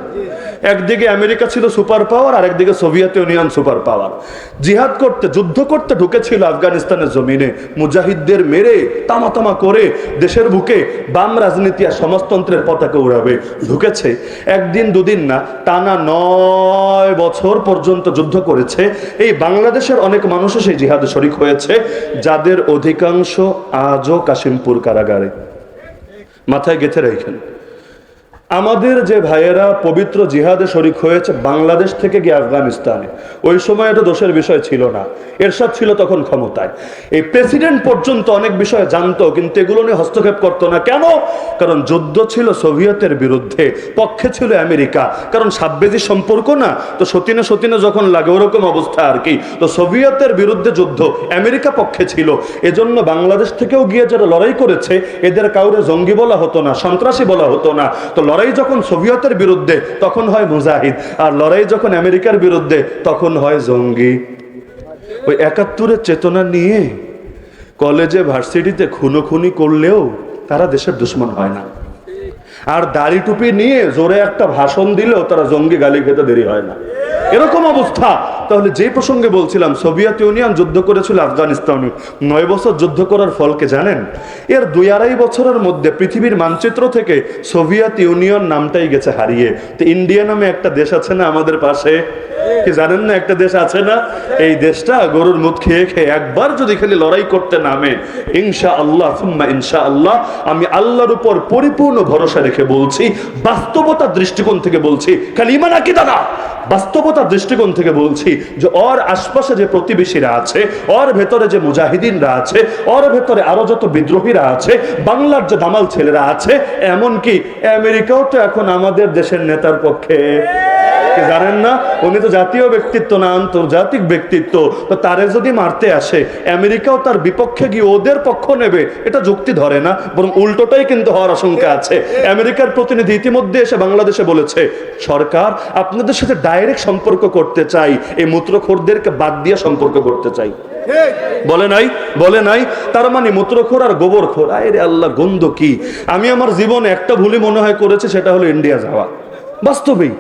Speaker 1: একদিকে আমেরিকা ছিল সুপার পাওয়ার, আর একদিকে সোভিয়েত ইউনিয়ন সুপার পাওয়ার। জিহাদ করতে, যুদ্ধ করতে ঢুকেছিল আফগানিস্তানের জমিনে, মুজাহিদদের মেরে তামা তামা করে দেশের বুকে বাম রাজনীতি আর সমাজতন্ত্রের পতাকা উড়াবে ঢুকেছে। একদিন দুদিন না, টানা 9 বছর পর্যন্ত যুদ্ধ করেছে। এই বাংলাদেশের অনেক মানুষও সেই জিহাদে শরিক হয়েছে, যাদের অধিকাংশ আজও কাশিমপুর কারাগারে। মাথায় গেঁথে রেখেন, আমাদের যে ভাইয়েরা পবিত্র জিহাদে শরিক হয়েছে বাংলাদেশ থেকে গিয়ে আফগানিস্তানে, ওই সময় এটা দোষের বিষয় ছিল না। এরশাদ ছিল তখন ক্ষমতায়, এই প্রেসিডেন্ট পর্যন্ত অনেক বিষয় জানতো, কিন্তু এগুলো নিয়ে হস্তক্ষেপ করতো না। কেন? কারণ যুদ্ধ ছিল সোভিয়েতের বিরুদ্ধে, পক্ষে ছিল আমেরিকা। কারণ সাববেজি সম্পর্ক না, তো সতীনে সতীনে যখন লাগে ওরকম অবস্থা আর কি। তো সোভিয়েতের বিরুদ্ধে যুদ্ধ, আমেরিকা পক্ষে ছিল। এজন্য বাংলাদেশ থেকেও গিয়ে যারা লড়াই করেছে এদের কাউরে জঙ্গি বলা হতো না, সন্ত্রাসী বলা হতো না। তো লড়াই যখন সোভিয়েতের বিরুদ্ধে তখন হয় মুজাহিদ, আর লড়াই যখন আমেরিকার বিরুদ্ধে তখন হয় জঙ্গি। ওই 71-এর চেতনা নিয়ে কলেজে ভার্সিটিতে খুনোখুনি করলেও তারা দেশের দুশ্মন হয় না, আর দাড়ি টুপি নিয়ে জোরে একটা ভাষণ দিলেও তারা জঙ্গি গালি খেতে দেরি হয় না, এরকম অবস্থা। তাহলে যে প্রসঙ্গে বলছিলাম, সোভিয়েত ইউনিয়ন যুদ্ধ করেছিল আফগানিস্তানে। 9 বছর যুদ্ধ করার ফলকে জানেন? এর 2-2.5 বছরের মধ্যে পৃথিবীর মানচিত্র থেকে সোভিয়েত ইউনিয়ন নামটাই গেছে হারিয়ে। তো ইন্ডিয়া নামে একটা দেশ আছে না আমাদের পাশে, কি জানেন না? একটা দেশ আছে না, এই দেশটা গরুর মুখ খেয়ে খেয়ে একবার যদি খালি লড়াই করতে নামে, ইনশাআল্লাহ সুম্মা ইনশাআল্লাহ, আমি আল্লাহর উপর পরিপূর্ণ ভরসা রেখে বলছি, বাস্তবতার দৃষ্টিকোণ থেকে বলছি, খালি ঈমান আকীদা না, বাস্তবতার দৃষ্টিকোণ থেকে বলছি যে ওর আশপাশে যে প্রতিবেশীরা আছে, ওর ভেতরে যে মুজাহিদিনরা আছে, ওর ভেতরে আরো যত বিদ্রোহীরা আছে, বাংলার যে দামাল ছেলেরা আছে, এমনকি আমেরিকাও তো এখন আমাদের দেশের নেতার পক্ষে। জানেন না, উনি তো জাতীয় ব্যক্তিত্ব না, আন্তর্জাতিক ব্যক্তিত্ব। তো তারে যদি মারতে আসে, আমেরিকাও তার বিপক্ষে গিয়ে ওদের পক্ষ নেবে, এটা যুক্তি ধরে না, বরং উল্টোটাই কিন্তু হওয়ার আশঙ্কা আছে। আমেরিকার প্রতিনিধি ইতিমধ্যে এসে বাংলাদেশে বলেছে, সরকার আপনাদের সাথে ডাইরেক্ট সম্পর্ক করতে চাই, এই মূত্রখোরদেরকে বাদ দিয়ে সম্পর্ক করতে চাই। বলে নাই? বলে নাই? তার মানে মূত্রখোর আর গোবরখোর, আরে আল্লাহ, গন্ধ কি! আমি আমার জীবনে একটা ভুলই মনে হয় করেছে, সেটা হলো ইন্ডিয়া যাওয়া। বাস্তবেই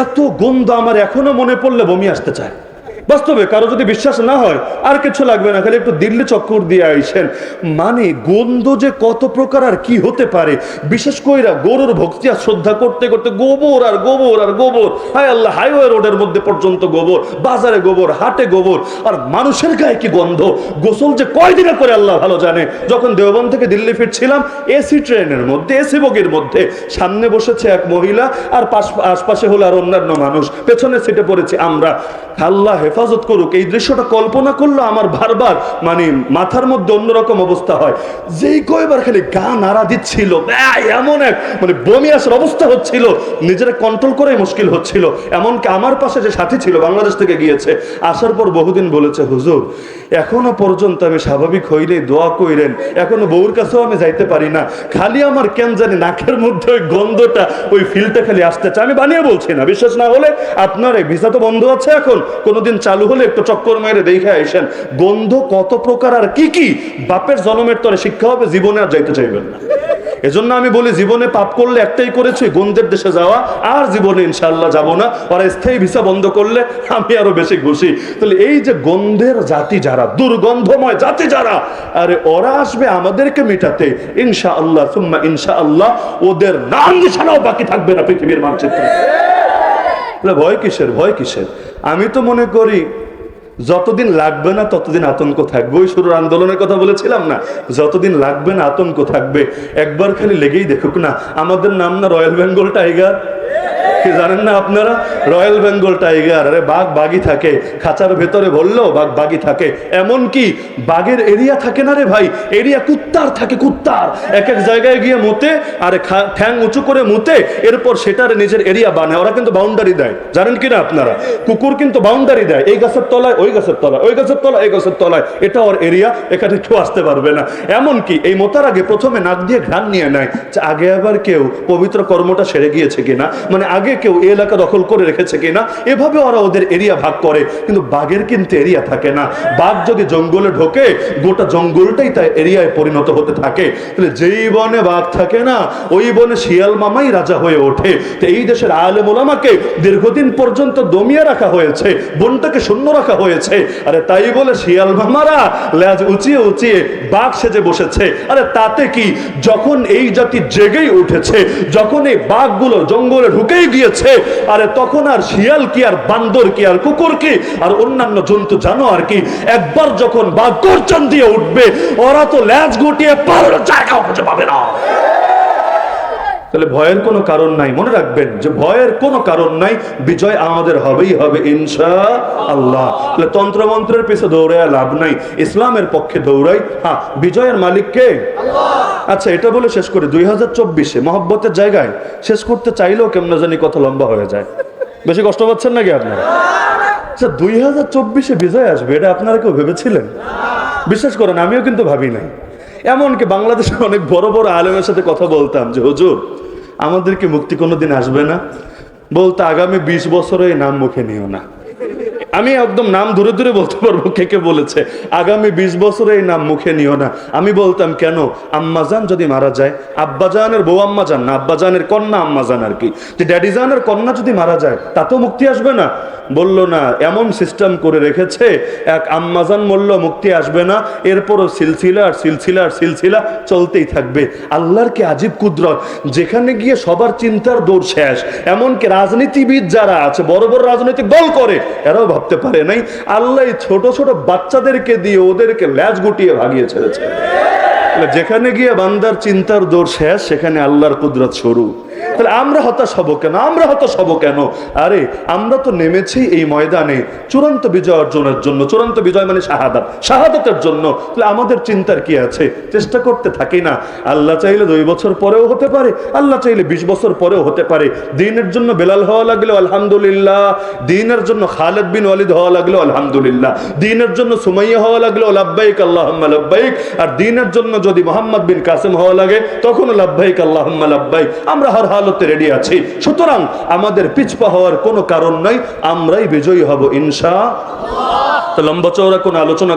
Speaker 1: এত গন্ধ আমার এখনো মনে পড়লে বমি আসতে চায়। বাস্তবে কারো যদি বিশ্বাস না হয়, আর কিছু লাগবে না, খালি একটু দিল্লি চক্কর দিয়ে আইসেন। মানে গন্ধ যে কত প্রকার আর কি হতে পারে, বিশেষ কইরা গরুর ভক্তি আর শ্রদ্ধা করতে করতে গোবর আর গোবর আর গোবর। হায় আল্লাহ, হাইওয়ে রোডের মধ্যে পর্যন্ত গোবর, বাজারে গোবর, হাটে গোবর, আর মানুষের গায়ে কি গন্ধ! গোসল যে কয়দিনে করে আল্লাহ ভালো জানে। যখন দেওবন্দ থেকে দিল্লি ফিরছিলাম, এসি ট্রেনের মধ্যে, এসি বগির মধ্যে, সামনে বসেছে এক মহিলা, আর আশপাশে হলো আর অন্যান্য মানুষ, পেছনের সিটে পড়েছি আমরা। আল্লাহ হেফাজত করুক, এই দৃশ্যটা কল্পনা করলো আমার বারবার মানে মাথার মধ্যে অন্যরকম অবস্থা হয়। যেই কয়বার খালি গা নাড়া দিচ্ছিল, এমন এক মানে বমি আসার অবস্থা হচ্ছিল, নিজেরা কন্ট্রোল করাই মুশকিল হচ্ছিল। এমনকি আমার পাশে যে সাথী ছিল, বাংলাদেশ থেকে গিয়েছে, আসার পর বহুদিন বলেছে, হুজুর এখনো পর্যন্ত আমি স্বাভাবিক হইলেই দোয়া কইরেন, এখনো বউর কাছেও আমি যাইতে পারি না, খালি আমার কেন জানি নাকের মধ্যে ওই গন্ধটা, ওই ফিলটা খালি আসতে চায়। আমি বানিয়ে বলছি না, বিশ্বাস না হলে আপনার এই ভিসা তো বন্ধ আছে এখন, কোনোদিন চালু হলে একটু চক্কর মেরে দেখে আইসেন, গন্ধ কত প্রকার আর কি কি! বাপের জন্মের তরে শিক্ষা হবে, জীবনে আর যাইতে চাইবেন না। এজন্য আমি বলি, জীবনে পাপ করলে একটাই করেছি, গন্ধের দেশে যাওয়া, আর জীবনে ইনশাআল্লাহ যাব না। ওরা স্থায়ী ভিসা বন্ধ করলে আমি আরো বেশি খুশি। তাহলে এই যে গন্ধের জাতি যারা, দুর্গন্ধময় জাতি যারা, আরে ওরা আসবে আমাদেরকে মিটাতে, ইনশাআল্লাহ সুম্মা ইনশাআল্লাহ। ওদের নাম নিশানাও বাকি থাকবে না পৃথিবীর মানচিত্রে। ভয় কিসের? ভয় কিসের? আমি তো মনে করি যতদিন লাগবে না ততদিন আতঙ্ক থাকবে। ওই শুরুর আন্দোলনের কথা বলেছিলাম না, যতদিন লাগবে না আতঙ্ক থাকবে। একবার খালি লেগেই দেখুক না, আমাদের নাম না রয়্যাল বেঙ্গল টাইগার? কি জানেন না আপনারা? রয়্যাল বেঙ্গল টাইগার, আরে বাঘ বাঘই থাকে, খাঁচার ভেতরে বললেও বাঘ বাঘই থাকে। এমন কি বাঘের এরিয়া থাকে না রে ভাই, এরিয়া কুত্তার থাকে, কুত্তার এক এক জায়গায় গিয়ে মুতে, আরে ঠ্যাং উঁচু করে মুতে, এরপর সেটার নিজের এরিয়া বানায়। ওরা কিন্তু বাউন্ডারি দেয়, জানেন কিনা আপনারা? কুকুর কিন্তু বাউন্ডারি দেয়, এই গাছের তলায়, ওই গাছের তলায়, ওই গাছের তলায়, এই গাছের তলায়, এটা ওর এরিয়া, এখানে কেউ আসতে পারবে না। এমনকি এই মোতার আগে প্রথমে নাক দিয়ে ঘ্রাণ নিয়ে নেয়, আগে আবার কেউ পবিত্র কর্মটা সেরে গিয়েছে কিনা, মানে আগে কেউ এই এলাকা দখল করে রেখেছে কিনা, এভাবে ওরা ওদের এরিয়া ভাগ করে। কিন্তু বাঘের কিন্তু এরিয়া থাকে না। বাঘ যদি জঙ্গলে ঢোকে, গোটা জঙ্গলটাই তার এরিয়ায় পরিণত হতে থাকে। তাহলে যেই বনে বাঘ থাকে না, ওই বনে শিয়াল মামাই রাজা হয়ে ওঠে। তো এই দেশের আলেম ওলামাকে দীর্ঘদিন পর্যন্ত দমিয়ে রাখা হয়েছে, বনটাকে শূন্য রাখা হয়েছে। আরে তাই বলে শিয়াল মামারা লেজ উঁচিয়ে উঁচিয়ে বাঘ সেজে বসেছে। আরে তাতে কি, যখন এই জাতি জেগেই উঠেছে, যখন এই বাঘগুলো জঙ্গলে ঢুকেই গিয়েছে, আরে তখন আর শিয়াল কি, আর বান্দর কি, আর কুকুর কি, আর অন্যান্য জন্তু জানোয়ার কি, একবার যখন বাঘ গর্জন দিয়ে উঠবে, ওরা তো লেজ গুটিয়ে পালানোর জায়গা খুঁজে পাবে না। তাহলে ভয়ের কোনো কারণ নাই। মনে রাখবেন যে ভয়ের কোনো কারণ নাই, বিজয় আমাদের হবেই হবে ইনশাআল্লাহ। তাহলে তন্ত্রমন্ত্রের পিছনে দৌড়ায় লাভ নাই, ইসলামের পক্ষে দৌড়াই। হ্যাঁ, বিজয়ের মালিক কে? আচ্ছা, এটা বলে শেষ করে 2024-এ মহব্বতের জায়গায় শেষ করতে চাইলেও কেমন জানি কথা লম্বা হয়ে যায়। বেশি কষ্ট পাচ্ছেন নাকি আপনারা? আচ্ছা, 2024-এ বিজয় আসবে, এটা আপনারা কেউ ভেবেছিলেন? বিশ্বাস করেন, আমিও কিন্তু ভাবি নাই। এমনকি বাংলাদেশের অনেক বড় বড় আলেমের সাথে কথা বলতাম যে হুজুর, আমাদেরকে মুক্তি কোনোদিন আসবে না? বলতে আগামী 20 বছরে এই নাম মুখে নিও না। আমি একদম নাম ধরে ধরে বলতে পারবো কে কে বলেছে আগামী 20 বছরে এই নাম মুখে নিও না। আমি বলতাম কেন? আম্মাজান যদি মারা যায়, আব্বাজানের বউ আম্মাজান না, আব্বাজানের কন্যা আম্মাজান আর কি, যে ড্যাডিজানের কন্যা যদি মারা যায় তাতেও মুক্তি আসবে না? বলল না, এমন সিস্টেম করে রেখেছে, এক আম্মাজান মরল মুক্তি আসবে না, এরপরও সিলসিলা আর সিলসিলা আর সিলসিলা চলতেই থাকবে। আল্লাহর কি আজীব কুদরত, যেখানে গিয়ে সবার চিন্তার দৌড় শেষ। এমনকি রাজনীতিবিদ যারা আছে, বড় বড় রাজনৈতিক দল করে, এরাও ভাবতে পারে নাই আল্লাহ ছোট ছোট বাচ্চাদেরকে দিয়ে ওদেরকে ল্যাজ গুটিয়ে ভাগিয়ে ছেড়েছে। যেখানে গিয়ে বান্দার চিন্তার দৌড় শেষ, সেখানে আল্লাহর কুদরত শুরু। তাহলে আমরা হতাশ হব কেন? আমরা হতাশ হব কেন? আরে আমরা তো নেমেছি এই ময়দানে চূড়ান্ত বিজয় অর্জনের জন্য। চূড়ান্ত বিজয় মানে শাহাদাত, শাহাদাতের জন্য। তাহলে আমাদের চিন্তার কি আছে? চেষ্টা করতে থাকি না। আল্লাহ চাইলে 2 বছর পরেও হতে পারে, আল্লাহ চাইলে 20 বছর পরেও হতে পারে। দিনের জন্য বেলাল হওয়া লাগলো আলহামদুলিল্লাহ, দিনের জন্য খালেদ বিন ওয়ালিদ হওয়া লাগলো আলহামদুলিল্লাহ, দিনের জন্য সুমাইয়া হওয়া লাগলো লাব্বাইক আল্লাহুম্মা লাব্বাইক, আর দিনের জন্য যদি মোহাম্মদ বিন কাসেম হওয়া লাগে তখন লাব্বাইক আল্লাহুম্মা লাব্বাইক। আমরা হর হালতে রেডি আছি। সুতরাং আমাদের পিছপা হওয়ার কোনো কারণ নাই, আমরাই বিজয়ী হব ইনশাআল্লাহ। তো লম্বা চওড়া কোনো আলোচনা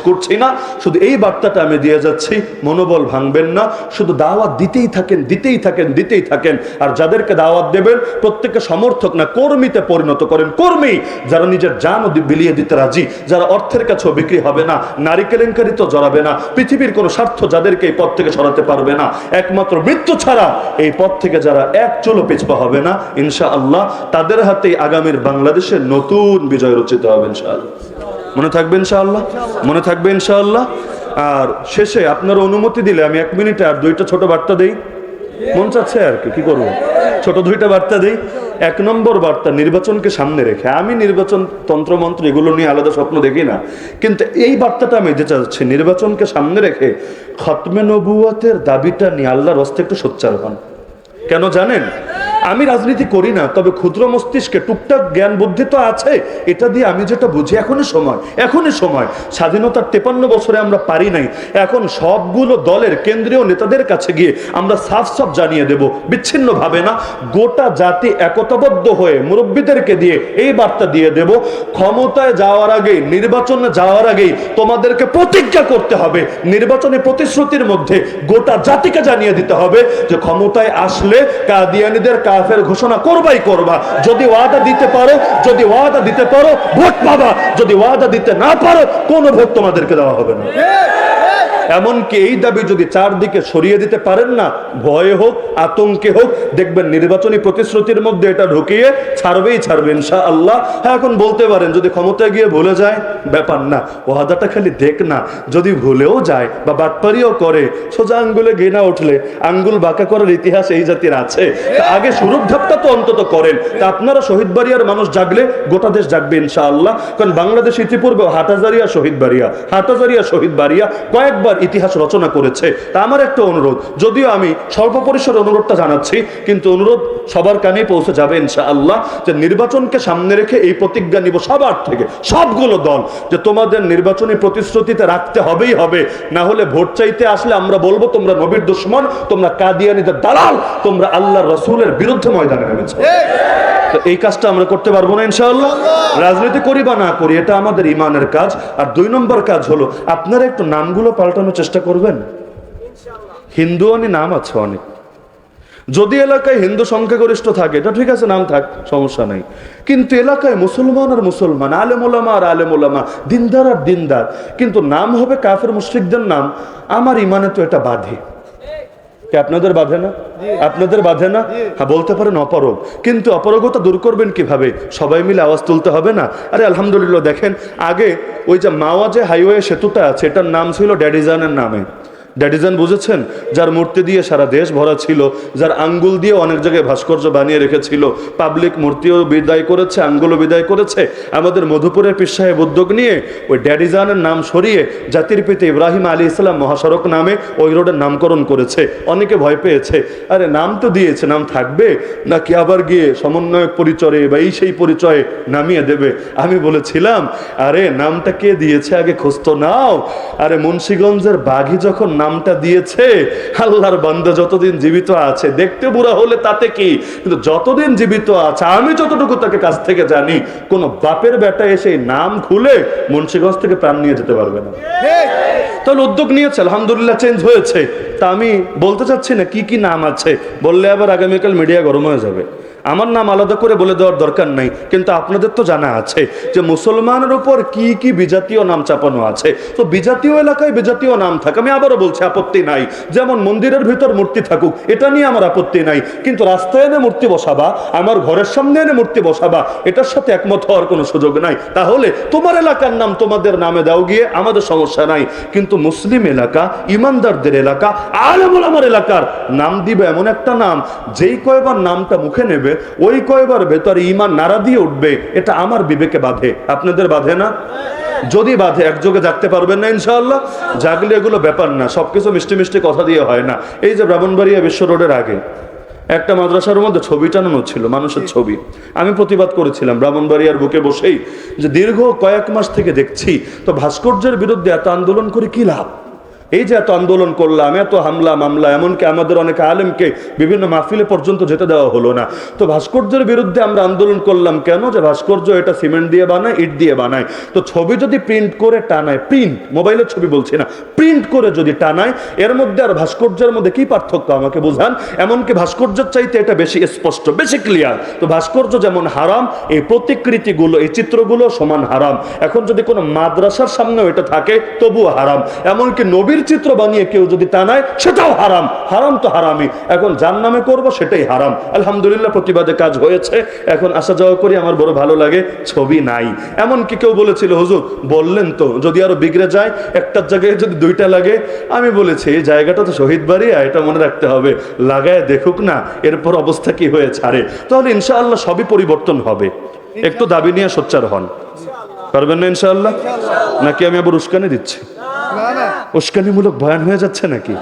Speaker 1: করছি না, শুধু এই বার্তাটা আমি দিয়ে যাচ্ছি, মনোবল ভাঙবেন না, শুধু দাওয়াত দিতেই থাকেন, দিতেই থাকেন, দিতেই থাকেন। আর যাদেরকে দাওয়াত দেবেন প্রত্যেককে সমর্থক না, কর্মীতে পরিণত করেন। কর্মী যারা নিজের জানও বিলিয়ে দিতে রাজি, যারা অর্থের কাছেও বিক্রি হবে না, নারী কেলেঙ্কারি তো জড়াবে না, পৃথিবীর কোনো স্বার্থ যাদেরকে এই পথ থেকে সরাতে পারবে না, একমাত্র মৃত্যু ছাড়া এই পথ থেকে যারা এক চুলো পিছপা হবে না ইনশাআল্লাহ, তাদের হাতেই আগামীর বাংলাদেশের নতুন বিজয় রচিত হবে ইনশাআল্লাহ। মনে থাকবে ইনশাআল্লাহ, মনে থাকবে ইনশাআল্লাহ। আর শেষে আপনার অনুমতি দিলে আমি 1 মিনিটে আর 2টা ছোট বার্তা দেই। মন চাচ্ছে আর কি করবো, ছোট 2টা বার্তা দেই। 1 নম্বর বার্তা, নির্বাচনকে সামনে রেখে, আমি নির্বাচন তন্ত্রমন্ত্র এগুলো নিয়ে আলাদা স্বপ্ন দেখি না, কিন্তু এই বার্তাটা আমি দিতে চাচ্ছি, নির্বাচনকে সামনে রেখে খতমে নবুয়তের দাবিটা নিয়ে আল্লাহর হস্তে একটু সোচ্চার হন। কেন জানেন? আমি রাজনীতি করি না, তবে ক্ষুদ্র মস্তিষ্কে টুকটাক জ্ঞান বুদ্ধি তো আছে, এটা দিয়ে আমি যেটা বুঝি, এখনই সময়, এখনই সময়। স্বাধীনতার 53 বছরে আমরা পারি নাই, এখন সবগুলো দলের কেন্দ্রীয় নেতাদের কাছে গিয়ে আমরা সাফ জানিয়ে দেব, বিচ্ছিন্ন ভাবে না, গোটা জাতি একতাবদ্ধ হয়ে মুরব্বীদেরকে দিয়ে এই বার্তা দিয়ে দেব, ক্ষমতায় যাওয়ার আগে, নির্বাচনে যাওয়ার আগেই তোমাদেরকে প্রতিজ্ঞা করতে হবে, নির্বাচনী প্রতিশ্রুতির মধ্যে গোটা জাতিকে জানিয়ে দিতে হবে যে ক্ষমতায় আসলে কাদিয়ানীদের কাফের ঘোষণা করবাই করবা। যদি ওয়াদা দিতে পারো, যদি ওয়াদা দিতে পারো ভোট পাবা, যদি ওয়াদা দিতে না পারো কোনো ভোট তোমাদেরকে দেওয়া হবে না। এমনকি এই দাবি যদি চারদিকে সরিয়ে দিতে পারেন না, ভয়ে হোক, আতঙ্কে হোক, দেখবেন নির্বাচনী প্রতিশ্রুতির মধ্যে এটা ঢুকিয়ে ছাড়বেই ছাড়বে ইনশাআল্লাহ। হ্যাঁ, এখন বলতে পারেন যদি ক্ষমতায় গিয়ে ভুলে যায়, ব্যাপার না, ওয়াদাটা খালি দেখ না। যদি ভুলেও যায় বা বাটপারিও করে, সোজা আঙ্গুলে ঘৃণা উঠলে আঙ্গুল বাঁকা করার ইতিহাস এই জাতির আছে। আগে শুরুর ধাপটা তো অন্তত করেন। তা আপনারা শহীদ বাড়িয়ার মানুষ জাগলে গোটা দেশ জাগবে ইনশাআল্লাহ। কারণ বাংলাদেশ ইতিপূর্বে হাটহাজারিয়া শহীদ বাড়িয়া কয়েকবার ইতিহাস রচনা করেছে। তা আমার একটা অনুরোধ, যদিও আমি সর্বপরিসর অনুরোধটা জানাচ্ছি, কিন্তু অনুরোধ সবার কানেই পৌঁছে যাবে ইনশাআল্লাহ, যে নির্বাচনকে সামনে রেখে এই প্রতিজ্ঞা নিব সবার থেকে, সবগুলো দল, যে তোমাদের নির্বাচনী প্রতিশ্রুতিতে রাখতে হবেই হবে। না হলে ভোট চাইতে আসলে আমরা বলবো তোমরা নবীর দুশমন, তোমরা কাদিয়ানীদের দালাল, তোমরা আল্লাহর রাসূলের বিরুদ্ধে ময়দানে নেমেছো। তো এই কাজটা আমরা করতে পারবো না ইনশাআল্লাহ। রাজনীতি করি বা না করি, এটা আমাদের ইমানের কাজ। আর 2 নম্বর কাজ হলো আপনারা একটু নামগুলো পাল্টানোর চেষ্টা করবেন। হিন্দুয়ানি নাম আছে অনেক, যদি এলাকায় হিন্দু সংখ্যাগরিষ্ঠ থাকে এটা ঠিক আছে, নাম থাক, সমস্যা নাই। কিন্তু এলাকায় মুসলমান আর মুসলমান, আলেম ওলামা আর আলেম ওলামা, দিনদার আর দিনদার, কিন্তু নাম হবে কাফের মুশরিকদের নাম। আমার ইমানে তো এটা বাধে। আপনাদের বাধে না? আপনাদের বাধে না? হ্যাঁ, বলতে পারেন অপারগ, কিন্তু অপারগতা দূর করবেন কিভাবে? সবাই মিলে আওয়াজ তুলতে হবে না? আরে আলহামদুলিল্লাহ, দেখেন আগে ওই যে মাওয়া যে হাইওয়ে সেতুটা আছে, এটার নাম ছিল ড্যাডিজানের নামে। ড্যাডিজান বুঝেছেন? যার মূর্তি দিয়ে সারা দেশ ভরা ছিল, যার আঙ্গুল দিয়ে অনেক জায়গায় ভাস্কর্য বানিয়ে রেখেছিল, পাবলিক মূর্তিও বিদায় করেছে, আঙ্গুলও বিদায় করেছে। আমাদের মধুপুরের পীর সাহেব উদ্যোগ নিয়ে ওই ড্যাডিজানের নাম সরিয়ে জাতির পিতা ইব্রাহিম আলাইহিস সালাম মহাসড়ক নামে ওই রোডের নামকরণ করেছে। অনেকে ভয় পেয়েছে, আরে নাম তো দিয়েছে, নাম থাকবে নাকি আবার গিয়ে সমন্বয়ক পরিচয়ে বা এই সেই পরিচয়ে নামিয়ে দেবে? আমি বলেছিলাম, আরে নামটা কে দিয়েছে আগে খোঁজ তো নাও। আরে মুন্সিগঞ্জের বাঘি যখন নামটা দিয়েছে, আল্লাহর বান্দা যতদিন জীবিত আছে, দেখতে বুড়া হলে তাতে কি, কিন্তু যতদিন জীবিত আছে, আমি যতটুকু তাকে কাছ থেকে জানি, কোন বাপের বেটা এসে নাম খুলে মুন্সিগঞ্জ থেকে প্রাণ নিয়ে যেতে পারবে না। তাহলে উদ্যোগ নিয়েছে, আলহামদুলিল্লাহ চেঞ্জ হয়েছে। তা আমি বলতে চাচ্ছি না কি কি নাম আছে, বললে আবার আগামীকাল মিডিয়া গরম হয়ে যাবে। আমার নাম আলাদা করে বলে দেওয়ার দরকার নাই, কিন্তু আপনাদের তো জানা আছে যে মুসলমানের উপর কি কি বিজাতীয় নাম চাপানো আছে। তো বিজাতীয় এলাকায় বিজাতীয় নাম থাকে, আমি আবারও বলছি আপত্তি নাই। যেমন মন্দিরের ভিতর মূর্তি থাকুক, এটা নিয়ে আমার আপত্তি নাই, কিন্তু রাস্তায় এনে মূর্তি বসাবা, আমার ঘরের সামনে এনে মূর্তি বসাবা, এটার সাথে একমত হওয়ার কোনো সুযোগ নাই। তাহলে তোমার এলাকার নাম তোমাদের নামে দাও গিয়ে, আমাদের সমস্যা নাই। কিন্তু মুসলিম এলাকা, ইমানদারদের এলাকা, আলেম ওলামার এলাকার নাম দিবে এমন একটা নাম, যেই কয়বার নামটা মুখে নেবে ওই কয়বার ভেতরে ঈমান নাড়া দিয়ে উঠবে। এটা আমার বিবেকে বাধে, আপনাদের বাধে না? যদি বাধে একযোগে জাগতে পারবেন না ইনশাআল্লাহ? জাগলে এগুলো ব্যাপার না, সবকিছু মিষ্টি মিষ্টি কথা দিয়ে হয় না। এই যে ব্রাহ্মণবাড়িয়া বিশ্ব রোডের আগে একটা মাদ্রাসার মধ্যে ছবি টানানো ছিল, মানুষের ছবি। আমি প্রতিবাদ করেছিলাম ব্রাহ্মণবাড়িয়ার বুকে বসেই, যে দীর্ঘ কয়েক মাস থেকে দেখছি তো ভাস্কর্যের বিরুদ্ধে এত আন্দোলন করে কি লাভ? এই যে এত আন্দোলন করলাম, এত হামলা মামলা, এমনকি আমাদের অনেক আলেমকে বিভিন্ন মাহফিলে পর্যন্ত যেতে দেওয়া হলো না। তো ভাস্কর্যের বিরুদ্ধে আমরা আন্দোলন করলাম কেন? যে ভাস্কর্য এটা সিমেন্ট দিয়ে বানায়, ইট দিয়ে বানায়। তো ছবি যদি প্রিন্ট করে টানায়, প্রিন্ট মোবাইলের ছবি বলছি না, প্রিন্ট করে যদি টানায়, এর মধ্যে আর ভাস্কর্যের মধ্যে কি পার্থক্য আমাকে বোঝান। এমনকি ভাস্কর্যের চাইতে এটা বেশি স্পষ্ট, বেশি ক্লিয়ার। তো ভাস্কর্য যেমন হারাম, এই প্রতিকৃতিগুলো, এই চিত্রগুলো সমান হারাম। এখন যদি কোনো মাদ্রাসার সামনেও এটা থাকে তবুও হারাম। এমনকি নবীর চিত্র বানিয়ে কেউ যদি টানায় সেটাও হারাম। হারাম তো হারামই, এখন যার নামে করবো সেটাই হারাম। আলহামদুলিল্লাহ প্রতিবাদে কাজ হয়েছে, এখন আসা যাওয়া করি, আমার বড় ভালো লাগে। ছবি নাই, এমনকি কেউ বলেছিল হুজুর বললেন তো যদি আরো বিগড়ে যায়, একটার জায়গায় যদি 2টা লাগে। আমি বলেছি এই জায়গাটা তো শহীদ বাড়ি, এটা মনে রাখতে হবে, লাগায় দেখুক না এরপর অবস্থা কি হয়ে ছাড়ে। তাহলে ইনশাআল্লাহ সবই পরিবর্তন হবে। একটু দাবি নিয়ে সোচ্চার হন, পারবেন না ইনশাআল্লাহ? নাকি আমি আবার উস্কানি দিচ্ছি? উস্কানিমূলক বয়ান হয়ে যাচ্ছে নাকি?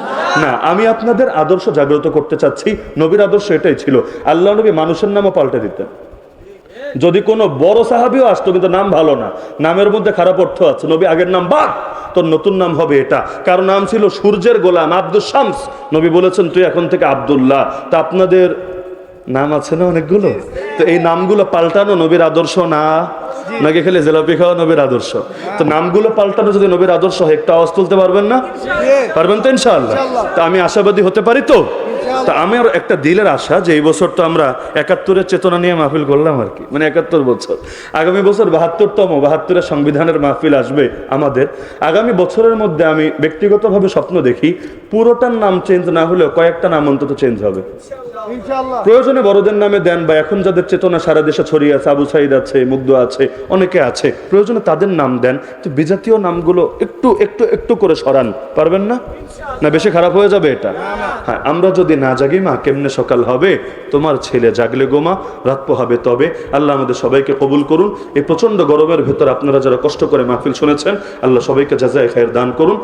Speaker 1: না, আমি আপনাদের আদর্শ জাগ্রত করতে চাচ্ছি। নবীর আদর্শ এটাই ছিল। আল্লাহ নবী মানুষের নামও পাল্টে দিতেন। যদি কোনো বড় সাহাবীও আসতো কিন্তু নাম ভালো না, নামের মধ্যে খারাপ অর্থ আছে, নবী আগের নাম বাদ, তোর নতুন নাম হবে এটা। কারো নাম ছিল সূর্যের গোলাম আব্দুল শামস, নবী বলেছেন তুই এখন থেকে আব্দুল্লাহ। তা আপনাদের নাম আছে না অনেকগুলো, তো এই নামগুলো পাল্টানো নবীর আদর্শ না? নাকি খেলে জেলাপি খাওয়া নবীর আদর্শ? তো নামগুলো পাল্টানো যদি নবীর আদর্শ হয়, একটা আওয়াজ তুলতে পারবেন না? পারবেন তো ইনশাআল্লাহ? তা আমি আশাবাদী হতে পারি তো? তা আমার একটা দিলের আশা যে এই বছর তো আমরা 71-এর চেতনা নিয়ে মাহফিল করলাম আর কি, মানে 71 বছর। আগামী বছর 72-এর সংবিধানের মাহফিল আসবে আমাদের। আগামী বছরের মধ্যে আমি ব্যক্তিগতভাবে স্বপ্ন দেখি পুরোটার নাম চেঞ্জ না হলেও কয়েকটা নাম অন্তত চেঞ্জ হবে। প্রয়োজনে বড়দের নামে দেন, বা এখন যাদের চেতনা সারা দেশে ছড়িয়ে আছে, আবু সাইদ আছে, মুগ্ধ আছে, অনেকে আছে, প্রয়োজনে তাদের নাম দেন। তো বিজাতীয় নামগুলো একটু একটু একটু করে সরান, পারবেন না? না বেশি খারাপ হয়ে যাবে এটা? হ্যাঁ, আমরা যদি না জাগি মা, কেমনে সকাল হবে? তোমার ছেলে জাগলে গোমা, রাত পোহাবে তবে। আল্লাহ আমাদের সবাইকে কবুল করুন। এই প্রচন্ড গরমের ভেতর আপনারা যারা কষ্ট করে মাহফিল শুনেছেন, আল্লাহ সবাইকে জাযায়ে খায়ের দান করুন।